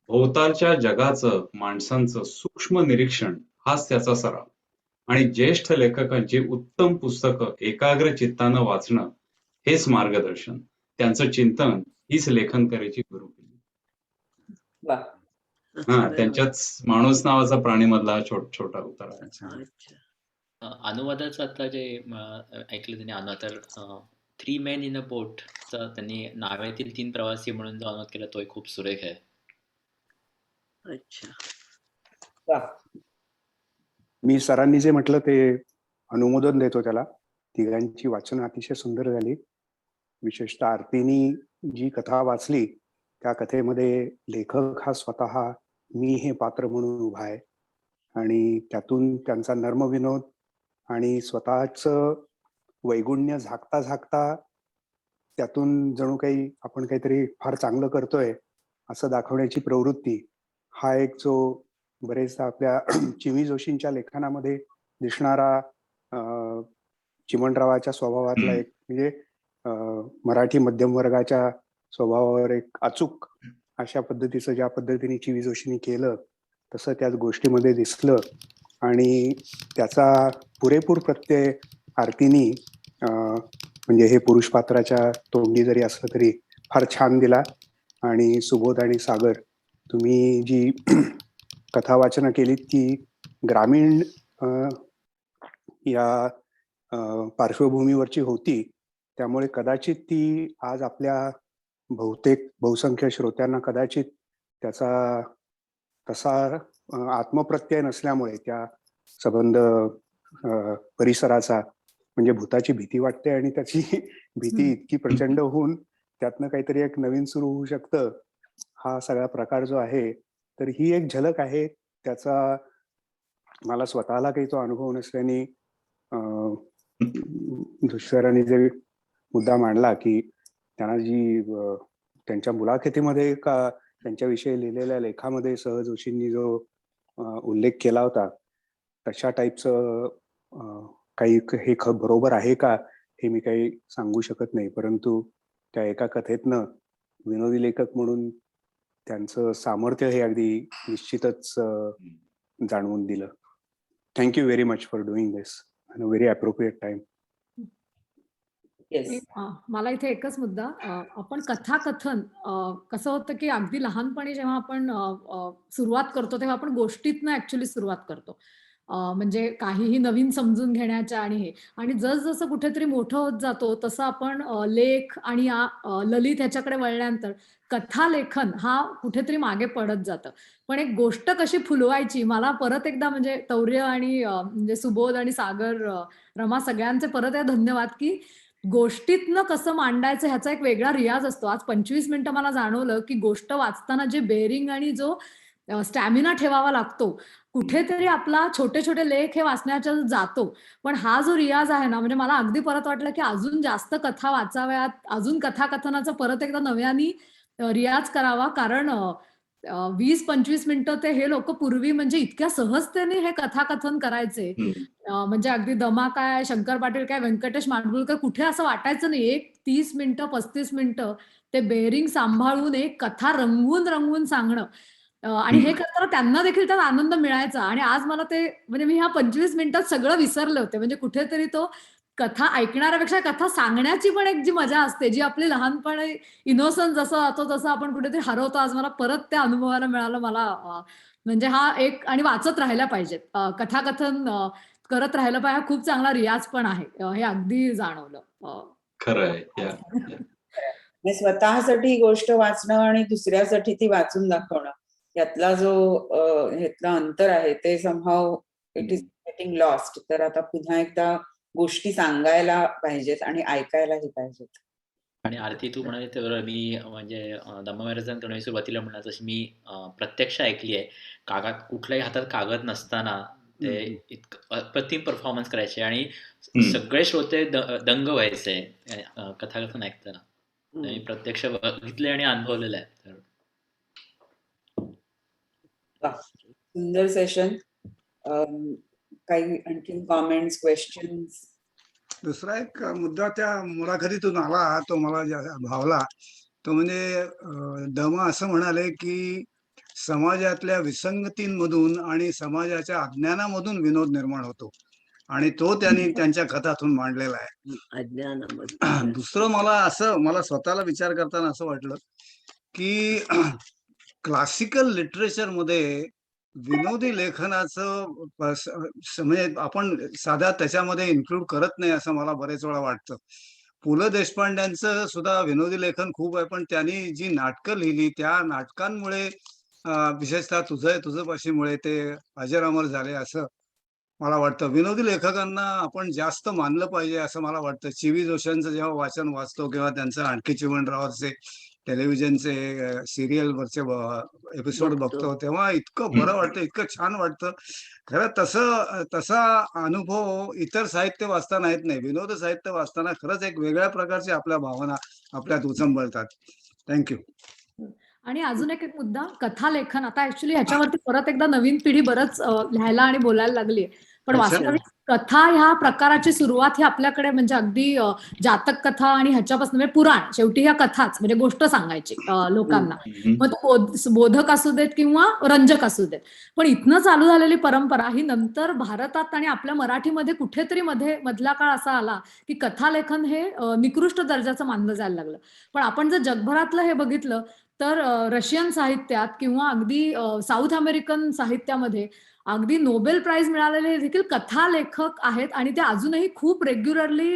भोवतालच्या जगाचं, माणसांचं सूक्ष्म निरीक्षण हाच त्याचा सराव. आणि ज्येष्ठ लेखकांची उत्तम पुस्तकं एकाग्र चित्तानं वाचणं हेच मार्गदर्शन. त्यांचं चिंतन हीच लेखन करायची गुरु केली.
वा.
त्यांच्याच माणूस नावाचा प्राणी मधला छोटा उतारा आहे.
अच्छा.
अनुवादाचं आता जे ऐकलं त्यांनी अनुवाद, तर 3 Men in a Boat चा त्यांनी नाव्यातील 3 प्रवासी म्हणून जो अनुवाद केला तोही खूप सुरेख आहे.
अच्छा.
वा.
मी सरांनी जे म्हटलं ते अनुमोदन देतो त्याला. तिघांची वाचन अतिशय सुंदर झाली. विशेषतः आरतीनी जी कथा वाचली त्या कथेमध्ये लेखक हा स्वतः मी हे पात्र म्हणून उभा आहे, आणि त्यातून त्यांचा नर्मविनोद आणि स्वतःच वैगुण्य झाकता झाकता त्यातून जणू काही आपण काहीतरी फार चांगलं करतोय असं दाखवण्याची प्रवृत्ती, हा एक जो बरेचदा आपल्या चिवी जोशींच्या लेखनामध्ये दिसणारा चिमणरावाच्या स्वभावातला एक, म्हणजे मराठी मध्यम वर्गाच्या स्वभावावर एक अचूक अशा पद्धतीचं ज्या पद्धतीने चिवी जोशींनी केलं तसं त्याच गोष्टीमध्ये दिसलं. आणि त्याचा पुरेपूर प्रत्यय आरतीनी म्हणजे हे पुरुष पात्राच्या तोंडी जरी असलं तरी फार छान दिला. आणि सुबोध आणि सागर, तुम्ही जी कथा वाचना केलीत ती ग्रामीण या पार्श्वभूमीवरची होती, त्यामुळे कदाचित ती आज आपल्या बहुसंख्य श्रोत्यांना कदाचित त्याचा तसा आत्मप्रत्यय नसल्यामुळे त्या संबंध परिसराचा म्हणजे भूताची भीती वाटते, आणि त्याची भीती इतकी प्रचंड होऊन त्यातनं काहीतरी एक नवीन सुरू होऊ शकतं, हा सगळा प्रकार जो आहे. तर ही एक झलक आहे त्याचा. मला स्वतःला काही तो अनुभव नसल्याने दुष्यरांनी जे मुद्दा मांडला की त्यांना जी त्यांच्या मुलाखतीमध्ये का त्यांच्याविषयी लिहिलेल्या लेखामध्ये सहजोशींनी जो उल्लेख केला होता तशा टाईपचं काही हे बरोबर आहे का हे मी काही सांगू शकत नाही, परंतु त्या एका कथेतनं विनोदी लेखक म्हणून त्यांचं सामर्थ्य हे अगदी निश्चितच जाणवून दिलं. Thank you very much for doing this in a very appropriate time.
Yes.
मला इथे एकच मुद्दा, आपण कथाकथन कसं होतं की अगदी लहानपणी जेव्हा आपण सुरुवात करतो तेव्हा आपण गोष्टीतनं ऍक्च्युली सुरुवात करतो. म्हणजे काहीही नवीन समजून घेण्याच्या आणि जसं कुठेतरी मोठं होत जातो तसं आपण लेख आणि ललित ह्याच्याकडे वळल्यानंतर कथालेखन हा कुठेतरी मागे पडत जातं. पण एक गोष्ट कशी फुलवायची, मला परत एकदा म्हणजे तौर्य आणि म्हणजे सुबोध आणि सागर, रमा सगळ्यांचे परत एकदा धन्यवाद की गोष्टीतनं कसं मांडायचं ह्याचा एक वेगळा रियाज असतो. आज 25 मिनिटं मला जाणवलं की गोष्ट वाचताना जे बेअरिंग आणि जो स्टॅमिना ठेवावा लागतो, कुठेतरी आपला छोटे छोटे लेख हे वाचण्याच्या जातो. पण हा जो रियाज आहे ना, म्हणजे मला अगदी परत वाटलं की अजून जास्त कथा वाचाव्यात, अजून कथाकथनाचा परत एकदा नव्याने रियाज करावा. कारण 20-25 मिनिटं ते हे लोक पूर्वी म्हणजे इतक्या सहजतेने हे कथाकथन करायचे. म्हणजे अगदी दमा काय, शंकर पाटील काय, व्यंकटेश माडगुळकर, कुठे असं वाटायचं नाही. एक 30 मिनिटं 35 मिनिटं ते बेअरिंग सांभाळून एक कथा रंगवून रंगवून सांगणं, आणि हे करताना त्यांना देखील त्यात आनंद मिळायचा. आणि आज मला ते म्हणजे मी ह्या 25 मिनिटात सगळं विसरले होते. म्हणजे कुठेतरी तो कथा ऐकणाऱ्यापेक्षा कथा सांगण्याची पण एक जी मजा असते, जी आपली लहानपणी इनोसन्स जसं जातो तसं आपण कुठेतरी हरवतो. आज मला परत त्या अनुभवाला मिळालं. मला म्हणजे हा एक, आणि वाचत राहायला पाहिजे, कथाकथन करत राहिलं पाहिजे. हा खूप चांगला रियाज पण आहे, हे अगदी जाणवलं.
खरं आहे. या
म्हणजे स्वतःसाठी ही गोष्ट वाचणं आणि दुसऱ्यासाठी ती वाचून दाखवणं, यातला जो ह्यातलं अंतर आहे ते somehow it is getting lost. तर आता पुन्हा एकदा गोष्टी सांगायला पाहिजेत आणि ऐकायलाही पाहिजेत.
आणि आरती, तू म्हणाली तर मी म्हणजे दमा महाराजांकडून सुरुवातीला म्हणला तशी मी प्रत्यक्ष ऐकली आहे. कुठल्याही हातात कागद नसताना ते इतकं अप्रतिम परफॉर्मन्स करायचे आणि सगळे श्रोते दंग व्हायचे कथाकथन ऐकताना. मी प्रत्यक्ष बघितले आणि अनुभवलेलं आहे.
सुंदर सेशन. काही आणखी कॉमेंट्स, क्वेश्चन्स?
दुसरा एक मुद्दा त्या मुलाखतीतून आला, तो मला भावला. तो म्हणजे दमा असं म्हणाले की समाजातल्या विसंगतींमधून आणि समाजाच्या अज्ञानामधून विनोद निर्माण होतो, आणि तो त्यांनी त्यांच्या कथातून मांडलेला आहे.
अज्ञानामध्ये
दुसरं मला स्वतःला विचार करताना असं वाटलं की क्लासिकल लिटरेचर मध्ये विनोदी लेखनाचं म्हणजे आपण साधा त्याच्यामध्ये इन्क्लूड करत नाही असं मला बरेच वेळा वाटतं. पु ल देशपांड्यांचं सुद्धा विनोदी लेखन खूप आहे, पण त्यांनी जी नाटकं लिहिली त्या नाटकांमुळे विशेषतः तुझं पाशीमुळे ते अजरामर झाले असं मला वाटतं. विनोदी लेखकांना आपण जास्त मानलं पाहिजे असं मला वाटतं. चि.व्ही. जोशांचं जेव्हा वाचन वाचतो किंवा त्यांचं आणखी चिमणरावांचे टेलिव्हिजनचे सिरियलवरचे एपिसोड बघतो तेव्हा इतकं बरं वाटतं, इतकं छान वाटतं. खरं तसा अनुभव इतर साहित्य वाचताना येत नाही. विनोद साहित्य वाचताना खरंच एक वेगळ्या प्रकारची आपल्या भावना आपल्यात उचंबळतात. थँक्यू.
आणि अजून एक मुद्दा, कथालेखन. आता ऍक्च्युली ह्याच्यावरती परत एकदा नवीन पिढी बरंच लिहायला आणि बोलायला लागली आहे. पण
अच्छा.
वास्तविक कथा ह्या प्रकाराची सुरुवात ही आपल्याकडे म्हणजे अगदी जातक कथा आणि ह्याच्यापासून म्हणजे पुराण, शेवटी ह्या कथाच म्हणजे गोष्ट सांगायची लोकांना. मग तो बोधक असू देत किंवा रंजक असू देत. पण इथनं चालू झालेली परंपरा ही नंतर भारतात आणि आपल्या मराठीमध्ये कुठेतरी मधला काळ असा आला की कथालेखन हे निकृष्ट दर्जाचं मानलं जायला लागलं. पण आपण जर जगभरातलं हे बघितलं तर रशियन साहित्यात किंवा अगदी साऊथ अमेरिकन साहित्यामध्ये अगदी नोबेल प्राइज मिळालेले देखील कथा लेखक आहेत. आणि ते अजूनही खूप रेग्युलरली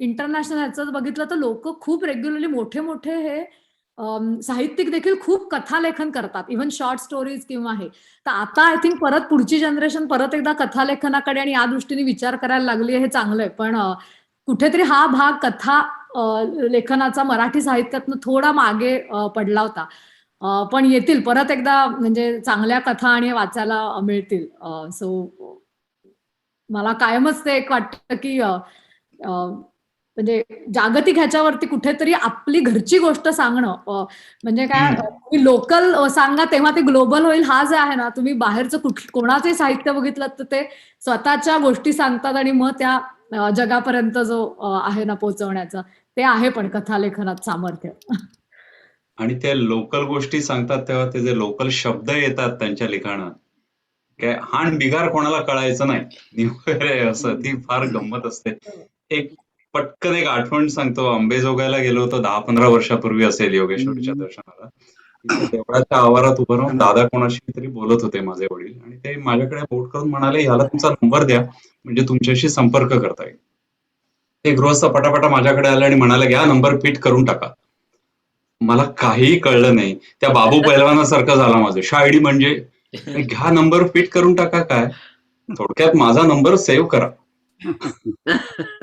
इंटरनॅशनल ह्याचं बघितलं तर लोक खूप रेग्युलरली मोठे मोठे हे साहित्यिक देखील खूप कथालेखन करतात, इव्हन शॉर्ट स्टोरीज किंवा हे. तर आता आय थिंक परत पुढची जनरेशन परत एकदा कथालेखनाकडे आणि या दृष्टीने विचार करायला लागली आहे. हे चांगलं आहे. पण कुठेतरी हा भाग कथा लेखनाचा मराठी साहित्यातनं थोडा मागे पडला होता. पण येतील परत एकदा, म्हणजे चांगल्या कथा आणि वाचायला मिळतील. सो मला कायमच ते एक वाटतं की म्हणजे जागतिक ह्याच्यावरती कुठेतरी आपली घरची गोष्ट सांगणं, म्हणजे काय, तुम्ही लोकल सांगा तेव्हा ते ग्लोबल होईल. हा जे आहे ना, तुम्ही बाहेरचं कोणाचंही साहित्य बघितलं तर ते स्वतःच्या गोष्टी सांगतात आणि मग त्या जगापर्यंत जो आहे ना पोहोचवण्याचा, ते आहे पण कथालेखनात सामर्थ्य.
आणि ते लोकल गोष्टी सांगतात तेव्हा ते जे लोकल शब्द येतात त्यांच्या लिखाणात, काय हाण बिगार कोणाला कळायचं नाही वगैरे असं, ती फार गंमत असते. एक पटकन एक आठवण सांगतो. अंबेजोगाईला गेलो होतो 10-15 वर्षापूर्वी असेल योगेश्वरीच्या
हम्म.
दर्शनाला. तिथे देवळाच्या आवारात उभं राहून दादा कोणाशी तरी बोलत होते माझे वडील आणि ते माझ्याकडे बोट करून म्हणाले, ह्याला तुमचा नंबर द्या म्हणजे तुमच्याशी संपर्क करता येईल. ते गृहस्थ पटापटा माझ्याकडे आले आणि म्हणाले, घ्या नंबर फिट करून टाका. मला काहीही कळलं नाही. त्या बाबू पैलवानासारखं झाला माझं. शायडी म्हणजे घ्या नंबर फिट करून टाका काय? थोडक्यात माझा नंबर सेव्ह करा.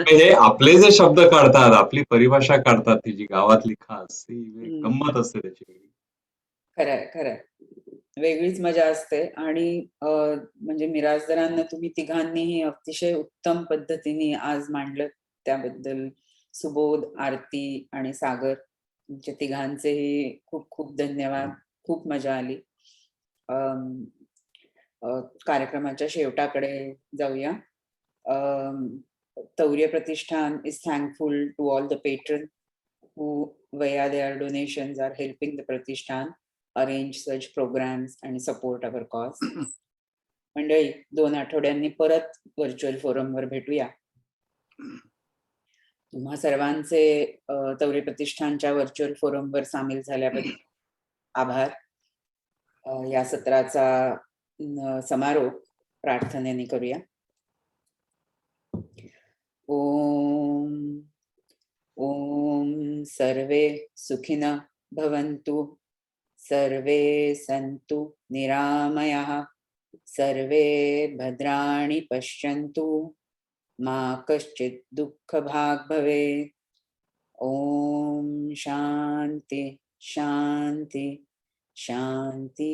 हे आपले जे शब्द काढतात, आपली परिभाषा काढतात, ती जी गावातली खास ती गंमत असते त्याची.
खरंय खरंय. वेगळीच मजा असते आणि म्हणजे मिरासदारांना तुम्ही तिघांनीही अतिशय उत्तम पद्धतीने आज मांडलं, त्याबद्दल सुबोध, आरती आणि सागर तुमच्या तिघांचेही खूप खूप धन्यवाद. खूप मजा आली. कार्यक्रमाच्या शेवटाकडे जाऊया. तौर्य प्रतिष्ठान is thankful to all the patrons who via their donations are helping the Pratishthan arrange such programs and support our cause. मंडळी, 2 आठवड्यांनी परत व्हर्च्युअल फोरमवर भेटूया. तुम्हा सर्वांचे तौर्य प्रतिष्ठानच्या व्हर्च्युअल फोरमवर सामील झाल्याबद्दल आभार. या सत्राचा समारोप प्रार्थनेने करूया. ओम ओम सर्वे सुखिनः भवन्तु, सर्वे सन्तु निरामयाः, सर्वे भद्राणि पश्यन्तु, मा कश्चित् दुःखभाग् भवेत्. ओम शांति शांति शांति.